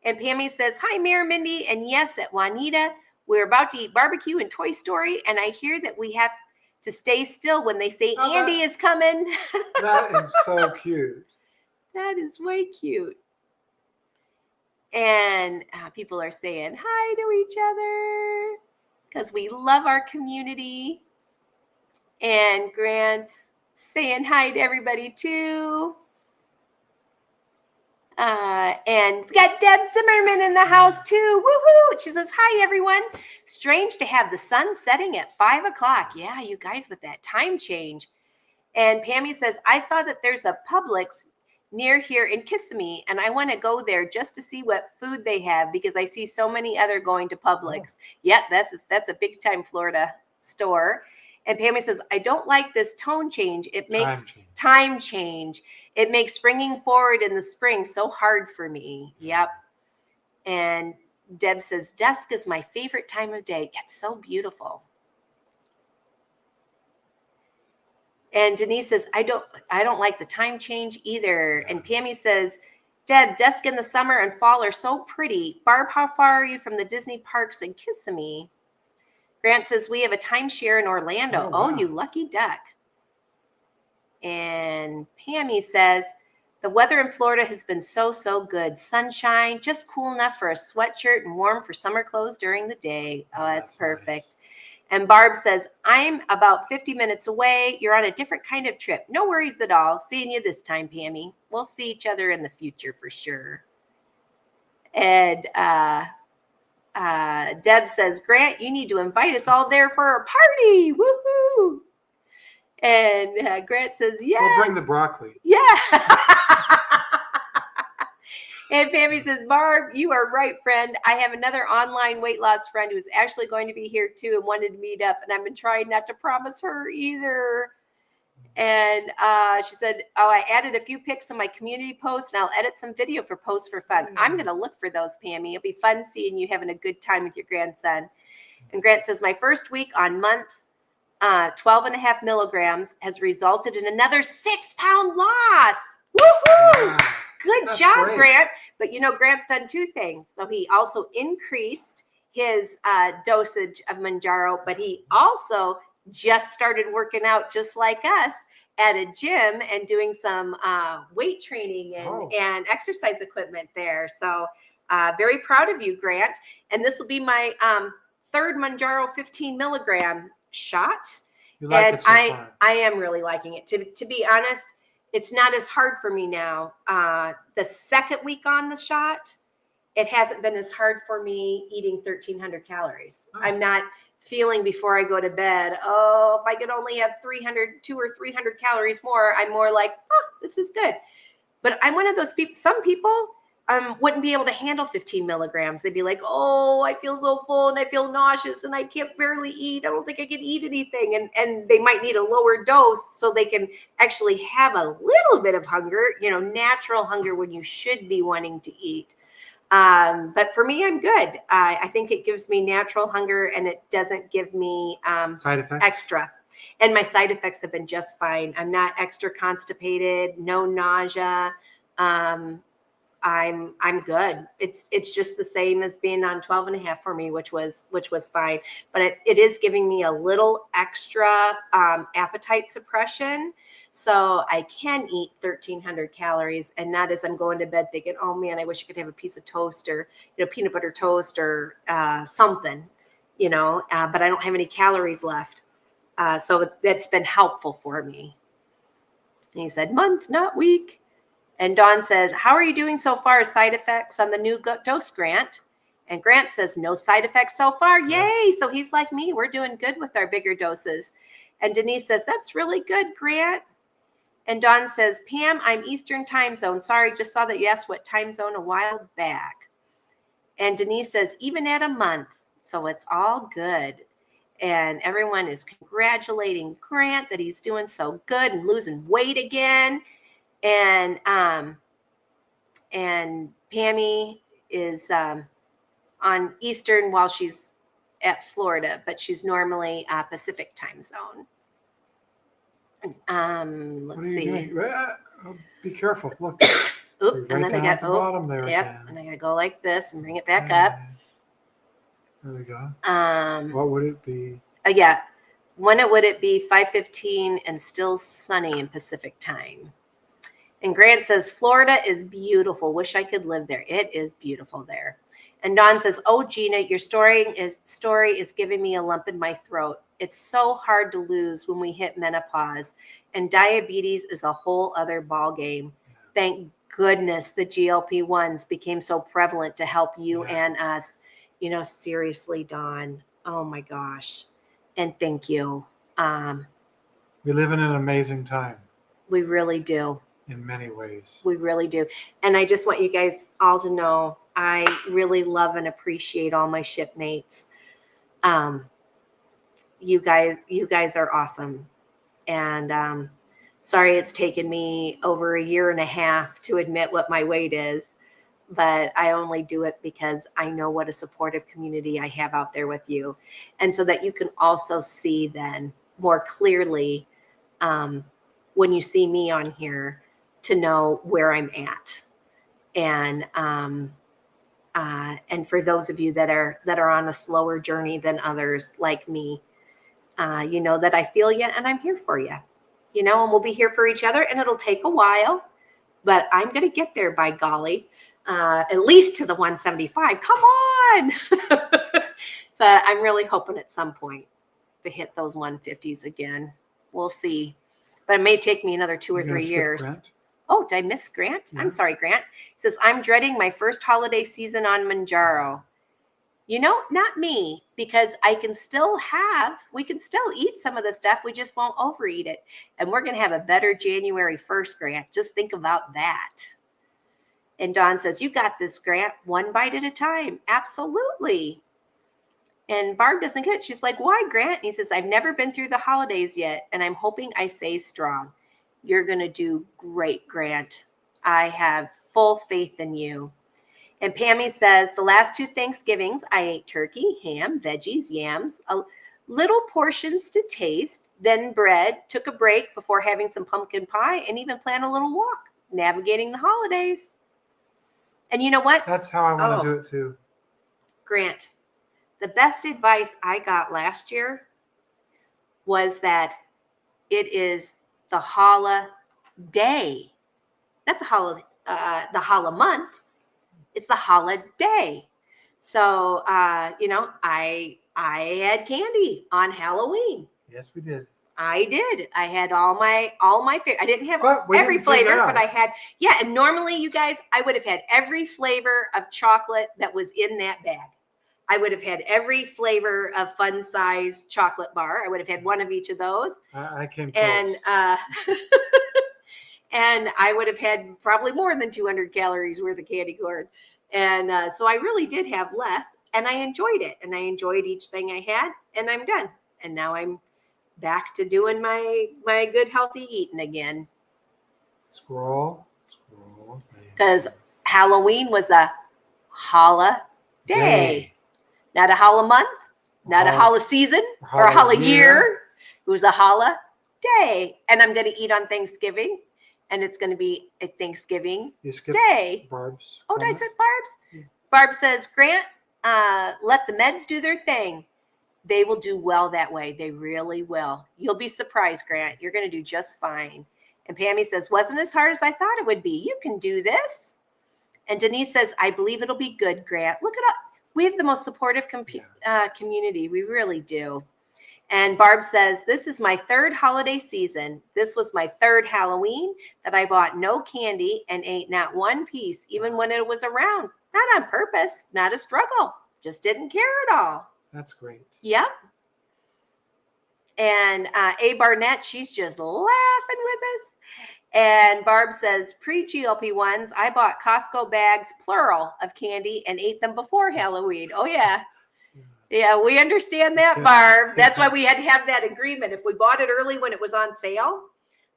And Pammy says, "Hi, Mayor Mindy, and yes, at Juanita, we're about to eat barbecue in Toy Story, and I hear that we have to stay still when they say Oh, Andy is coming. That is so cute. That is way cute. And people are saying hi to each other because we love our community. And Grant's saying hi to everybody too. And we got Deb Zimmerman in the house too. Woohoo! She says, hi, everyone. Strange to have the sun setting at 5 o'clock. Yeah, you guys with that time change. And Pammy says, I saw that there's a Publix near here in Kissimmee, and I want to go there just to see what food they have because I see so many other going to Publix. Yeah, that's a big time Florida store. And Pammy says, I don't like this tone change. It makes time change. It makes springing forward in the spring so hard for me. Yep. And Deb says, dusk is my favorite time of day. It's so beautiful. And Denise says, I don't like the time change either. And Pammy says, Deb, dusk in the summer and fall are so pretty. Barb, how far are you from the Disney parks in Kissimmee? Grant says, we have a timeshare in Orlando. Oh, wow. You lucky duck. And Pammy says, the weather in Florida has been so good. Sunshine, just cool enough for a sweatshirt and warm for summer clothes during the day. Oh, that's perfect. Nice. And Barb says, I'm about 50 minutes away. You're on a different kind of trip. No worries at all. Seeing you this time, Pammy. We'll see each other in the future for sure. And Deb says, Grant, you need to invite us all there for a party. Woohoo! And Grant says, yes. We'll bring the broccoli. Yeah. And Pammy says, Barb, you are right, friend. I have another online weight loss friend who's actually going to be here too and wanted to meet up. And I've been trying not to promise her either. And she said, oh, I added a few pics on my community post and I'll edit some video for posts for fun. I'm going to look for those, Pammy. It'll be fun seeing you having a good time with your grandson. And Grant says, my first week on month 12.5 milligrams has resulted in another 6-pound loss. Woohoo! Wow. Good job, great. Grant. But Grant's done two things. So he also increased his dosage of Mounjaro, but he also just started working out just like us at a gym and doing some weight training and exercise equipment there. So very proud of you, Grant. And this will be my third Mounjaro 15 milligram shot. You like and it so far. I am really liking it. To be honest, it's not as hard for me now. The second week on the shot, it hasn't been as hard for me eating 1,300 calories. Oh. I'm not feeling before I go to bed, oh, if I could only have 200 or 300 calories more, I'm more like, oh, this is good. But I'm one of those people, some people wouldn't be able to handle 15 milligrams. They'd be like, oh, I feel so full and I feel nauseous and I can't barely eat. I don't think I can eat anything. And they might need a lower dose so they can actually have a little bit of hunger, natural hunger when you should be wanting to eat. But for me, I'm good. I think it gives me natural hunger and it doesn't give me side effects extra. And my side effects have been just fine. I'm not extra constipated, no nausea. I'm good. It's just the same as being on 12.5 for me, which was fine. But it is giving me a little extra appetite suppression, so I can eat 1,300 calories, and not as I'm going to bed thinking, oh man, I wish I could have a piece of toast or peanut butter toast or something, but I don't have any calories left, so that's been helpful for me. And he said, month, not week. And Dawn says, how are you doing so far as side effects on the new dose, Grant? And Grant says, no side effects so far. Yay. So he's like me. We're doing good with our bigger doses. And Denise says, that's really good, Grant. And Dawn says, Pam, I'm Eastern time zone. Sorry, just saw that you asked what time zone a while back. And Denise says, even at a month. So it's all good. And everyone is congratulating Grant that he's doing so good and losing weight again. And Pammy is on Eastern while she's at Florida, but she's normally Pacific time zone. Let's see. Doing? Be careful. Look. Oop, right, and then I got bottom there. Yep, again. And I gotta go like this and bring it back up. There we go. What would it be? Yeah. When would it be 5:15 and still sunny in Pacific time? And Grant says, Florida is beautiful. Wish I could live there. It is beautiful there. And Dawn says, oh, Gina, your story is giving me a lump in my throat. It's so hard to lose when we hit menopause. And diabetes is a whole other ball game. Thank goodness the GLP-1s became so prevalent to help you and us. You know, seriously, Dawn. Oh, my gosh. And thank you. We live in an amazing time. We really do. In many ways. We really do. And I just want you guys all to know I really love and appreciate all my shipmates. You guys are awesome. And sorry it's taken me over a year and a half to admit what my weight is, but I only do it because I know what a supportive community I have out there with you. And so that you can also see then more clearly when you see me on here to know where I'm at. And for those of you that are on a slower journey than others like me, you know that I feel you and I'm here for you, you know, and we'll be here for each other, and it'll take a while, but I'm going to get there by golly, at least to the 175. Come on. But I'm really hoping at some point to hit those 150s again. We'll see. But it may take me another 2 or 3 years. Grant? Oh, did I miss Grant? Yeah. I'm sorry, Grant. He says, I'm dreading my first holiday season on Mounjaro. You know, not me, because we can still eat some of the stuff. We just won't overeat it. And we're going to have a better January 1st, Grant. Just think about that. And Dawn says, you got this, Grant, one bite at a time. Absolutely. And Barb doesn't get it. She's like, why, Grant? And he says, I've never been through the holidays yet, and I'm hoping I stay strong. You're going to do great, Grant. I have full faith in you. And Pammy says, the last 2 Thanksgivings, I ate turkey, ham, veggies, yams, little portions to taste, then bread, took a break before having some pumpkin pie, and even planned a little walk, navigating the holidays. And you know what? That's how I want to do it too. Grant, the best advice I got last year was that it is the holiday, not the holiday month. It's the holiday. So, you know, I had candy on Halloween. Yes, we did. I did. I had all my I didn't have every flavor, but I had, and normally you guys, I would have had every flavor of chocolate that was in that bag. I would have had every flavor of fun size chocolate bar. I would have had one of each of those. I came close. And and I would have had probably more than 200 calories worth of candy corn. And so I really did have less, and I enjoyed it. And I enjoyed each thing I had, and I'm done. And now I'm back to doing my good, healthy eating again. Scroll. Because Halloween was a holiday, not a holla month, not a holla season or a holla year. It was a holiday. And I'm going to eat on Thanksgiving. And it's going to be a Thanksgiving day. Barb's. Oh, did I say Barb's? Yeah. Barb says, Grant, let the meds do their thing. They will do well that way. They really will. You'll be surprised, Grant. You're going to do just fine. And Pammy says, wasn't as hard as I thought it would be. You can do this. And Denise says, I believe it'll be good, Grant. Look at us. We have the most supportive community. We really do. And Barb says, this is my 3rd holiday season. This was my 3rd Halloween that I bought no candy and ate not one piece, even when it was around. Not on purpose, not a struggle. Just didn't care at all. That's great. Yep. And A. Barnett, she's just laughing with us. And Barb says, pre-GLP-1s, I bought Costco bags, plural, of candy and ate them before Halloween. Oh, yeah. Yeah, we understand that, Barb. That's why we had to have that agreement. If we bought it early when it was on sale,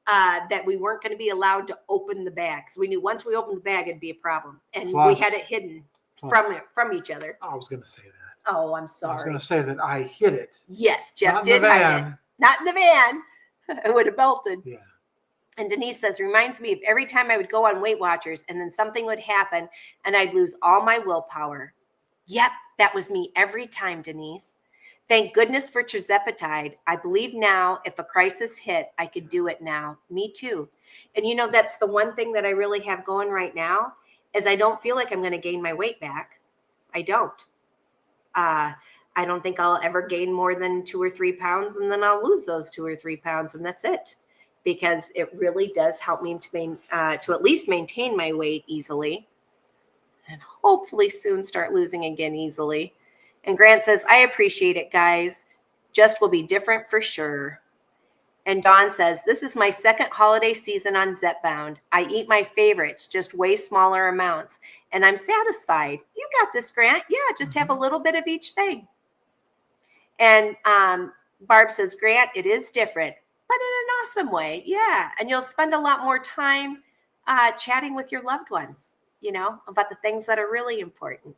that we weren't going to be allowed to open the bags. We knew once we opened the bag, it'd be a problem. And we had it hidden from each other. I was going to say that. Oh, I'm sorry. I was going to say that I hid it. Yes, Jeff did hide it. Not in the van. It would have melted. Yeah. And Denise says, reminds me of every time I would go on Weight Watchers and then something would happen and I'd lose all my willpower. Yep, that was me every time, Denise. Thank goodness for Tirzepatide. I believe now if a crisis hit, I could do it now. Me too. And that's the one thing that I really have going right now is I don't feel like I'm going to gain my weight back. I don't. I don't think I'll ever gain more than 2 or 3 pounds, and then I'll lose those 2 or 3 pounds, and that's it. Because it really does help me to at least maintain my weight easily, and hopefully soon start losing again easily. And Grant says, I appreciate it, guys. Just will be different for sure. And Dawn says, this is my second holiday season on Zepbound. I eat my favorites, just way smaller amounts. And I'm satisfied. You got this, Grant. Yeah, just have a little bit of each thing. And Barb says, Grant, it is different, but in an awesome way. Yeah. And you'll spend a lot more time chatting with your loved ones, about the things that are really important.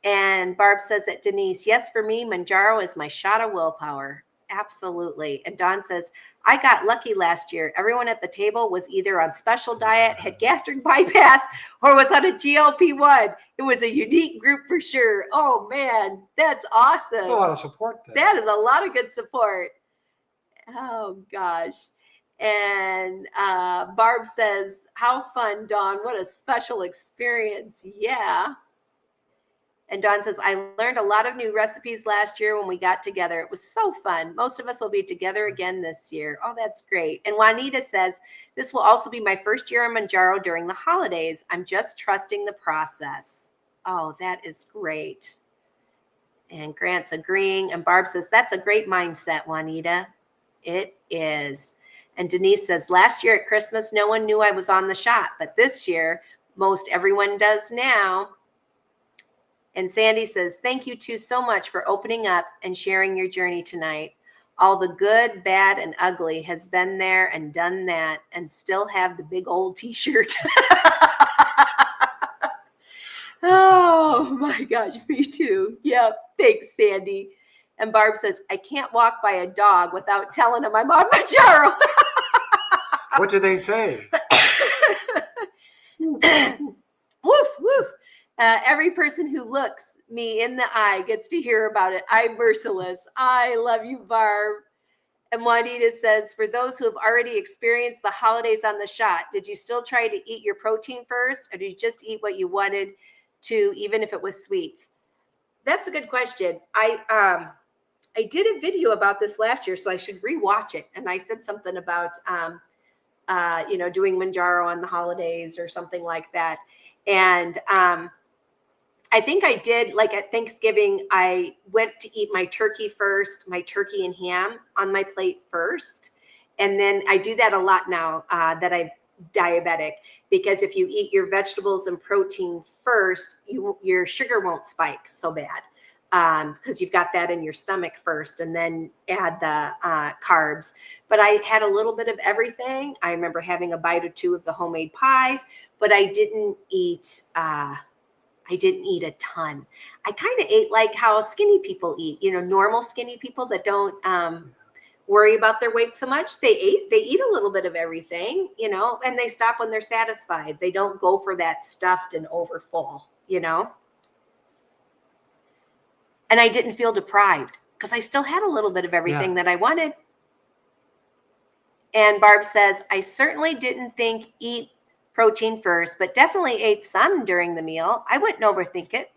And Barb says that Denise, yes, for me, Mounjaro is my shot of willpower. Absolutely. And Dawn says, I got lucky last year. Everyone at the table was either on special diet, had gastric bypass, or was on a GLP-1. It was a unique group for sure. Oh, man, that's awesome. That's a lot of support there. That is a lot of good support. Oh, gosh. And Barb says, how fun, Dawn. What a special experience. Yeah. And Dawn says, I learned a lot of new recipes last year when we got together. It was so fun. Most of us will be together again this year. Oh, that's great. And Juanita says, this will also be my first year on Mounjaro during the holidays. I'm just trusting the process. Oh, that is great. And Grant's agreeing. And Barb says, that's a great mindset, Juanita. It is. And Denise says, last year at Christmas, no one knew I was on the shot. But this year, most everyone does now. And Sandy says, thank you two so much for opening up and sharing your journey tonight. All the good, bad, and ugly has been there and done that, and still have the big old t-shirt. Oh my gosh, me too. Yep. Thanks, Sandy. And Barb says, I can't walk by a dog without telling him I'm on Mounjaro. What do they say? Woof, woof. Every person who looks me in the eye gets to hear about it. I'm merciless. I love you, Barb. And Juanita says, for those who have already experienced the holidays on the shot, did you still try to eat your protein first, or did you just eat what you wanted to, even if it was sweets? That's a good question. I did a video about this last year, so I should rewatch it. And I said something about, doing Mounjaro on the holidays or something like that. And I think I did, like at Thanksgiving, I went to eat my turkey first, my turkey and ham on my plate first. And then I do that a lot now that I'm diabetic, because if you eat your vegetables and protein first, your sugar won't spike so bad because you've got that in your stomach first, and then add the carbs. But I had a little bit of everything. I remember having a bite or two of the homemade pies, but I didn't eat a ton. I kind of ate like how skinny people eat, normal skinny people that don't worry about their weight so much. They eat a little bit of everything, and they stop when they're satisfied. They don't go for that stuffed and overfull, And I didn't feel deprived because I still had a little bit of everything that I wanted. And Barb says, I certainly didn't think eat protein first, but definitely ate some during the meal. I wouldn't overthink it.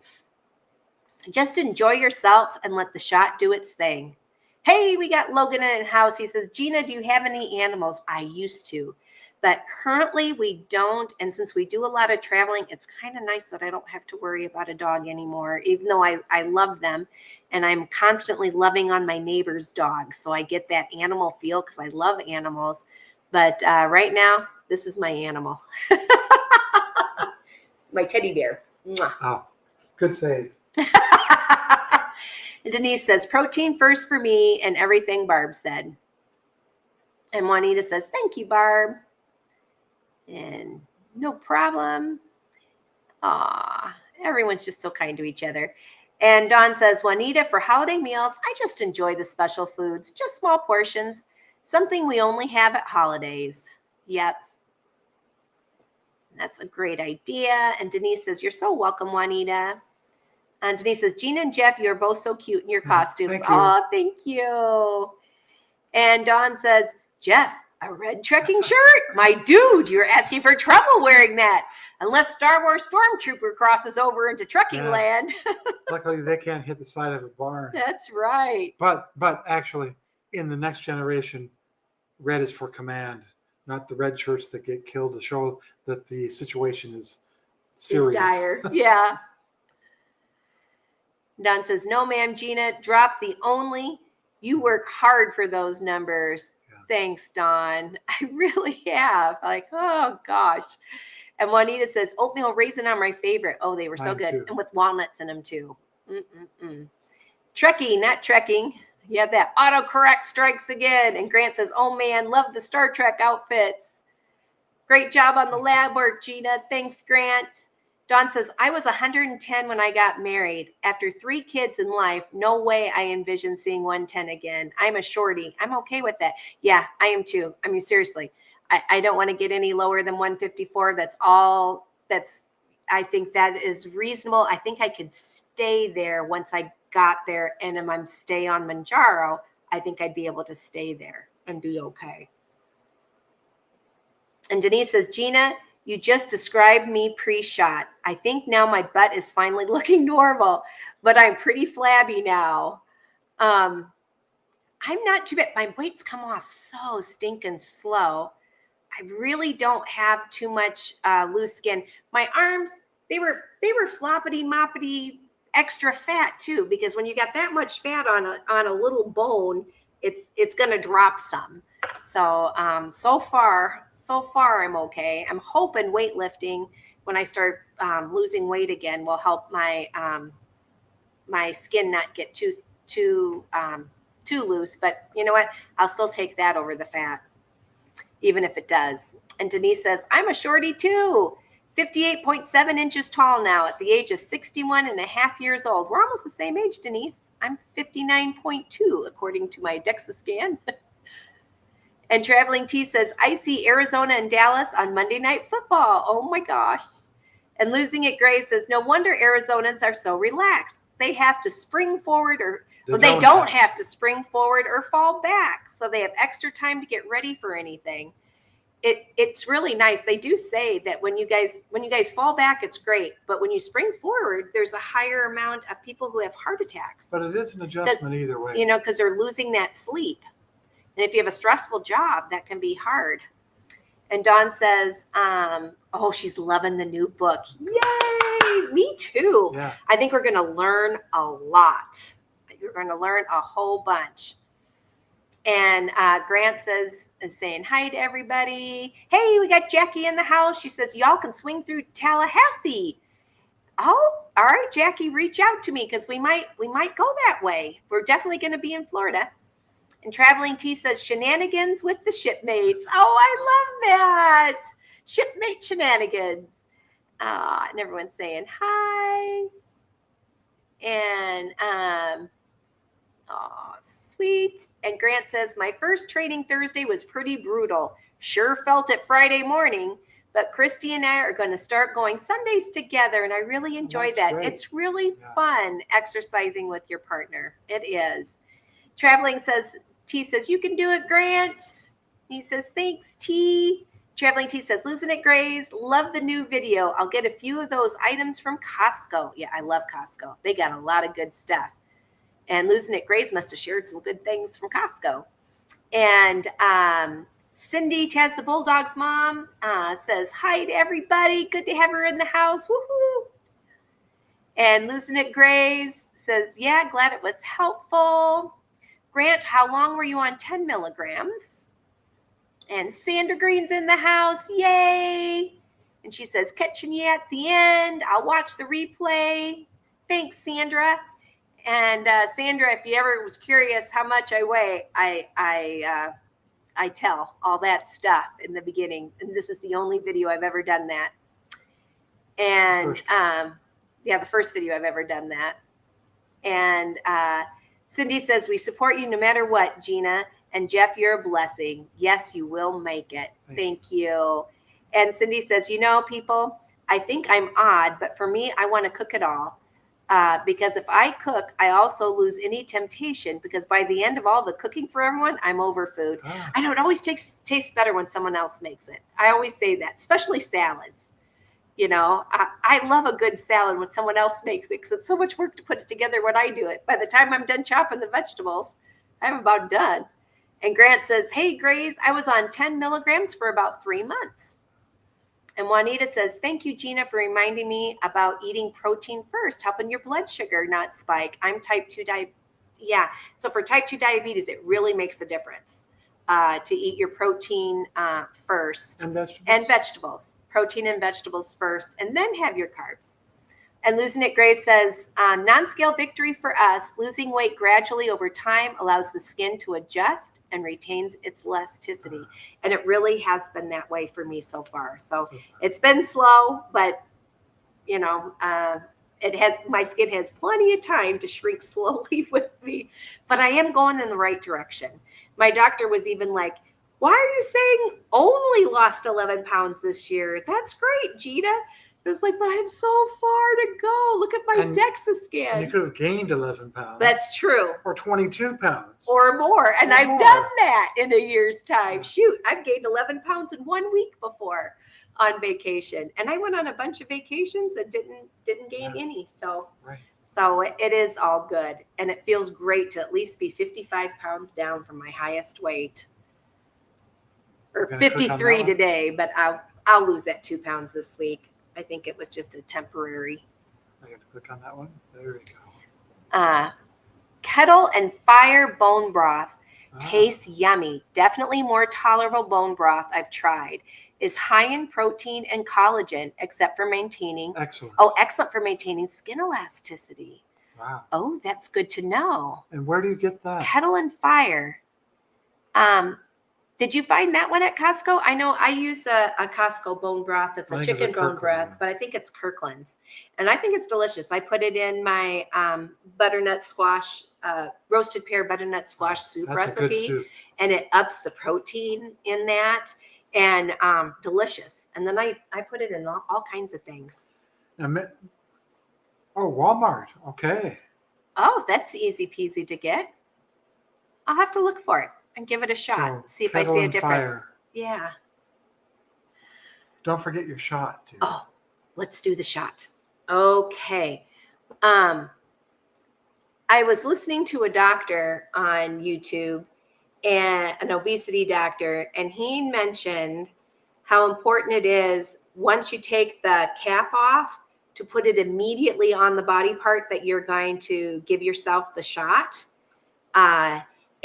Just enjoy yourself and let the shot do its thing. Hey, we got Logan in the house. He says, Gina, do you have any animals? I used to, but currently we don't. And since we do a lot of traveling, it's kind of nice that I don't have to worry about a dog anymore, even though I love them. And I'm constantly loving on my neighbor's dogs. So I get that animal feel because I love animals. But right now, this is my animal. My teddy bear. Mwah. Oh, good save. And Denise says, protein first for me and everything Barb said. And Juanita says, thank you, Barb. And no problem. Aw, everyone's just so kind to each other. And Dawn says, Juanita, for holiday meals, I just enjoy the special foods, just small portions, something we only have at holidays. Yep. That's a great idea. And Denise says, you're so welcome, Juanita. And Denise says, Gina and Jeff, you're both so cute in your costumes. Thank you. Oh, thank you. And Dawn says, Jeff, a red trekking shirt? My dude, you're asking for trouble wearing that. Unless Star Wars Stormtrooper crosses over into trucking land. Luckily, they can't hit the side of a barn. That's right. But actually, in the next generation, red is for command, not the red shirts that get killed to show that the situation is serious. It's dire. Yeah. Don says, no, ma'am, Gina, drop the only. You work hard for those numbers. Yeah. Thanks, Don. I really have. Like, oh, gosh. And Juanita says, oatmeal raisin are my favorite. Oh, they were so good. Too. And with walnuts in them, too. Trekkie, not trekking. Yeah, that autocorrect strikes again. And Grant says, oh, man, love the Star Trek outfits. Great job on the lab work, Gina. Thanks, Grant. Dawn says, I was 110 when I got married. After 3 kids in life, no way I envision seeing 110 again. I'm a shorty. I'm okay with that. Yeah, I am too. I mean, seriously, I don't want to get any lower than 154. I think that is reasonable. I think I could stay there once I got there. And if I'm stay on Mounjaro, I think I'd be able to stay there and be okay. And Denise says, Gina, you just described me pre-shot. I think now my butt is finally looking normal, but I'm pretty flabby now. I'm not too bad. My weight's come off so stinking slow. I really don't have too much loose skin. My arms, they were floppity moppity, extra fat too, because when you got that much fat on a little bone, it's gonna drop some. So so far I'm okay. I'm hoping weightlifting, when I start losing weight again, will help my my skin not get too loose. But you know what? I'll still take that over the fat, even if it does. And Denise says, I'm a shorty too. 58.7 inches tall now at the age of 61 and a half years old. We're almost the same age, Denise. I'm 59.2 according to my Dexa scan. And Traveling T says, I see Arizona and Dallas on Monday Night Football. Oh my gosh. And Losing It Gray says, no wonder Arizonans are so relaxed. They have to spring forward they don't have to spring forward or fall back. So they have extra time to get ready for anything. It's really nice. They do say that when you guys fall back, it's great. But when you spring forward, there's a higher amount of people who have heart attacks. But it is an adjustment either way. You know, because they're losing that sleep. And if you have a stressful job, that can be hard. And Dawn says, oh, she's loving the new book. Yay! Me too. Yeah. I think we're going to learn a lot. You're going to learn a whole bunch. And Grant is saying hi to everybody. Hey, we got Jackie in the house. She says, y'all can swing through Tallahassee. Oh, all right, Jackie, reach out to me because we might go that way. We're definitely going to be in Florida. And Traveling T says, shenanigans with the shipmates. Oh, I love that. Shipmate shenanigans. And everyone's saying hi. And, oh, sweet. And Grant says, my first training Thursday was pretty brutal. Sure felt it Friday morning, but Christy and I are going to start going Sundays together. And I really enjoy that. Great. It's really fun exercising with your partner. It is. Traveling T says, you can do it, Grant. He says, thanks, T. Traveling T says, Losing It Grays, love the new video. I'll get a few of those items from Costco. Yeah, I love Costco. They got a lot of good stuff. And Losing It Grays must have shared some good things from Costco. And Cindy, Taz the Bulldog's mom, says, hi to everybody. Good to have her in the house. Woohoo. And Losing It Grays says, yeah, glad it was helpful. Grant, how long were you on 10 milligrams? And Sandra Green's in the house. Yay. And she says, catching you at the end. I'll watch the replay. Thanks, Sandra. And Sandra, if you ever was curious how much I weigh, I tell all that stuff in the beginning. And this is the only video I've ever done that. And the first video I've ever done that. And Cindy says, we support you no matter what, Gina. And Jeff, you're a blessing. Yes, you will make it. Thank you. And Cindy says, you know, people, I think I'm odd, but for me, I want to cook it all. because if I cook, I also lose any temptation, because by the end of all the cooking for everyone, I'm over food. Ah. I know it always tastes better when someone else makes it. I always say that, especially salads. You know, I love a good salad when someone else makes it, because it's so much work to put it together when I do it. By the time I'm done chopping the vegetables, I'm about done. And Grant says, hey, Grace, I was on 10 milligrams for about 3 months. And Juanita says, thank you, Gina, for reminding me about eating protein first, helping your blood sugar not spike. I'm type 2 diabetes. Yeah, so for type 2 diabetes, it really makes a difference to eat your protein first. And vegetables? And vegetables. Protein and vegetables first, and then have your carbs. And Losing It Grace says, non-scale victory for us. Losing weight gradually over time allows the skin to adjust and retains its elasticity. And it really has been that way for me so far. So it's been slow, but you know, my skin has plenty of time to shrink slowly with me, but I am going in the right direction. My doctor was even like, why are you saying only lost 11 pounds this year? That's great, Gina. It was like, but I have so far to go. Look at my Dexa scan. And you could have gained 11 pounds. That's true. Or 22 pounds. Or more. And I've done that in a year's time. Shoot, I've gained 11 pounds in 1 week before on vacation. And I went on a bunch of vacations that didn't gain any. So, so it is all good. And it feels great to at least be 55 pounds down from my highest weight. Or 53 today, but I'll lose that 2 pounds this week. I think it was just a temporary. I got to click on that one. There we go. Kettle and Fire bone broth tastes yummy. Definitely more tolerable bone broth I've tried. Is high in protein and collagen, except for maintaining. Excellent. Oh, excellent for maintaining skin elasticity. Wow. Oh, that's good to know. And where do you get that? Kettle and Fire. Did you find that one at Costco? I know I use a Costco bone broth. It's a chicken bone broth, but I think it's Kirkland's. And I think it's delicious. I put it in my butternut squash, roasted pear butternut squash soup recipe. Soup. And it ups the protein in that, and delicious. And then I put it in all kinds of things. Oh, Walmart. Okay. Oh, that's easy peasy to get. I'll have to look for it and give it a shot. So, see if I see a difference. Fire. Yeah. Don't forget your shot, too. Oh, let's do the shot. Okay. I was listening to a doctor on YouTube, and an obesity doctor, and he mentioned how important it is once you take the cap off to put it immediately on the body part that you're going to give yourself the shot.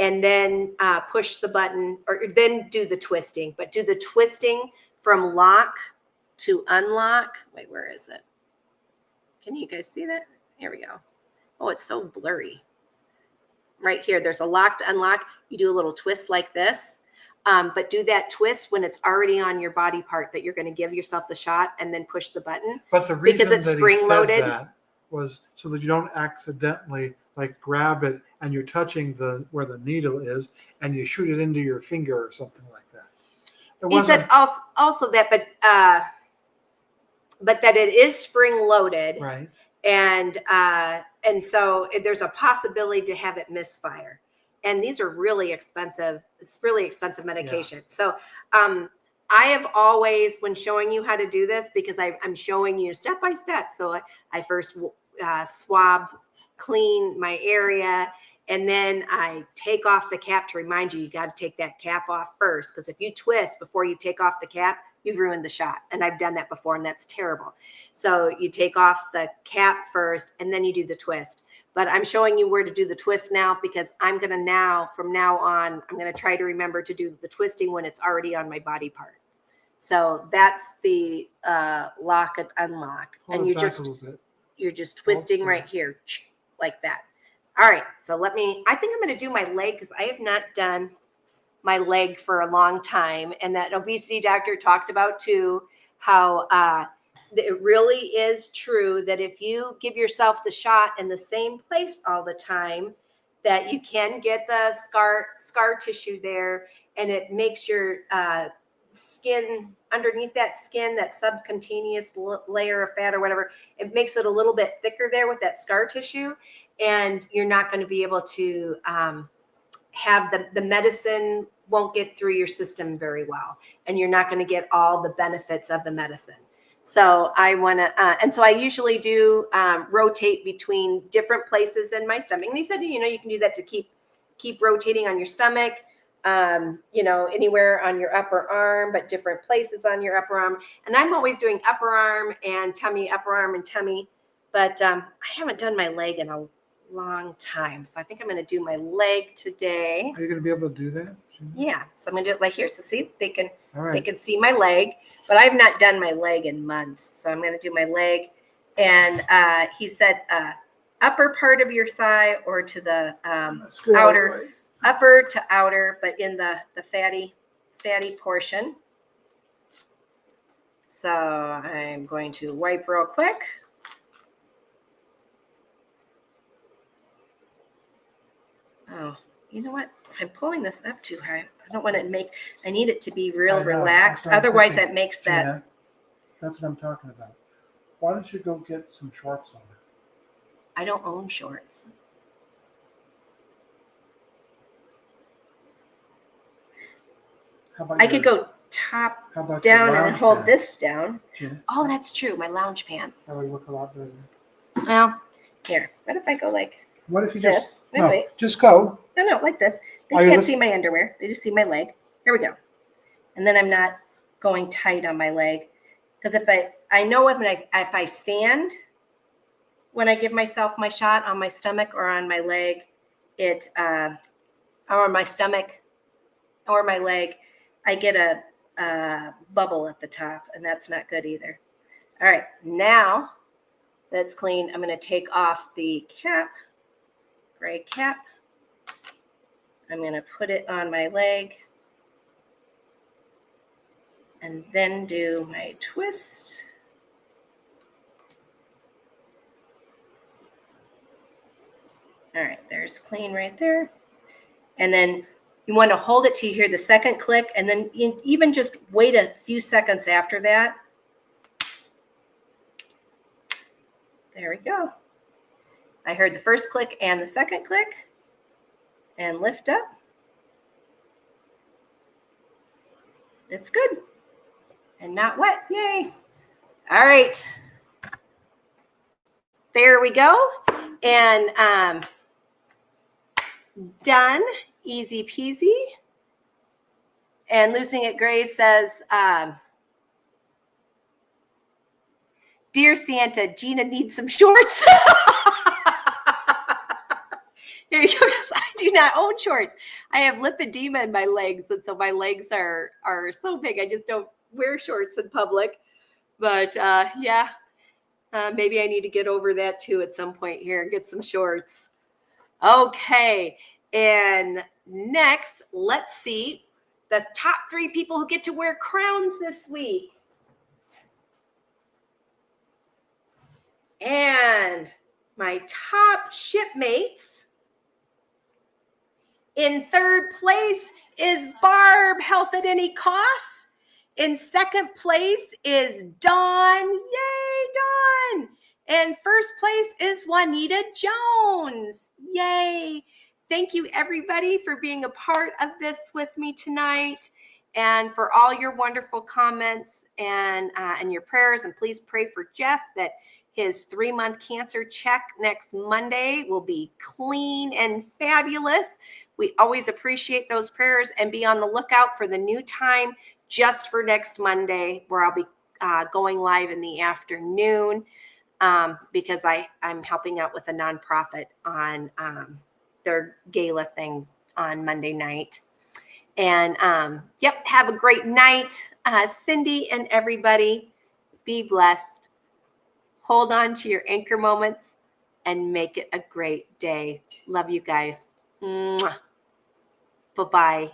And then push the button, or then do the twisting, but do the twisting from lock to unlock. Wait, where is it? Can you guys see that? Here we go. Oh, it's so blurry. Right here, there's a lock to unlock. You do a little twist like this, but do that twist when it's already on your body part that you're going to give yourself the shot, and then push the button. But the reason because it's spring-loaded that was so that you don't accidentally like grab it and you're touching where the needle is and you shoot it into your finger or something like that. He said also that, but that it is spring-loaded, right? And so there's a possibility to have it misfire. And these are really expensive. It's really expensive medication. Yeah. So I have always, when showing you how to do this, because I'm showing you step by step. So I first swab, clean my area, and then I take off the cap to remind you got to take that cap off first. Because if you twist before you take off the cap, you've ruined the shot. And I've done that before, and that's terrible. So you take off the cap first, and then you do the twist. But I'm showing you where to do the twist now, because I'm going to from now on, I'm going to try to remember to do the twisting when it's already on my body part. So that's the lock and unlock. And you're just twisting right here like that. All right. So I think I'm going to do my leg, because I have not done my leg for a long time. And that obesity doctor talked about too, how it really is true that if you give yourself the shot in the same place all the time, that you can get the scar tissue there, and it makes your skin, underneath that skin, that subcutaneous layer of fat or whatever, it makes it a little bit thicker there with that scar tissue. And you're not going to be able to have the medicine won't get through your system very well. And you're not going to get all the benefits of the medicine. So I want to, and so I usually do rotate between different places in my stomach. And he said, you know, you can do that to keep rotating on your stomach, you know, anywhere on your upper arm, but different places on your upper arm. And I'm always doing upper arm and tummy, upper arm and tummy. But I haven't done my leg in a long time. So I think I'm going to do my leg today. Are you going to be able to do that? Yeah. So I'm going to do it like here. So see, they can see my leg, but I've not done my leg in months. So I'm going to do my leg. And he said, upper part of your thigh or to the outer, upper to outer, but in the fatty portion. So I'm going to wipe real quick. Oh, you know what? If I'm pulling this up too high, I don't want to make, I need it to be real relaxed. Otherwise that makes that. Gina, that's what I'm talking about. Why don't you go get some shorts on? I don't own shorts. How about I could go top down and hold this down. Gina? Oh, that's true. My lounge pants. That would look a lot better. Well, here. What if I go like what if you this? just no, just go. No, like this. They can't see my underwear. They just see my leg. Here we go. And then I'm not going tight on my leg. Because if I know if I stand when I give myself my shot on my stomach or on my leg, or my stomach or my leg, I get a bubble at the top, and that's not good either. All right, now that's clean. I'm going to take off the cap, gray cap. I'm going to put it on my leg and then do my twist. All right, there's clean right there. And then you want to hold it till you hear the second click, and then you even just wait a few seconds after that. There we go. I heard the first click and the second click. And lift up. It's good. And not wet. Yay. All right. There we go. And done. Easy peasy. And Losing It Gray says, Dear Santa, Gina needs some shorts. Here you go. I do not own shorts. I have lipedema in my legs, and so my legs are so big. I just don't wear shorts in public. But yeah, maybe I need to get over that too at some point here and get some shorts. Okay, and next, let's see the top 3 people who get to wear crowns this week. And my top shipmates. In third place is Barb, Health at Any Cost. In second place is Dawn. Yay, Dawn. And first place is Juanita Jones. Yay. Thank you, everybody, for being a part of this with me tonight and for all your wonderful comments and your prayers. And please pray for Jeff that his 3-month cancer check next Monday will be clean and fabulous. We always appreciate those prayers, and be on the lookout for the new time just for next Monday, where I'll be going live in the afternoon because I'm helping out with a nonprofit on their gala thing on Monday night. And yep, have a great night. Cindy and everybody, be blessed. Hold on to your anchor moments and make it a great day. Love you guys. Mwah. Bye-bye.